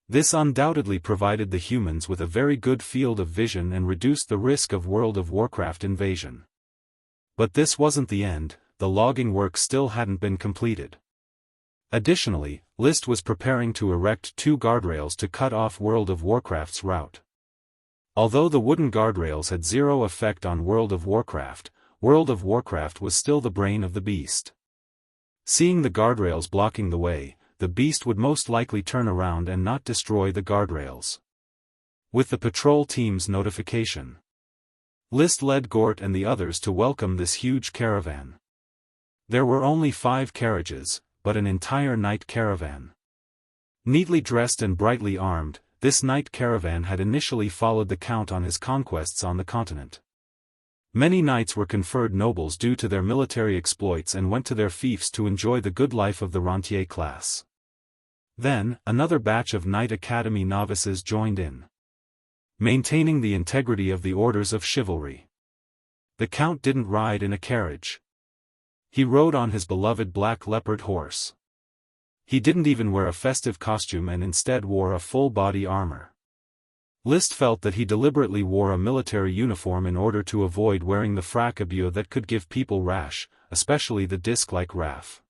This undoubtedly provided the humans with a very good field of vision and reduced the risk of World of Warcraft invasion. But this wasn't the end, the logging work still hadn't been completed. Additionally, List was preparing to erect 2 guardrails to cut off World of Warcraft's route. Although the wooden guardrails had zero effect on World of Warcraft was still the brain of the beast. Seeing the guardrails blocking the way, the beast would most likely turn around and not destroy the guardrails. With the patrol team's notification, List led Gort and the others to welcome this huge caravan. There were only 5 carriages, but an entire night caravan. Neatly dressed and brightly armed, this night caravan had initially followed the Count on his conquests on the continent. Many knights were conferred nobles due to their military exploits and went to their fiefs to enjoy the good life of the rentier class. Then, another batch of Knight Academy novices joined in, maintaining the integrity of the orders of chivalry. The Count didn't ride in a carriage. He rode on his beloved black leopard horse. He didn't even wear a festive costume and instead wore a full-body armor. List felt that he deliberately wore a military uniform in order to avoid wearing the fracabure that could give people rash, especially the disc-like Raff.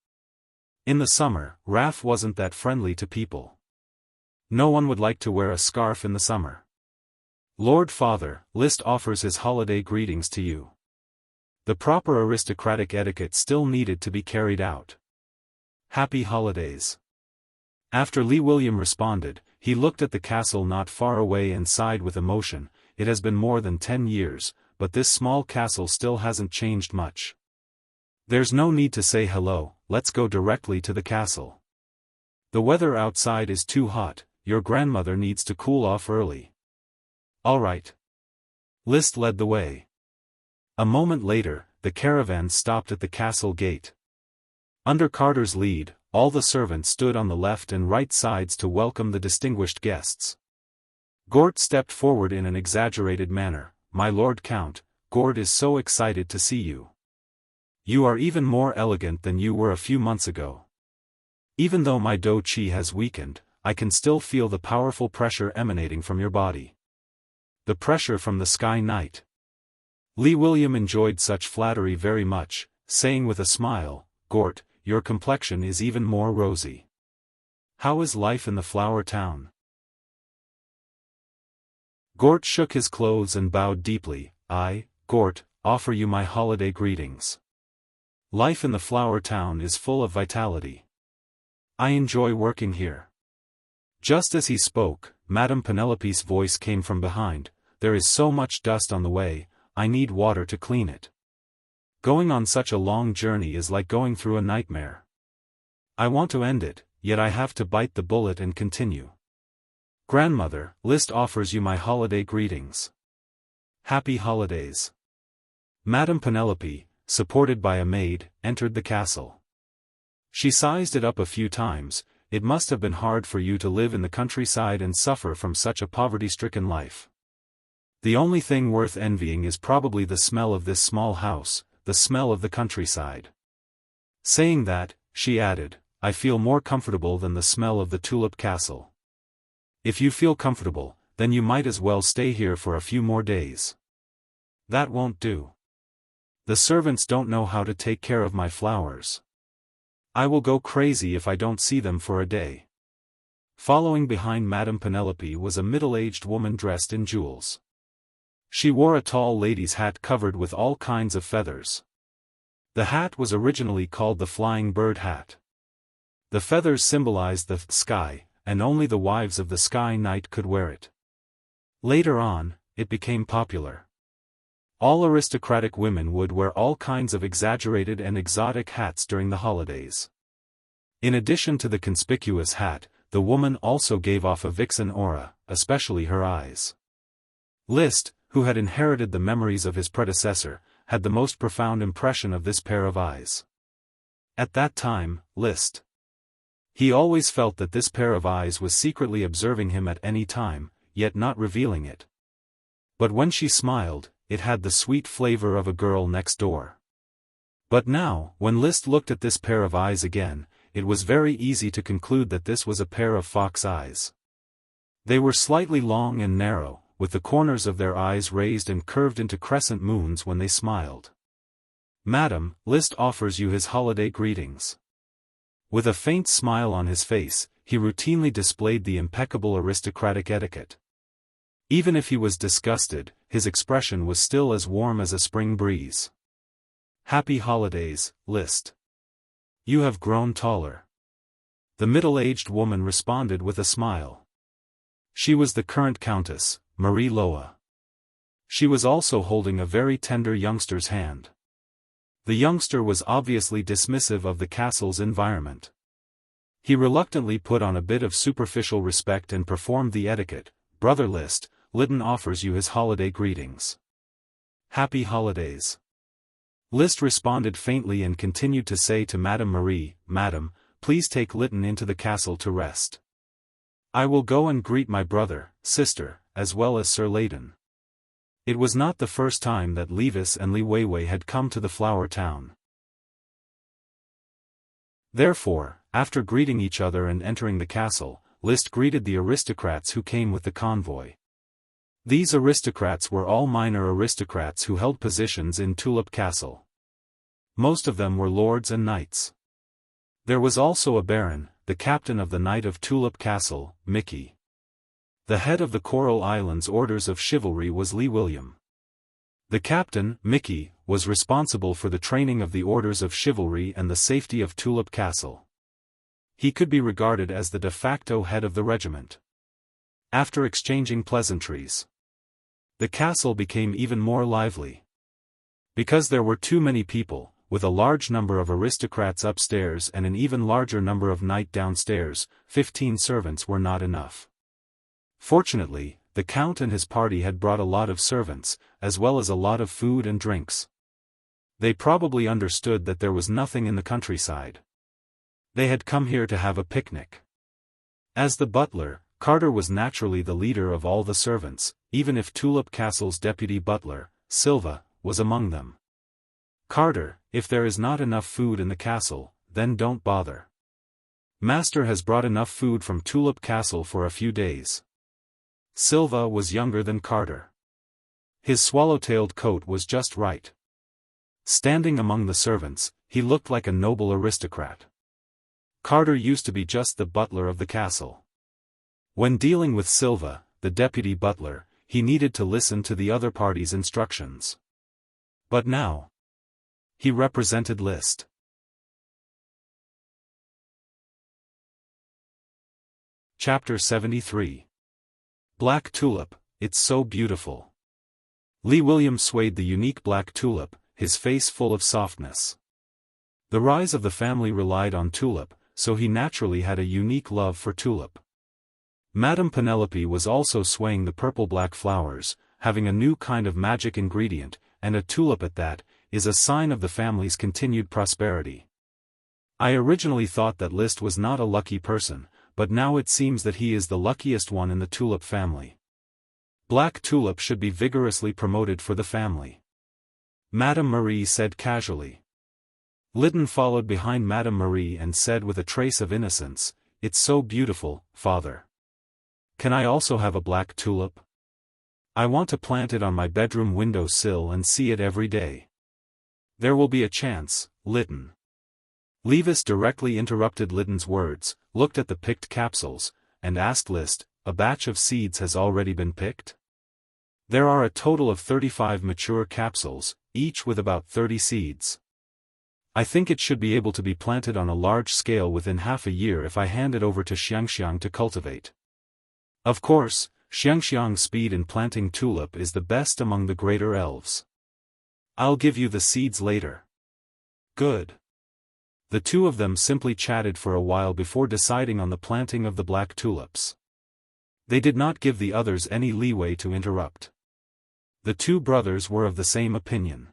In the summer, Raff wasn't that friendly to people. No one would like to wear a scarf in the summer. "Lord Father, List offers his holiday greetings to you." The proper aristocratic etiquette still needed to be carried out. "Happy holidays." After Lee William responded, he looked at the castle not far away and sighed with emotion. It has been more than 10 years, but this small castle still hasn't changed much. There's no need to say hello, let's go directly to the castle. The weather outside is too hot, your grandmother needs to cool off early. All right. List led the way. A moment later, the caravan stopped at the castle gate. Under Carter's lead, all the servants stood on the left and right sides to welcome the distinguished guests. Gort stepped forward in an exaggerated manner. "My Lord Count, Gort is so excited to see you. You are even more elegant than you were a few months ago. Even though my Do Chi has weakened, I can still feel the powerful pressure emanating from your body." The pressure from the Sky Knight. Lee William enjoyed such flattery very much, saying with a smile, "Gort, your complexion is even more rosy. How is life in the flower town?" Gort shook his clothes and bowed deeply. "I, Gort, offer you my holiday greetings. Life in the flower town is full of vitality. I enjoy working here." Just as he spoke, Madame Penelope's voice came from behind. "There is so much dust on the way, I need water to clean it. Going on such a long journey is like going through a nightmare. I want to end it, yet I have to bite the bullet and continue. Grandmother, List offers you my holiday greetings. Happy holidays." Madame Penelope, supported by a maid, entered the castle. She sized it up a few times. "It must have been hard for you to live in the countryside and suffer from such a poverty-stricken life. The only thing worth envying is probably the smell of this small house, the smell of the countryside." Saying that, she added, "I feel more comfortable than the smell of the tulip castle." "If you feel comfortable, then you might as well stay here for a few more days." "That won't do. The servants don't know how to take care of my flowers. I will go crazy if I don't see them for a day." Following behind Madame Penelope was a middle-aged woman dressed in jewels. She wore a tall lady's hat covered with all kinds of feathers. The hat was originally called the Flying Bird Hat. The feathers symbolized the sky, and only the wives of the Sky Knight could wear it. Later on, it became popular. All aristocratic women would wear all kinds of exaggerated and exotic hats during the holidays. In addition to the conspicuous hat, the woman also gave off a vixen aura, especially her eyes. List, who had inherited the memories of his predecessor, had the most profound impression of this pair of eyes. At that time, he always felt that this pair of eyes was secretly observing him at any time, yet not revealing it. But when she smiled, it had the sweet flavor of a girl next door. But now, when List looked at this pair of eyes again, it was very easy to conclude that this was a pair of fox eyes. They were slightly long and narrow, with the corners of their eyes raised and curved into crescent moons when they smiled. "Madam, List offers you his holiday greetings." With a faint smile on his face, he routinely displayed the impeccable aristocratic etiquette. Even if he was disgusted, his expression was still as warm as a spring breeze. "Happy holidays, List. You have grown taller." The middle-aged woman responded with a smile. She was the current Countess, Marie Loa. She was also holding a very tender youngster's hand. The youngster was obviously dismissive of the castle's environment. He reluctantly put on a bit of superficial respect and performed the etiquette. "Brother List, Lytton offers you his holiday greetings." "Happy holidays." List responded faintly and continued to say to Madame Marie, "Madam, please take Lytton into the castle to rest. I will go and greet my brother, sister, as well as Sir Layton." It was not the first time that Levis and Li Weiwei had come to the flower town. Therefore, after greeting each other and entering the castle, List greeted the aristocrats who came with the convoy. These aristocrats were all minor aristocrats who held positions in Tulip Castle. Most of them were lords and knights. There was also a baron, the captain of the Knight of Tulip Castle, Mickey. The head of the Coral Islands Orders of Chivalry was Lee William. The captain, Mickey, was responsible for the training of the Orders of Chivalry and the safety of Tulip Castle. He could be regarded as the de facto head of the regiment. After exchanging pleasantries, the castle became even more lively. Because there were too many people, with a large number of aristocrats upstairs and an even larger number of knights downstairs, 15 servants were not enough. Fortunately, the Count and his party had brought a lot of servants, as well as a lot of food and drinks. They probably understood that there was nothing in the countryside. They had come here to have a picnic. As the butler, Carter was naturally the leader of all the servants, even if Tulip Castle's deputy butler, Silva, was among them. "Carter, if there is not enough food in the castle, then don't bother. Master has brought enough food from Tulip Castle for a few days." Silva was younger than Carter. His swallow-tailed coat was just right. Standing among the servants, he looked like a noble aristocrat. Carter used to be just the butler of the castle. When dealing with Silva, the deputy butler, he needed to listen to the other party's instructions. But now, he represented Liszt. Chapter 73. Black Tulip, It's So Beautiful. Lee William swayed the unique black tulip, his face full of softness. The rise of the family relied on tulip, so he naturally had a unique love for tulip. Madame Penelope was also swaying the purple-black flowers, having a new kind of magic ingredient, and a tulip at that, is a sign of the family's continued prosperity. I originally thought that Liszt was not a lucky person, but now it seems that he is the luckiest one in the tulip family. Black tulip should be vigorously promoted for the family. Madame Marie said casually. Lytton followed behind Madame Marie and said with a trace of innocence, "It's so beautiful, father. Can I also have a black tulip? I want to plant it on my bedroom window sill and see it every day." "There will be a chance, Lytton." Levis directly interrupted Lytton's words, looked at the picked capsules, and asked Liszt, "A batch of seeds has already been picked?" "There are a total of 35 mature capsules, each with about 30 seeds. I think it should be able to be planted on a large scale within half a year if I hand it over to Xiangxiang to cultivate. Of course, Xiangxiang's speed in planting tulip is the best among the greater elves. I'll give you the seeds later." "Good." The two of them simply chatted for a while before deciding on the planting of the black tulips. They did not give the others any leeway to interrupt. The two brothers were of the same opinion.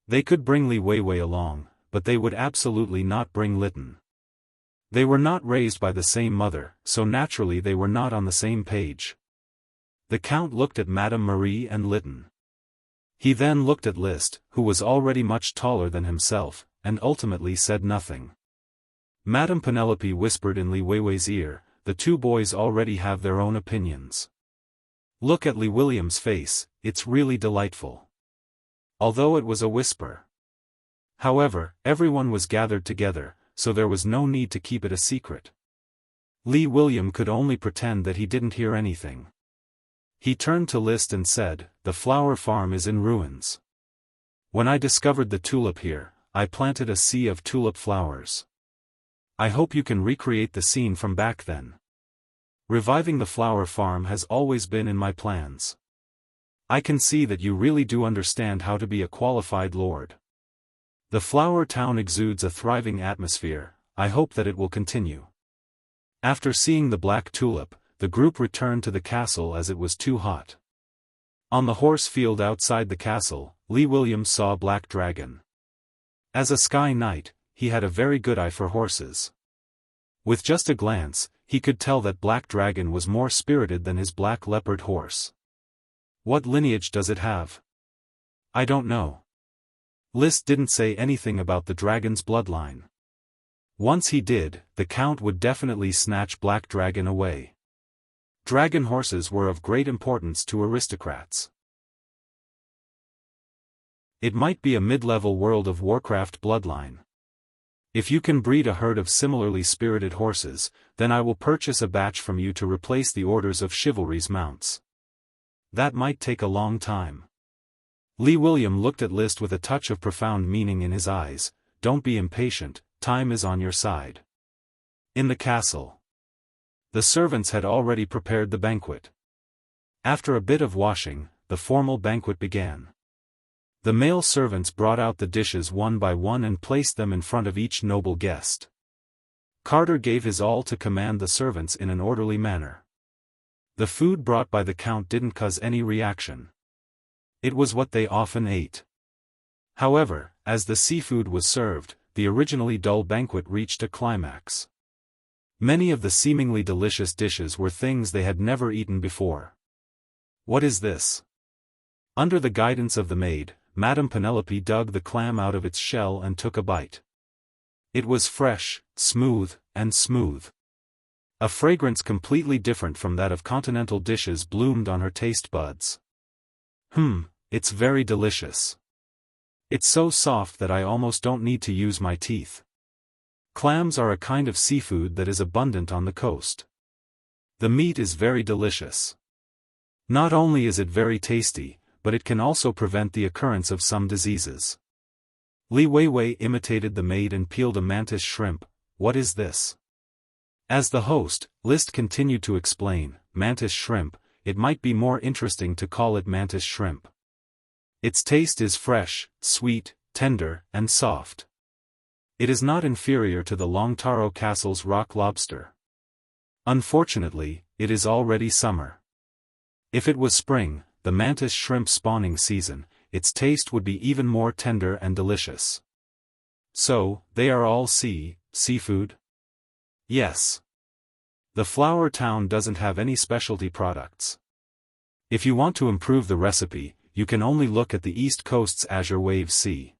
They could bring Li Weiwei along, but they would absolutely not bring Lytton. They were not raised by the same mother, so naturally they were not on the same page. The Count looked at Madame Marie and Lytton. He then looked at Liszt, who was already much taller than himself, and ultimately said nothing. Madame Penelope whispered in Li Weiwei's ear, "The two boys already have their own opinions. Look at Lee William's face, it's really delightful." Although it was a whisper. However, everyone was gathered together, so there was no need to keep it a secret. Lee William could only pretend that he didn't hear anything. He turned to Liszt and said, "The flower farm is in ruins. When I discovered the tulip here, I planted a sea of tulip flowers. I hope you can recreate the scene from back then. Reviving the flower farm has always been in my plans. I can see that you really do understand how to be a qualified lord. The flower town exudes a thriving atmosphere, I hope that it will continue." After seeing the black tulip, the group returned to the castle as it was too hot. On the horse field outside the castle, Lee Williams saw Black Dragon. As a sky knight, he had a very good eye for horses. With just a glance, he could tell that Black Dragon was more spirited than his black leopard horse. "What lineage does it have?" "I don't know." Liszt didn't say anything about the dragon's bloodline. Once he did, the Count would definitely snatch Black Dragon away. Dragon horses were of great importance to aristocrats. It might be a mid-level World of Warcraft bloodline. If you can breed a herd of similarly spirited horses, then I will purchase a batch from you to replace the orders of chivalry's mounts. That might take a long time. Lee William looked at Liszt with a touch of profound meaning in his eyes. "Don't be impatient, time is on your side." In the castle, the servants had already prepared the banquet. After a bit of washing, the formal banquet began. The male servants brought out the dishes one by one and placed them in front of each noble guest. Carter gave his all to command the servants in an orderly manner. The food brought by the Count didn't cause any reaction. It was what they often ate. However, as the seafood was served, the originally dull banquet reached a climax. Many of the seemingly delicious dishes were things they had never eaten before. "What is this?" Under the guidance of the maid, Madame Penelope dug the clam out of its shell and took a bite. It was fresh, smooth. A fragrance completely different from that of continental dishes bloomed on her taste buds. It's very delicious." It's so soft that I almost don't need to use my teeth. Clams are a kind of seafood that is abundant on the coast. The meat is very delicious. Not only is it very tasty, but it can also prevent the occurrence of some diseases. Li Weiwei imitated the maid and peeled a mantis shrimp. What is this? As the host, List continued to explain, mantis shrimp, it might be more interesting to call it mantis shrimp. Its taste is fresh, sweet, tender, and soft. It is not inferior to the Longtaro Castle's rock lobster. Unfortunately, it is already summer. If it was spring, the mantis shrimp spawning season, its taste would be even more tender and delicious. So, they are all seafood? Yes. The flower town doesn't have any specialty products. If you want to improve the recipe, you can only look at the East Coast's azure wave sea.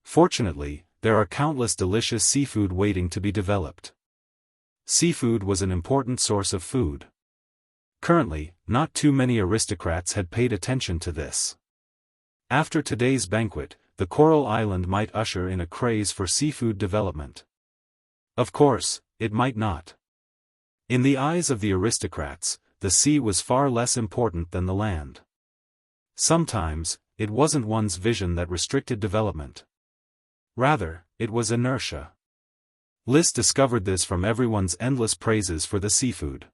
Fortunately, there are countless delicious seafood waiting to be developed. Seafood was an important source of food. Currently, not too many aristocrats had paid attention to this. After today's banquet, the Coral Island might usher in a craze for seafood development. Of course, it might not. In the eyes of the aristocrats, the sea was far less important than the land. Sometimes, it wasn't one's vision that restricted development. Rather, it was inertia. List discovered this from everyone's endless praises for the seafood.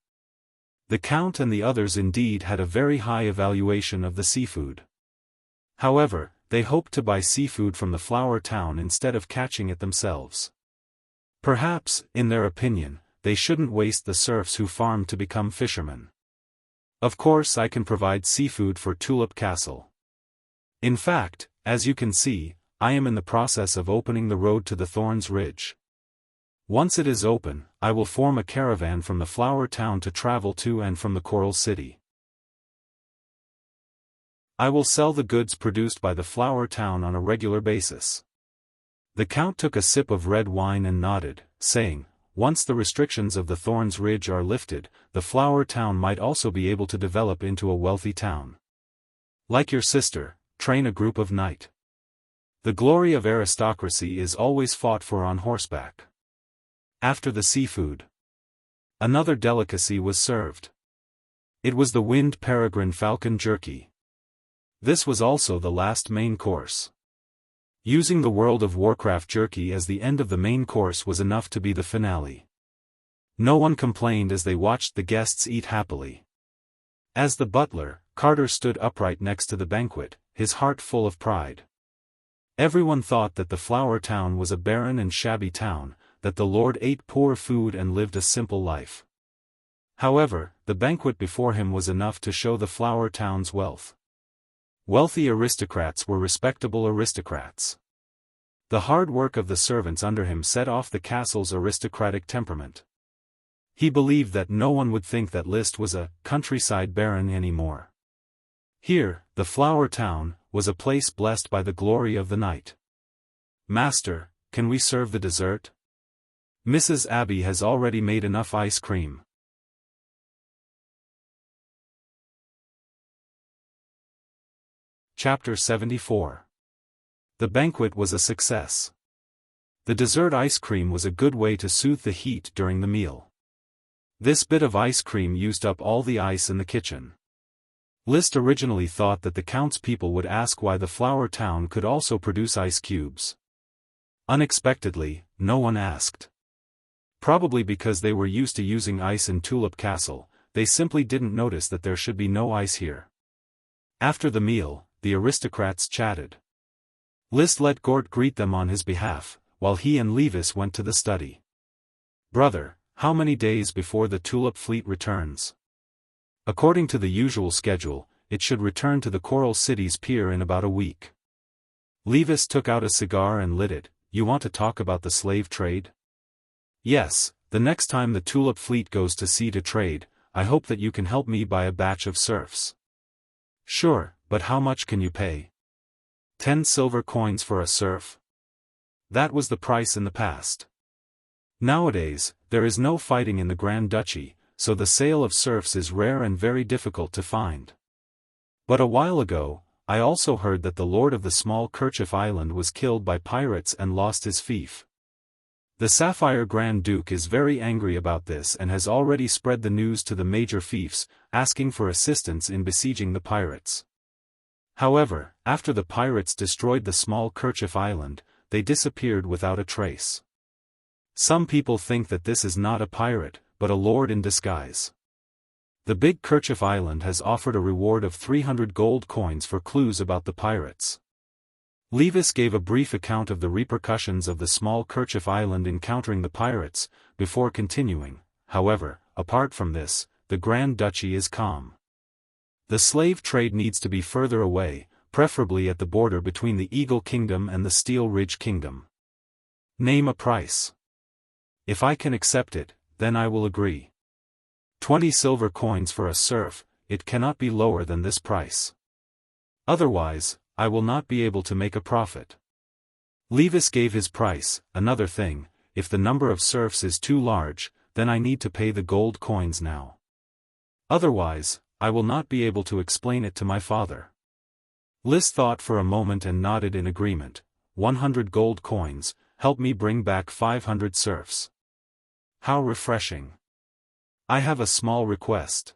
The Count and the others indeed had a very high evaluation of the seafood. However, they hoped to buy seafood from the flower town instead of catching it themselves. Perhaps, in their opinion, they shouldn't waste the serfs who farmed to become fishermen. Of course I can provide seafood for Tulip Castle. In fact, as you can see, I am in the process of opening the road to the Thorns Ridge. Once it is open, I will form a caravan from the flower town to travel to and from the Coral City. I will sell the goods produced by the flower town on a regular basis. The Count took a sip of red wine and nodded, saying, once the restrictions of the Thorns Ridge are lifted, the flower town might also be able to develop into a wealthy town. Like your sister, train a group of knight. The glory of aristocracy is always fought for on horseback. After the seafood, another delicacy was served. It was the Wind Peregrine Falcon Jerky. This was also the last main course. Using the World of Warcraft jerky as the end of the main course was enough to be the finale. No one complained as they watched the guests eat happily. As the butler, Carter stood upright next to the banquet, his heart full of pride. Everyone thought that the flower town was a barren and shabby town, that the lord ate poor food and lived a simple life. However, the banquet before him was enough to show the flower town's wealth. Wealthy aristocrats were respectable aristocrats. The hard work of the servants under him set off the castle's aristocratic temperament. He believed that no one would think that List was a countryside baron anymore. Here, the flower town, was a place blessed by the glory of the night. Master, can we serve the dessert? Mrs. Abbey has already made enough ice cream. Chapter 74. The banquet was a success. The dessert ice cream was a good way to soothe the heat during the meal. This bit of ice cream used up all the ice in the kitchen. List originally thought that the Count's people would ask why the flower town could also produce ice cubes. Unexpectedly, no one asked. Probably because they were used to using ice in Tulip Castle, they simply didn't notice that there should be no ice here. After the meal, the aristocrats chatted. List let Gort greet them on his behalf, while he and Levis went to the study. Brother, how many days before the Tulip fleet returns? According to the usual schedule, it should return to the Coral City's pier in about a week. Levis took out a cigar and lit it. You want to talk about the slave trade? Yes, the next time the Tulip fleet goes to sea to trade, I hope that you can help me buy a batch of serfs. Sure, but how much can you pay? 10 silver coins for a serf? That was the price in the past. Nowadays, there is no fighting in the Grand Duchy, so the sale of serfs is rare and very difficult to find. But a while ago, I also heard that the lord of the small kerchief island was killed by pirates and lost his fief. The Sapphire Grand Duke is very angry about this and has already spread the news to the major fiefs, asking for assistance in besieging the pirates. However, after the pirates destroyed the small kerchief island, they disappeared without a trace. Some people think that this is not a pirate, but a lord in disguise. The big kerchief island has offered a reward of 300 gold coins for clues about the pirates. Levis gave a brief account of the repercussions of the small kerchief island encountering the pirates, before continuing. However, apart from this, the Grand Duchy is calm. The slave trade needs to be further away, preferably at the border between the Eagle Kingdom and the Steel Ridge Kingdom. Name a price. If I can accept it, then I will agree. 20 silver coins for a serf, it cannot be lower than this price. Otherwise, I will not be able to make a profit. Levis gave his price. Another thing, if the number of serfs is too large, then I need to pay the gold coins now. Otherwise, I will not be able to explain it to my father. List thought for a moment and nodded in agreement. 100 gold coins, help me bring back 500 serfs. How refreshing. I have a small request.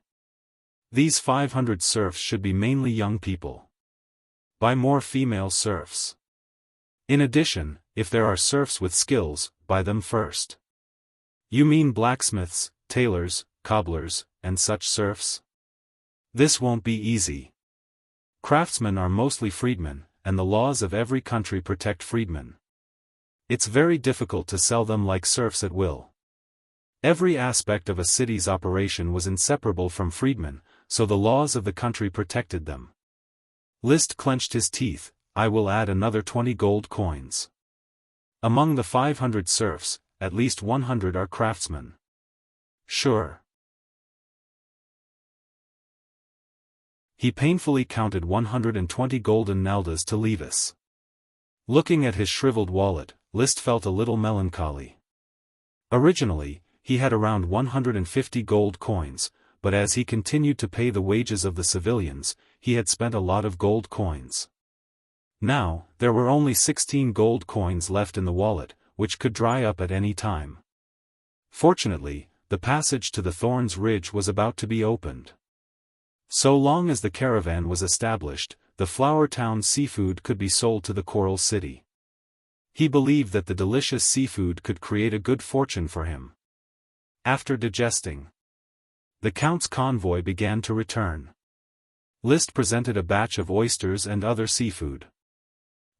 These 500 serfs should be mainly young people. Buy more female serfs. In addition, if there are serfs with skills, buy them first. You mean blacksmiths, tailors, cobblers, and such serfs? This won't be easy. Craftsmen are mostly freedmen, and the laws of every country protect freedmen. It's very difficult to sell them like serfs at will. Every aspect of a city's operation was inseparable from freedmen, so the laws of the country protected them. List clenched his teeth. I will add another 20 gold coins. Among the 500 serfs, at least 100 are craftsmen. Sure. He painfully counted 120 golden naldas to Levis. Looking at his shriveled wallet, List felt a little melancholy. Originally, he had around 150 gold coins, but as he continued to pay the wages of the civilians, he had spent a lot of gold coins. Now, there were only 16 gold coins left in the wallet, which could dry up at any time. Fortunately, the passage to the Thorns Ridge was about to be opened. So long as the caravan was established, the Flower Town seafood could be sold to the Coral City. He believed that the delicious seafood could create a good fortune for him. After digesting, the Count's convoy began to return. List presented a batch of oysters and other seafood.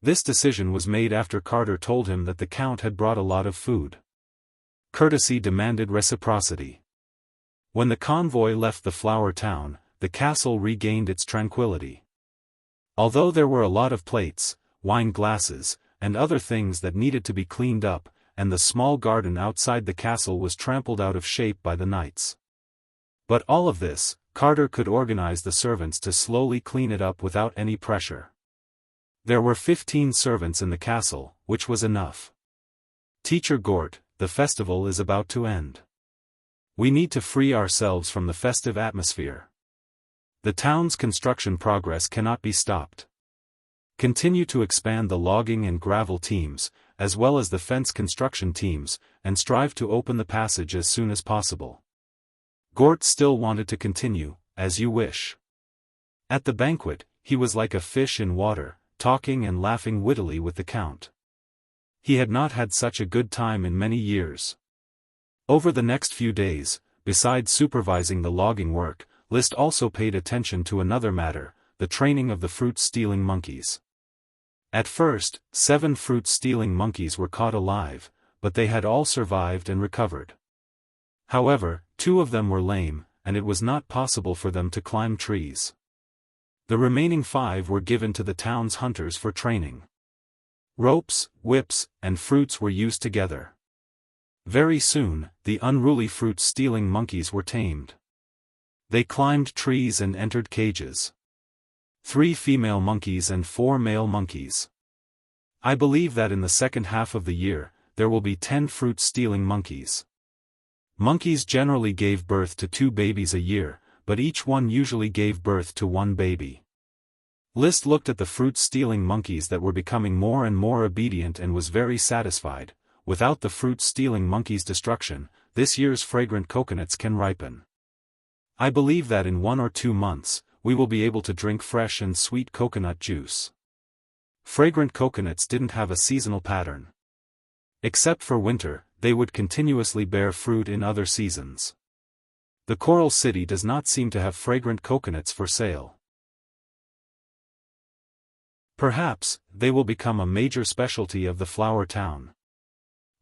This decision was made after Carter told him that the Count had brought a lot of food. Courtesy demanded reciprocity. When the convoy left the Flower Town, the castle regained its tranquility. Although there were a lot of plates, wine glasses, and other things that needed to be cleaned up, and the small garden outside the castle was trampled out of shape by the knights. But all of this, Carter could organize the servants to slowly clean it up without any pressure. There were 15 servants in the castle, which was enough. Teacher Gort, the festival is about to end. We need to free ourselves from the festive atmosphere. The town's construction progress cannot be stopped. Continue to expand the logging and gravel teams, as well as the fence construction teams, and strive to open the passage as soon as possible. Gort still wanted to continue, as you wish. At the banquet, he was like a fish in water, talking and laughing wittily with the Count. He had not had such a good time in many years. Over the next few days, besides supervising the logging work, List also paid attention to another matter, the training of the fruit-stealing monkeys. At first, 7 fruit-stealing monkeys were caught alive, but they had all survived and recovered. However, 2 of them were lame, and it was not possible for them to climb trees. The remaining 5 were given to the town's hunters for training. Ropes, whips, and fruits were used together. Very soon, the unruly fruit-stealing monkeys were tamed. They climbed trees and entered cages. 3 female monkeys and 4 male monkeys. I believe that in the second half of the year, there will be 10 fruit-stealing monkeys. Monkeys generally gave birth to 2 babies a year, but each one usually gave birth to 1 baby. List looked at the fruit-stealing monkeys that were becoming more and more obedient and was very satisfied. Without the fruit-stealing monkeys' destruction, this year's fragrant coconuts can ripen. I believe that in 1 or 2 months, we will be able to drink fresh and sweet coconut juice. Fragrant coconuts didn't have a seasonal pattern. Except for winter, they would continuously bear fruit in other seasons. The Coral City does not seem to have fragrant coconuts for sale. Perhaps, they will become a major specialty of the flower town.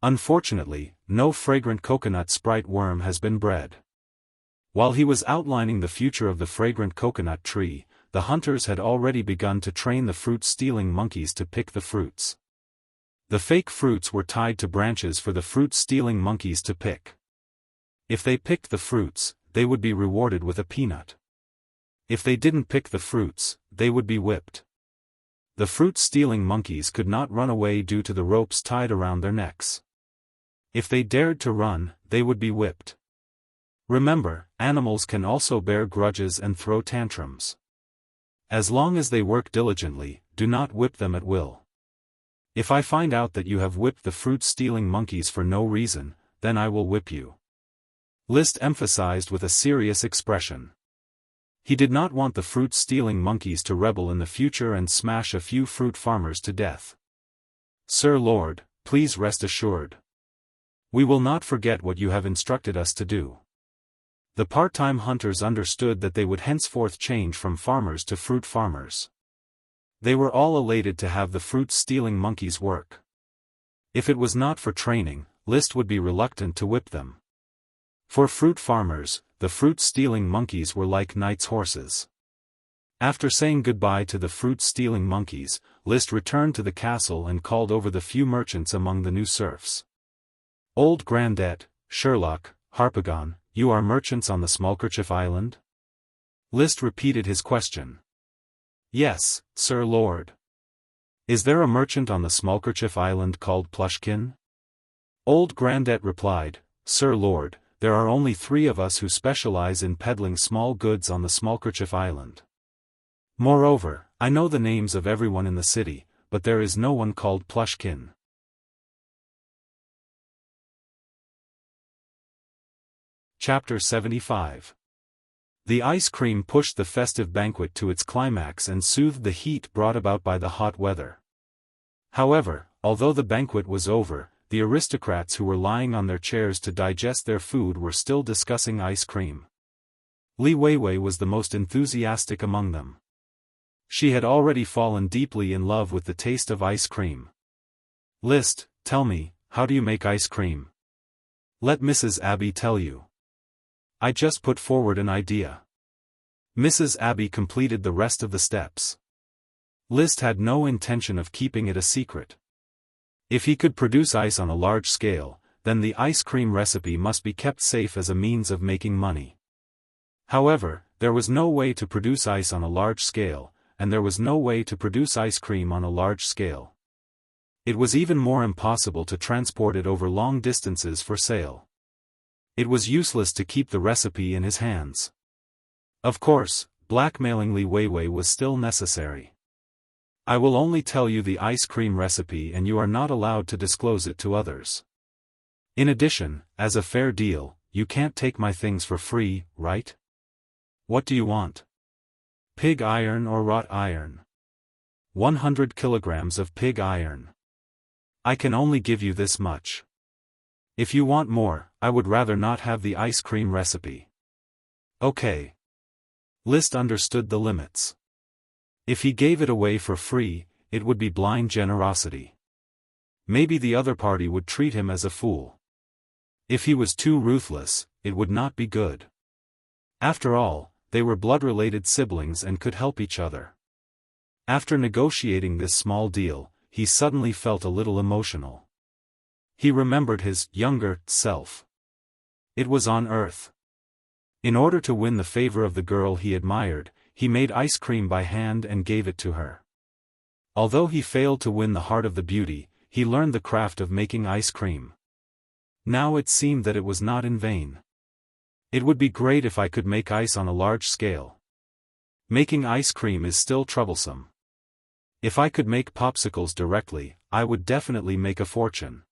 Unfortunately, no fragrant coconut sprite worm has been bred. While he was outlining the future of the fragrant coconut tree, the hunters had already begun to train the fruit-stealing monkeys to pick the fruits. The fake fruits were tied to branches for the fruit-stealing monkeys to pick. If they picked the fruits, they would be rewarded with a peanut. If they didn't pick the fruits, they would be whipped. The fruit-stealing monkeys could not run away due to the ropes tied around their necks. If they dared to run, they would be whipped. Remember, animals can also bear grudges and throw tantrums. As long as they work diligently, do not whip them at will. If I find out that you have whipped the fruit-stealing monkeys for no reason, then I will whip you. List emphasized with a serious expression. He did not want the fruit-stealing monkeys to rebel in the future and smash a few fruit farmers to death. Sir Lord, please rest assured. We will not forget what you have instructed us to do. The part-time hunters understood that they would henceforth change from farmers to fruit farmers. They were all elated to have the fruit-stealing monkeys work. If it was not for training, List would be reluctant to whip them. For fruit farmers, the fruit-stealing monkeys were like knights' horses. After saying goodbye to the fruit-stealing monkeys, List returned to the castle and called over the few merchants among the new serfs. Old Grandette, Sherlock, Harpagon, you are merchants on the Smallkerchief Island? List repeated his question. Yes, Sir Lord. Is there a merchant on the Smallkerchief Island called Plushkin? Old Grandette replied, Sir Lord, there are only 3 of us who specialize in peddling small goods on the Smallkerchief Island. Moreover, I know the names of everyone in the city, but there is no one called Plushkin. Chapter 75. The ice cream pushed the festive banquet to its climax and soothed the heat brought about by the hot weather. However, although the banquet was over, the aristocrats who were lying on their chairs to digest their food were still discussing ice cream. Li Weiwei was the most enthusiastic among them. She had already fallen deeply in love with the taste of ice cream. List, tell me, how do you make ice cream? Let Mrs. Abby tell you. I just put forward an idea. Mrs. Abby completed the rest of the steps. List had no intention of keeping it a secret. If he could produce ice on a large scale, then the ice cream recipe must be kept safe as a means of making money. However, there was no way to produce ice on a large scale, and there was no way to produce ice cream on a large scale. It was even more impossible to transport it over long distances for sale. It was useless to keep the recipe in his hands. Of course, blackmailing Li Weiwei was still necessary. I will only tell you the ice cream recipe and you are not allowed to disclose it to others. In addition, as a fair deal, you can't take my things for free, right? What do you want? Pig iron or wrought iron? 100 kilograms of pig iron. I can only give you this much. If you want more, I would rather not have the ice cream recipe. Okay. List understood the limits. If he gave it away for free, it would be blind generosity. Maybe the other party would treat him as a fool. If he was too ruthless, it would not be good. After all, they were blood-related siblings and could help each other. After negotiating this small deal, he suddenly felt a little emotional. He remembered his younger self. It was on Earth. In order to win the favor of the girl he admired, he made ice cream by hand and gave it to her. Although he failed to win the heart of the beauty, he learned the craft of making ice cream. Now it seemed that it was not in vain. It would be great if I could make ice on a large scale. Making ice cream is still troublesome. If I could make popsicles directly, I would definitely make a fortune.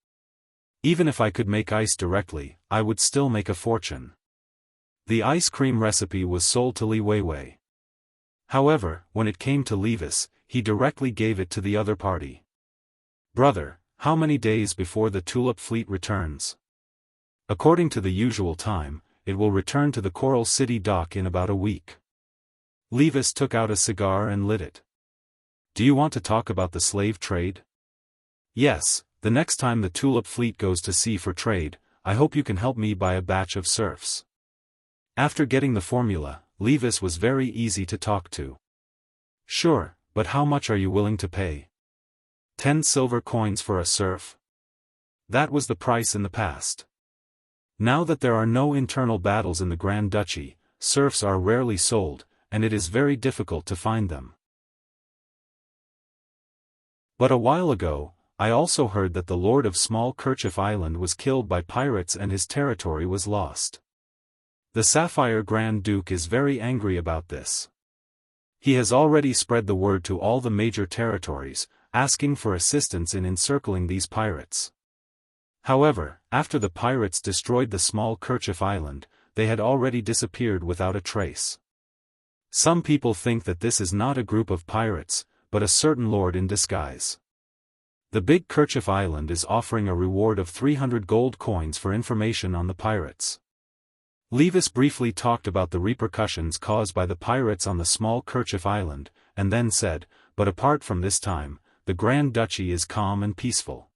Even if I could make ice directly, I would still make a fortune. The ice cream recipe was sold to Li Weiwei. However, when it came to Levis, he directly gave it to the other party. Brother, how many days before the tulip fleet returns? According to the usual time, it will return to the Coral City dock in about a week. Levis took out a cigar and lit it. Do you want to talk about the slave trade? Yes, the next time the tulip fleet goes to sea for trade, I hope you can help me buy a batch of serfs. After getting the formula, Levis was very easy to talk to. Sure, but how much are you willing to pay? 10 silver coins for a serf? That was the price in the past. Now that there are no internal battles in the Grand Duchy, serfs are rarely sold, and it is very difficult to find them. But a while ago, I also heard that the Lord of Small Kerchief Island was killed by pirates and his territory was lost. The Sapphire Grand Duke is very angry about this. He has already spread the word to all the major territories, asking for assistance in encircling these pirates. However, after the pirates destroyed the Small Kerchief Island, they had already disappeared without a trace. Some people think that this is not a group of pirates, but a certain lord in disguise. The Big Kerchief Island is offering a reward of 300 gold coins for information on the pirates. Levis briefly talked about the repercussions caused by the pirates on the Small Kerchief Island, and then said, but apart from this time, the Grand Duchy is calm and peaceful.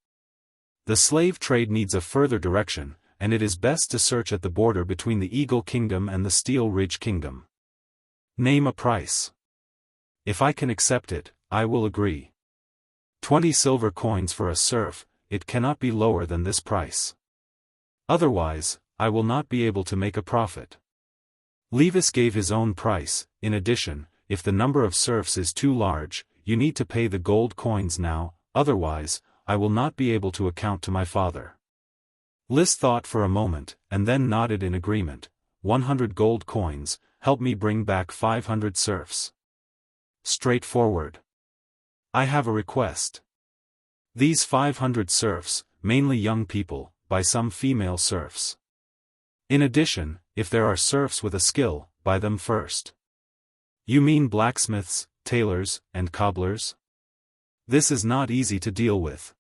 The slave trade needs a further direction, and it is best to search at the border between the Eagle Kingdom and the Steel Ridge Kingdom. Name a price. If I can accept it, I will agree. 20 silver coins for a serf, it cannot be lower than this price. Otherwise, I will not be able to make a profit. Levis gave his own price. In addition, if the number of serfs is too large, you need to pay the gold coins now, otherwise, I will not be able to account to my father. List thought for a moment, and then nodded in agreement. 100 gold coins, help me bring back 500 serfs. Straightforward. I have a request. These 500 serfs, mainly young people, buy some female serfs. In addition, if there are serfs with a skill, buy them first. You mean blacksmiths, tailors, and cobblers? This is not easy to deal with.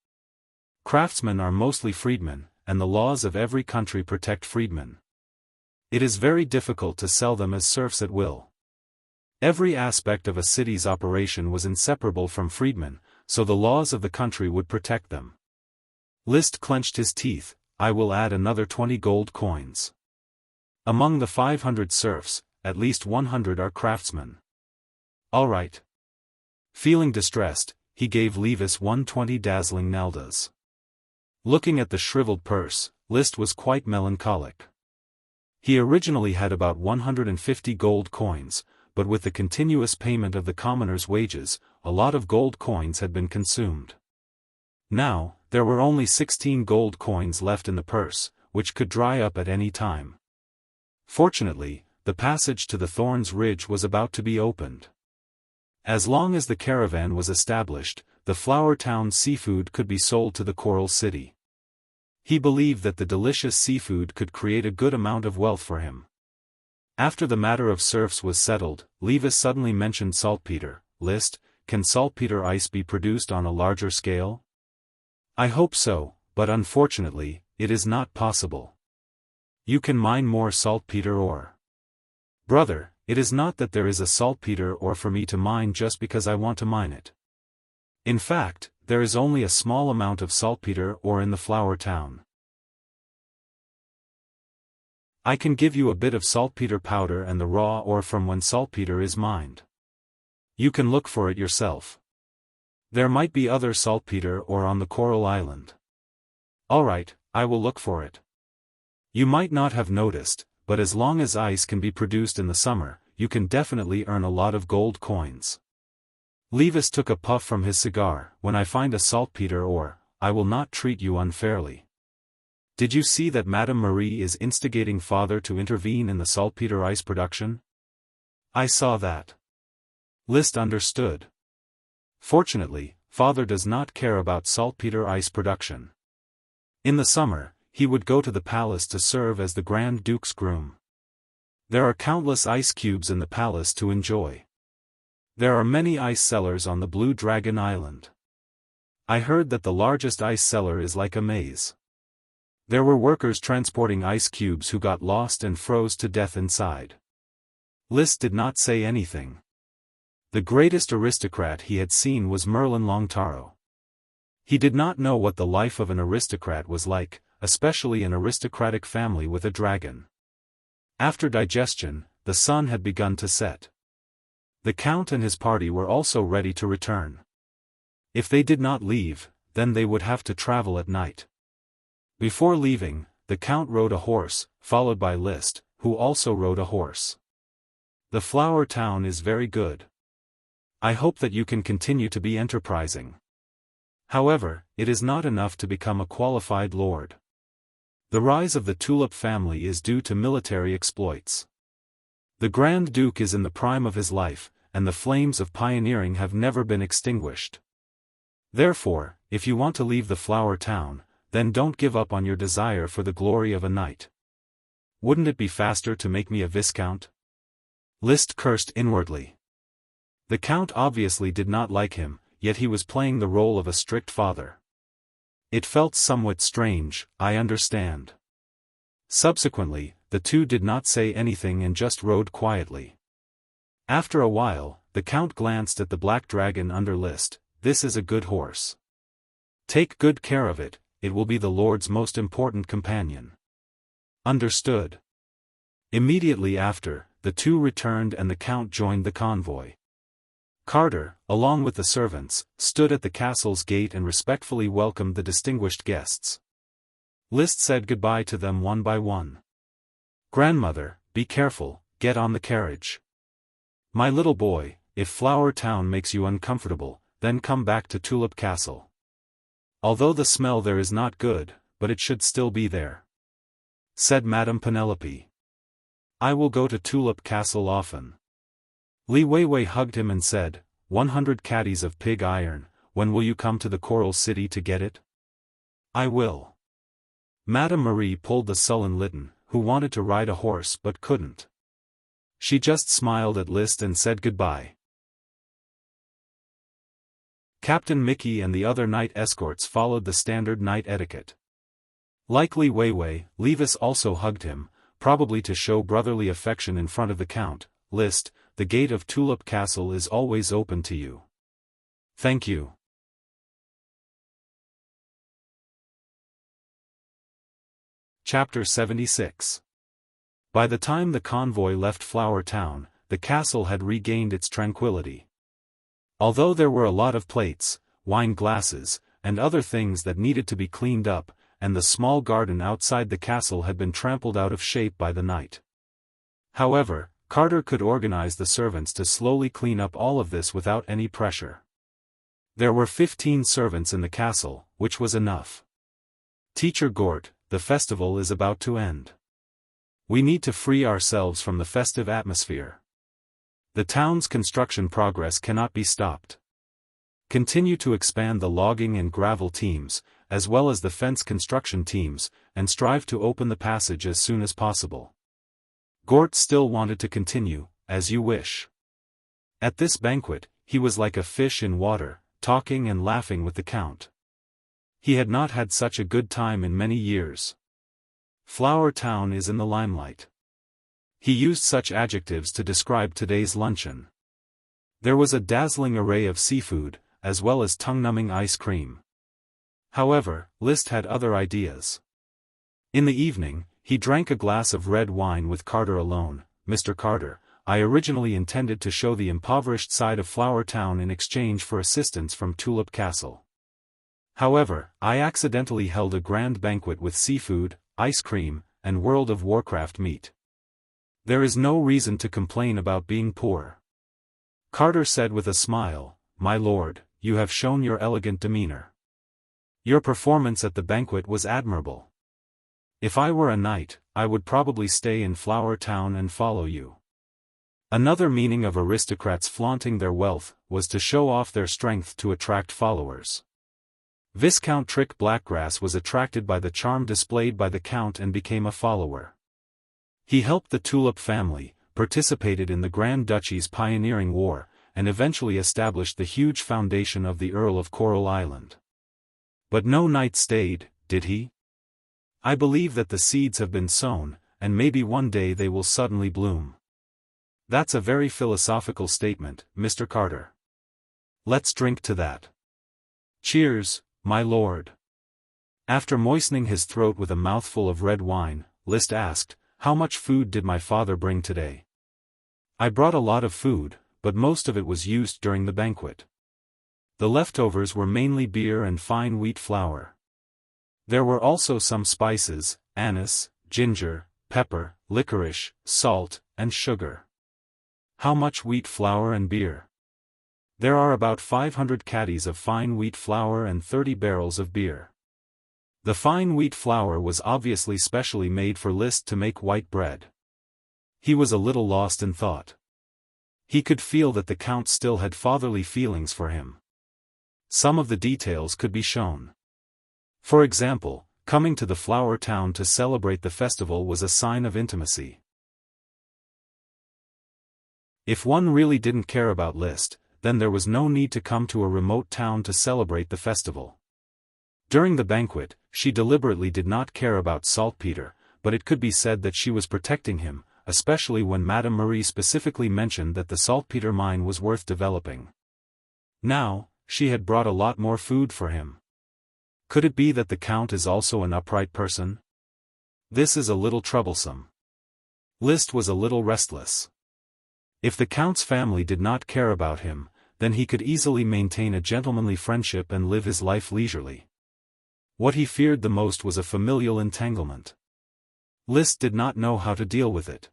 Craftsmen are mostly freedmen, and the laws of every country protect freedmen. It is very difficult to sell them as serfs at will. Every aspect of a city's operation was inseparable from freedmen, so the laws of the country would protect them. List clenched his teeth. I will add another 20 gold coins. Among the 500 serfs, at least 100 are craftsmen. All right. Feeling distressed, he gave Levis 120 dazzling naldas. Looking at the shriveled purse, List was quite melancholic. He originally had about 150 gold coins, but with the continuous payment of the commoners' wages, a lot of gold coins had been consumed. Now, there were only 16 gold coins left in the purse, which could dry up at any time. Fortunately, the passage to the Thorns Ridge was about to be opened. As long as the caravan was established, the Flower Town seafood could be sold to the Coral City. He believed that the delicious seafood could create a good amount of wealth for him. After the matter of serfs was settled, Levis suddenly mentioned saltpeter. List, can saltpeter ice be produced on a larger scale? I hope so, but unfortunately, it is not possible. You can mine more saltpeter ore. Brother, it is not that there is a saltpeter ore for me to mine just because I want to mine it. In fact, there is only a small amount of saltpeter ore in the Flower Town. I can give you a bit of saltpeter powder and the raw ore from when saltpeter is mined. You can look for it yourself. There might be other saltpeter ore on the Coral Island. Alright, I will look for it. You might not have noticed, but as long as ice can be produced in the summer, you can definitely earn a lot of gold coins. Levis took a puff from his cigar. When I find a saltpeter ore, I will not treat you unfairly. Did you see that Madame Marie is instigating father to intervene in the saltpeter ice production? I saw that. List understood. Fortunately, father does not care about saltpeter ice production. In the summer, he would go to the palace to serve as the Grand Duke's groom. There are countless ice cubes in the palace to enjoy. There are many ice cellars on the Blue Dragon Island. I heard that the largest ice cellar is like a maze. There were workers transporting ice cubes who got lost and froze to death inside. List did not say anything. The greatest aristocrat he had seen was Merlin Longtaro. He did not know what the life of an aristocrat was like, especially an aristocratic family with a dragon. After digestion, the sun had begun to set. The Count and his party were also ready to return. If they did not leave, then they would have to travel at night. Before leaving, the Count rode a horse, followed by List, who also rode a horse. The Flower Town is very good. I hope that you can continue to be enterprising. However, it is not enough to become a qualified lord. The rise of the Tulip family is due to military exploits. The Grand Duke is in the prime of his life, and the flames of pioneering have never been extinguished. Therefore, if you want to leave the Flower Town, then don't give up on your desire for the glory of a knight. Wouldn't it be faster to make me a viscount? List cursed inwardly. The Count obviously did not like him, yet he was playing the role of a strict father. It felt somewhat strange, I understand. Subsequently, the two did not say anything and just rode quietly. After a while, the Count glanced at the black dragon under List. This is a good horse. Take good care of it, it will be the Lord's most important companion. Understood. Immediately after, the two returned and the Count joined the convoy. Carter, along with the servants, stood at the castle's gate and respectfully welcomed the distinguished guests. List said goodbye to them one by one. Grandmother, be careful, get on the carriage. My little boy, if Flower Town makes you uncomfortable, then come back to Tulip Castle. Although the smell there is not good, but it should still be there. Said Madame Penelope. I will go to Tulip Castle often. Li Weiwei hugged him and said, 100 caddies of pig iron, when will you come to the Coral City to get it? I will. Madame Marie pulled the sullen Lytton, who wanted to ride a horse but couldn't. She just smiled at List and said goodbye. Captain Mickey and the other knight escorts followed the standard knight etiquette. Like Li Weiwei, Levis also hugged him, probably to show brotherly affection in front of the Count. List, the gate of Tulip Castle is always open to you. Thank you. Chapter 76. By the time the convoy left Flower Town, the castle had regained its tranquility. Although there were a lot of plates, wine glasses, and other things that needed to be cleaned up, and the small garden outside the castle had been trampled out of shape by the night. However, Carter could organize the servants to slowly clean up all of this without any pressure. There were 15 servants in the castle, which was enough. Teacher Gort, the festival is about to end. We need to free ourselves from the festive atmosphere. The town's construction progress cannot be stopped. Continue to expand the logging and gravel teams, as well as the fence construction teams, and strive to open the passage as soon as possible. Gort still wanted to continue, as you wish. At this banquet, he was like a fish in water, talking and laughing with the Count. He had not had such a good time in many years. Flower Town is in the limelight. He used such adjectives to describe today's luncheon. There was a dazzling array of seafood, as well as tongue-numbing ice cream. However, List had other ideas. In the evening, he drank a glass of red wine with Carter alone. Mr. Carter, I originally intended to show the impoverished side of Flower Town in exchange for assistance from Tulip Castle. However, I accidentally held a grand banquet with seafood, ice cream, and World of Warcraft meat. There is no reason to complain about being poor. Carter said with a smile, My lord, you have shown your elegant demeanor. Your performance at the banquet was admirable. If I were a knight, I would probably stay in Flower Town and follow you. Another meaning of aristocrats flaunting their wealth was to show off their strength to attract followers. Viscount Trick Blackgrass was attracted by the charm displayed by the Count and became a follower. He helped the Tulip family, participated in the Grand Duchy's pioneering war, and eventually established the huge foundation of the Earl of Coral Island. But no knight stayed, did he? I believe that the seeds have been sown, and maybe one day they will suddenly bloom. That's a very philosophical statement, Mr. Carter. Let's drink to that. Cheers, my lord. After moistening his throat with a mouthful of red wine, Liszt asked, "How much food did my father bring today?" "I brought a lot of food, but most of it was used during the banquet. The leftovers were mainly beer and fine wheat flour. There were also some spices, anise, ginger, pepper, licorice, salt, and sugar." "How much wheat flour and beer?" "There are about 500 caddies of fine wheat flour and 30 barrels of beer." The fine wheat flour was obviously specially made for Liszt to make white bread. He was a little lost in thought. He could feel that the Count still had fatherly feelings for him. Some of the details could be shown. For example, coming to the flower town to celebrate the festival was a sign of intimacy. If one really didn't care about Liszt, then there was no need to come to a remote town to celebrate the festival. During the banquet, she deliberately did not care about saltpeter, but it could be said that she was protecting him, especially when Madame Marie specifically mentioned that the saltpeter mine was worth developing. Now, she had brought a lot more food for him. Could it be that the Count is also an upright person? This is a little troublesome. Liszt was a little restless. If the Count's family did not care about him, then he could easily maintain a gentlemanly friendship and live his life leisurely. What he feared the most was a familial entanglement. Liszt did not know how to deal with it.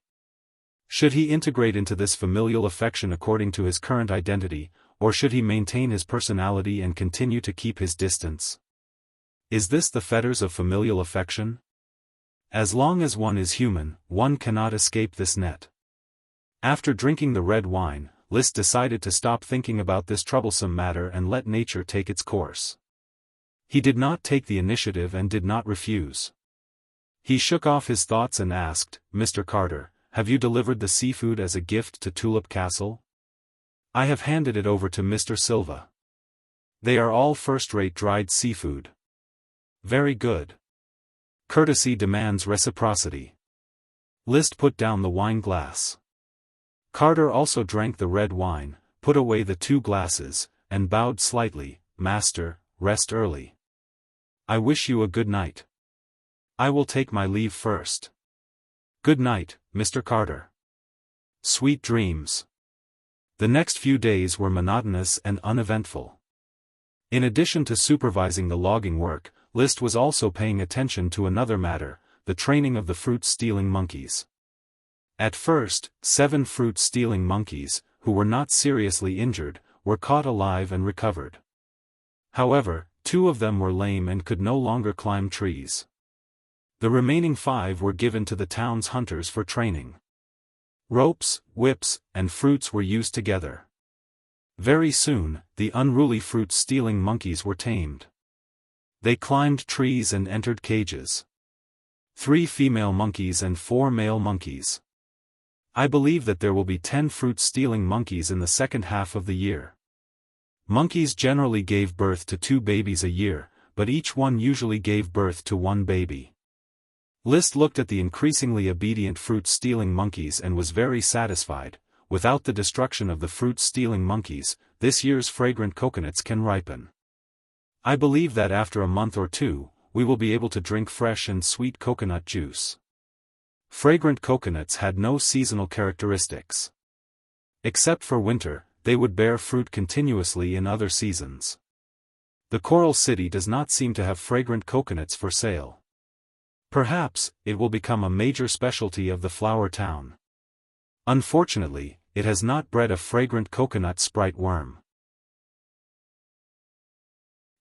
Should he integrate into this familial affection according to his current identity, or should he maintain his personality and continue to keep his distance? Is this the fetters of familial affection? As long as one is human, one cannot escape this net. After drinking the red wine, Liszt decided to stop thinking about this troublesome matter and let nature take its course. He did not take the initiative and did not refuse. He shook off his thoughts and asked, "Mr. Carter, have you delivered the seafood as a gift to Tulip Castle?" "I have handed it over to Mr. Silva. They are all first-rate dried seafood." "Very good. Courtesy demands reciprocity." Liszt put down the wine glass. Carter also drank the red wine, put away the 2 glasses, and bowed slightly. "Master, rest early. I wish you a good night. I will take my leave first." "Good night, Mr. Carter. Sweet dreams." The next few days were monotonous and uneventful. In addition to supervising the logging work, Liszt was also paying attention to another matter, the training of the fruit-stealing monkeys. At first, 7 fruit-stealing monkeys, who were not seriously injured, were caught alive and recovered. However, 2 of them were lame and could no longer climb trees. The remaining 5 were given to the town's hunters for training. Ropes, whips, and fruits were used together. Very soon, the unruly fruit-stealing monkeys were tamed. They climbed trees and entered cages. 3 female monkeys and 4 male monkeys. I believe that there will be 10 fruit-stealing monkeys in the second half of the year. Monkeys generally gave birth to 2 babies a year, but each one usually gave birth to 1 baby. Liszt looked at the increasingly obedient fruit-stealing monkeys and was very satisfied. Without the destruction of the fruit-stealing monkeys, this year's fragrant coconuts can ripen. I believe that after a month or 2, we will be able to drink fresh and sweet coconut juice. Fragrant coconuts had no seasonal characteristics. Except for winter, they would bear fruit continuously in other seasons. The Coral City does not seem to have fragrant coconuts for sale. Perhaps, it will become a major specialty of the flower town. Unfortunately, it has not bred a fragrant coconut sprite worm.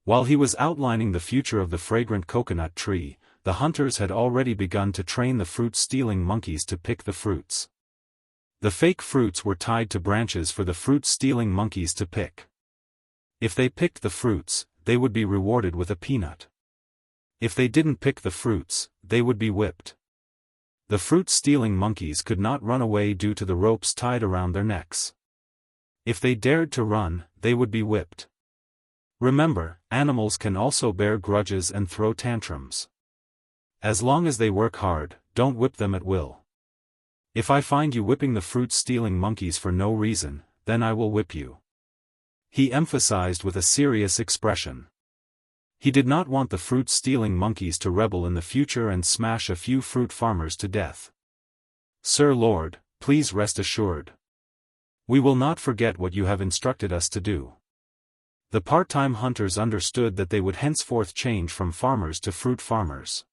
While he was outlining the future of the fragrant coconut tree, the hunters had already begun to train the fruit-stealing monkeys to pick the fruits. The fake fruits were tied to branches for the fruit-stealing monkeys to pick. If they picked the fruits, they would be rewarded with a peanut. If they didn't pick the fruits, they would be whipped. The fruit-stealing monkeys could not run away due to the ropes tied around their necks. If they dared to run, they would be whipped. Remember, animals can also bear grudges and throw tantrums. As long as they work hard, don't whip them at will. If I find you whipping the fruit-stealing monkeys for no reason, then I will whip you. He emphasized with a serious expression. He did not want the fruit-stealing monkeys to rebel in the future and smash a few fruit farmers to death. Sir Lord, please rest assured. We will not forget what you have instructed us to do. The part-time hunters understood that they would henceforth change from farmers to fruit farmers.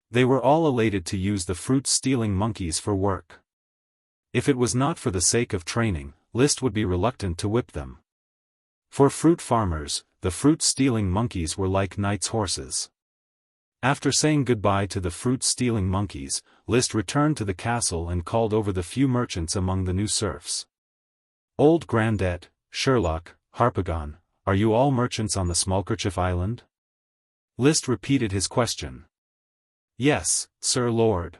They were all elated to use the fruit-stealing monkeys for work. If it was not for the sake of training, List would be reluctant to whip them. For fruit farmers, the fruit-stealing monkeys were like knights' horses. After saying goodbye to the fruit-stealing monkeys, List returned to the castle and called over the few merchants among the new serfs. Old Grandette, Sherlock, Harpagon, are you all merchants on the Smallkerchief Island? List repeated his question. Yes, Sir Lord.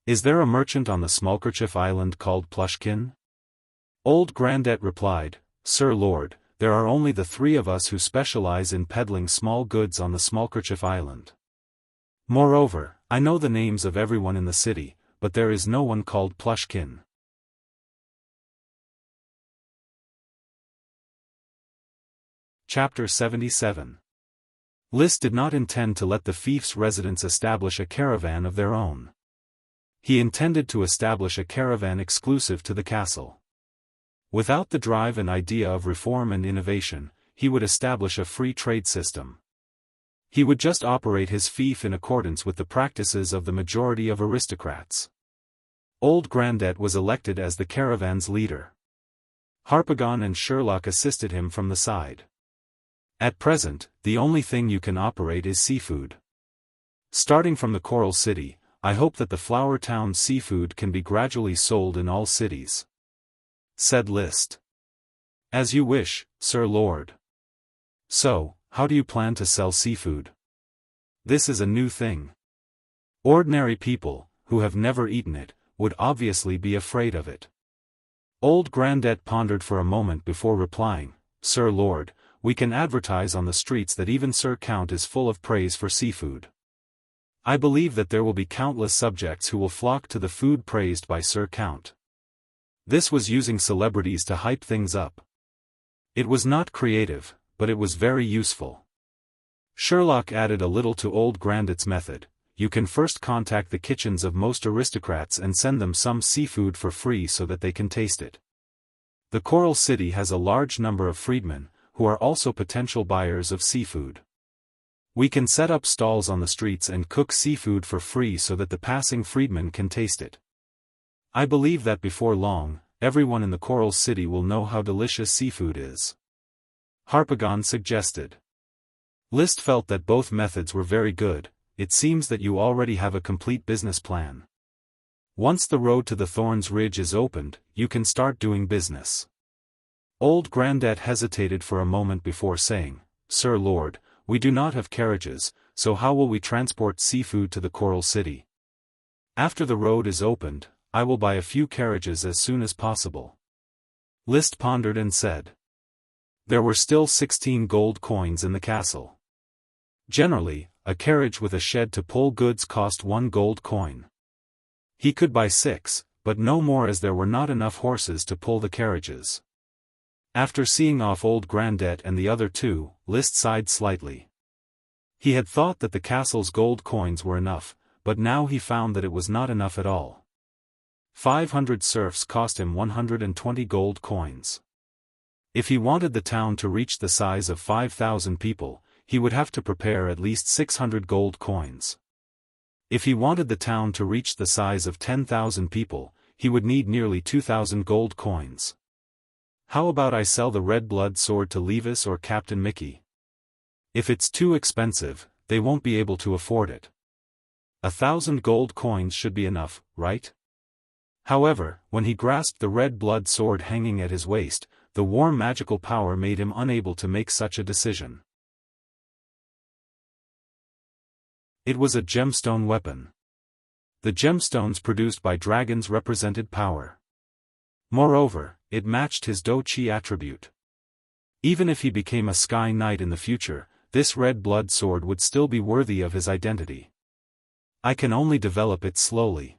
Is there a merchant on the Smallkerchief Island called Plushkin? Old Grandette replied, Sir Lord, there are only the three of us who specialize in peddling small goods on the Smallkerchief Island. Moreover, I know the names of everyone in the city, but there is no one called Plushkin. Chapter 77. List did not intend to let the fief's residents establish a caravan of their own. He intended to establish a caravan exclusive to the castle. Without the drive and idea of reform and innovation, he would establish a free trade system. He would just operate his fief in accordance with the practices of the majority of aristocrats. Old Grandette was elected as the caravan's leader. Harpagon and Sherlock assisted him from the side. At present, the only thing you can operate is seafood. Starting from the Coral City, I hope that the Flower Town seafood can be gradually sold in all cities. Said List. As you wish, Sir Lord. So, how do you plan to sell seafood? This is a new thing. Ordinary people, who have never eaten it, would obviously be afraid of it. Old Grandette pondered for a moment before replying, Sir Lord, we can advertise on the streets that even Sir Count is full of praise for seafood. I believe that there will be countless subjects who will flock to the food praised by Sir Count. This was using celebrities to hype things up. It was not creative, but it was very useful. Sherlock added a little to Old Grandette's method. You can first contact the kitchens of most aristocrats and send them some seafood for free so that they can taste it. The Coral City has a large number of freedmen, who are also potential buyers of seafood. We can set up stalls on the streets and cook seafood for free so that the passing freedmen can taste it. I believe that before long, everyone in the Coral City will know how delicious seafood is. Harpagon suggested. List felt that both methods were very good. It seems that you already have a complete business plan. Once the road to the Thorns Ridge is opened, you can start doing business. Old Grandette hesitated for a moment before saying, Sir Lord, we do not have carriages, so how will we transport seafood to the Coral City? After the road is opened, I will buy a few carriages as soon as possible. List pondered and said. There were still 16 gold coins in the castle. Generally, a carriage with a shed to pull goods cost 1 gold coin. He could buy 6, but no more as there were not enough horses to pull the carriages. After seeing off Old Grandette and the other two, List sighed slightly. He had thought that the castle's gold coins were enough, but now he found that it was not enough at all. 500 serfs cost him 120 gold coins. If he wanted the town to reach the size of 5,000 people, he would have to prepare at least 600 gold coins. If he wanted the town to reach the size of 10,000 people, he would need nearly 2,000 gold coins. How about I sell the red blood sword to Levis or Captain Mickey? If it's too expensive, they won't be able to afford it. 1,000 gold coins should be enough, right? However, when he grasped the red blood sword hanging at his waist, the warm magical power made him unable to make such a decision. It was a gemstone weapon. The gemstones produced by dragons represented power. Moreover, it matched his Do Chi attribute. Even if he became a Sky Knight in the future, this red blood sword would still be worthy of his identity. I can only develop it slowly.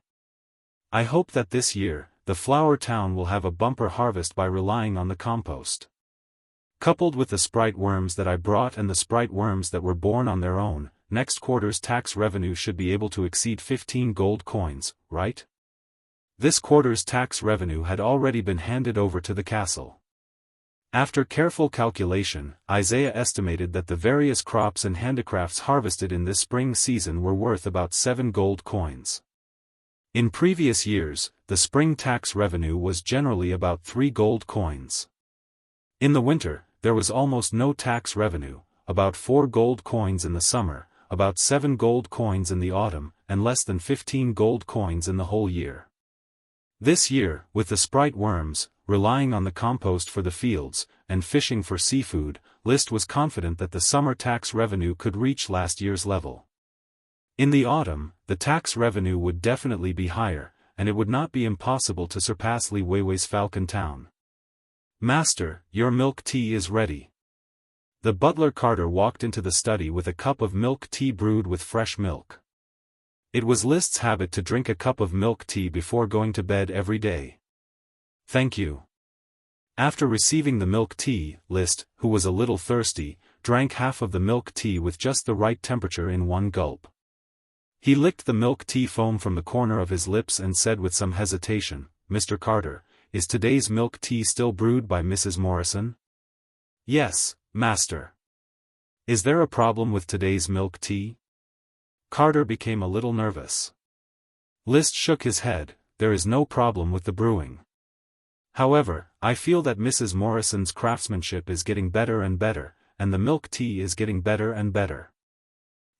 I hope that this year, the Flower Town will have a bumper harvest by relying on the compost. Coupled with the sprite worms that I brought and the sprite worms that were born on their own, next quarter's tax revenue should be able to exceed 15 gold coins, right? This quarter's tax revenue had already been handed over to the castle. After careful calculation, Isaiah estimated that the various crops and handicrafts harvested in this spring season were worth about 7 gold coins. In previous years, the spring tax revenue was generally about 3 gold coins. In the winter, there was almost no tax revenue, about 4 gold coins in the summer, about 7 gold coins in the autumn, and less than 15 gold coins in the whole year. This year, with the sprite worms, relying on the compost for the fields, and fishing for seafood, List was confident that the summer tax revenue could reach last year's level. In the autumn, the tax revenue would definitely be higher, and it would not be impossible to surpass Li Weiwei's Falcon Town. "Master, your milk tea is ready." The butler Carter walked into the study with a cup of milk tea brewed with fresh milk. It was List's habit to drink a cup of milk tea before going to bed every day. "Thank you." After receiving the milk tea, List, who was a little thirsty, drank half of the milk tea with just the right temperature in one gulp. He licked the milk tea foam from the corner of his lips and said with some hesitation, "Mr. Carter, is today's milk tea still brewed by Mrs. Morrison?" "Yes, master." "Is there a problem with today's milk tea?" Carter became a little nervous. List shook his head. "There is no problem with the brewing. However, I feel that Mrs. Morrison's craftsmanship is getting better and better, and the milk tea is getting better and better.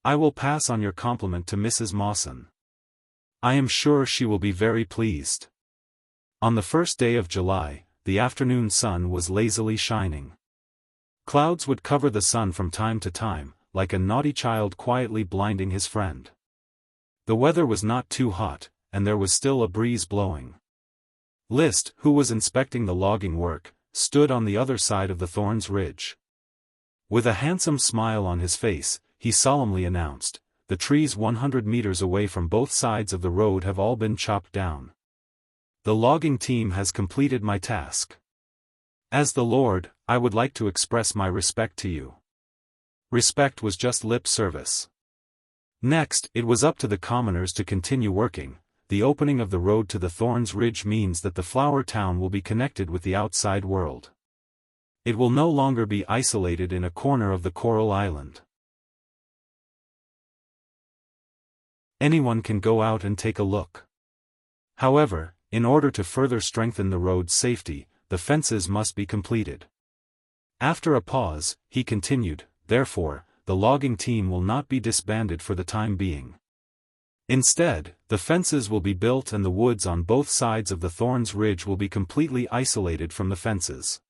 I will pass on your compliment to Mrs. Mawson. I am sure she will be very pleased." On the first day of July, the afternoon sun was lazily shining. Clouds would cover the sun from time to time, like a naughty child quietly blinding his friend. The weather was not too hot, and there was still a breeze blowing. List, who was inspecting the logging work, stood on the other side of the Thorns Ridge. With a handsome smile on his face, he solemnly announced, "The trees 100 meters away from both sides of the road have all been chopped down. The logging team has completed my task. As the Lord, I would like to express my respect to you." Respect was just lip service. Next, it was up to the commoners to continue working. The opening of the road to the Thorns Ridge means that the Flower Town will be connected with the outside world. It will no longer be isolated in a corner of the Coral Island. Anyone can go out and take a look. However, in order to further strengthen the road's safety, the fences must be completed. After a pause, he continued, "Therefore, the logging team will not be disbanded for the time being. Instead, the fences will be built and the woods on both sides of the Thorns Ridge will be completely isolated from the fences.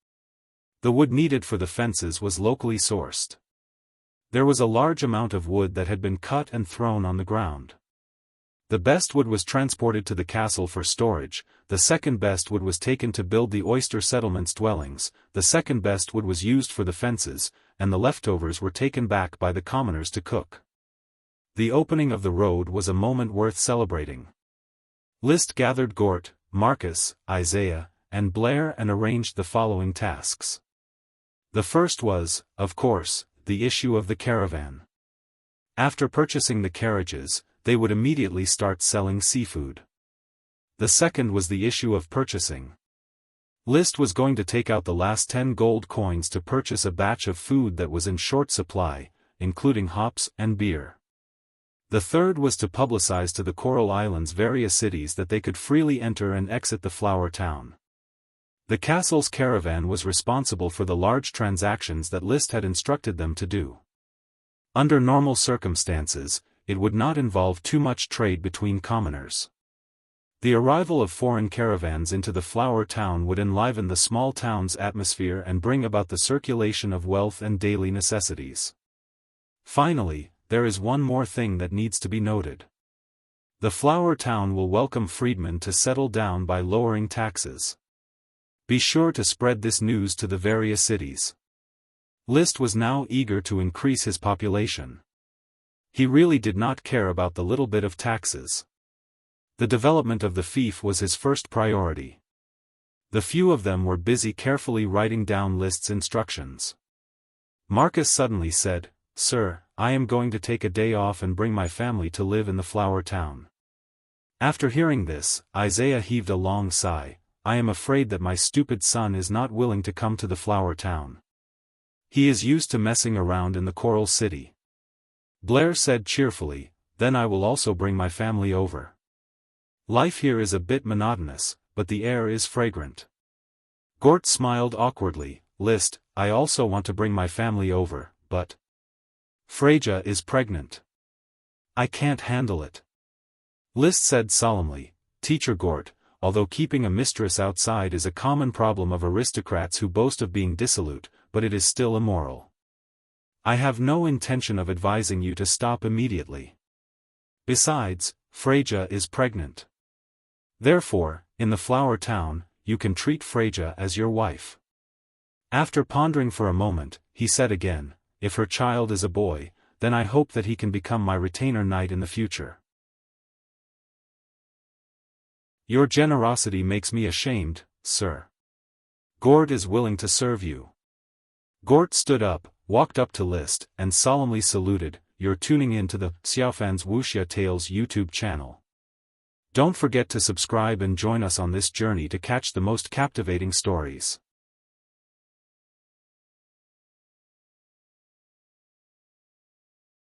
The wood needed for the fences was locally sourced. There was a large amount of wood that had been cut and thrown on the ground. The best wood was transported to the castle for storage, the second best wood was taken to build the oyster settlement's dwellings, the second best wood was used for the fences, and the leftovers were taken back by the commoners to cook. The opening of the road was a moment worth celebrating. List gathered Gort, Marcus, Isaiah, and Blair and arranged the following tasks. The first was, of course, the issue of the caravan. After purchasing the carriages, they would immediately start selling seafood. The second was the issue of purchasing. List was going to take out the last 10 gold coins to purchase a batch of food that was in short supply, including hops and beer. The third was to publicize to the Coral Islands various cities that they could freely enter and exit the Flower Town. The castle's caravan was responsible for the large transactions that List had instructed them to do. Under normal circumstances, it would not involve too much trade between commoners. The arrival of foreign caravans into the flower town would enliven the small town's atmosphere and bring about the circulation of wealth and daily necessities. Finally, there is one more thing that needs to be noted. The flower town will welcome freedmen to settle down by lowering taxes. Be sure to spread this news to the various cities. Liszt was now eager to increase his population. He really did not care about the little bit of taxes. The development of the fief was his first priority. The few of them were busy carefully writing down Liszt's instructions. Marcus suddenly said, "Sir, I am going to take a day off and bring my family to live in the flower town." After hearing this, Isaiah heaved a long sigh. "I am afraid that my stupid son is not willing to come to the flower town. He is used to messing around in the coral city." Blair said cheerfully, "Then I will also bring my family over. Life here is a bit monotonous, but the air is fragrant." Gort smiled awkwardly. "Liszt, I also want to bring my family over, but Freja is pregnant. I can't handle it." Liszt said solemnly, "Teacher Gort, although keeping a mistress outside is a common problem of aristocrats who boast of being dissolute, but it is still immoral. I have no intention of advising you to stop immediately. Besides, Freja is pregnant. Therefore, in the flower town, you can treat Freja as your wife." After pondering for a moment, he said again, "If her child is a boy, then I hope that he can become my retainer knight in the future. Your generosity makes me ashamed, sir. Gort is willing to serve you." Gort stood up, walked up to Liszt, and solemnly saluted. "You're tuning in to the Xiaofan's Wuxia Tales YouTube channel. Don't forget to subscribe and join us on this journey to catch the most captivating stories.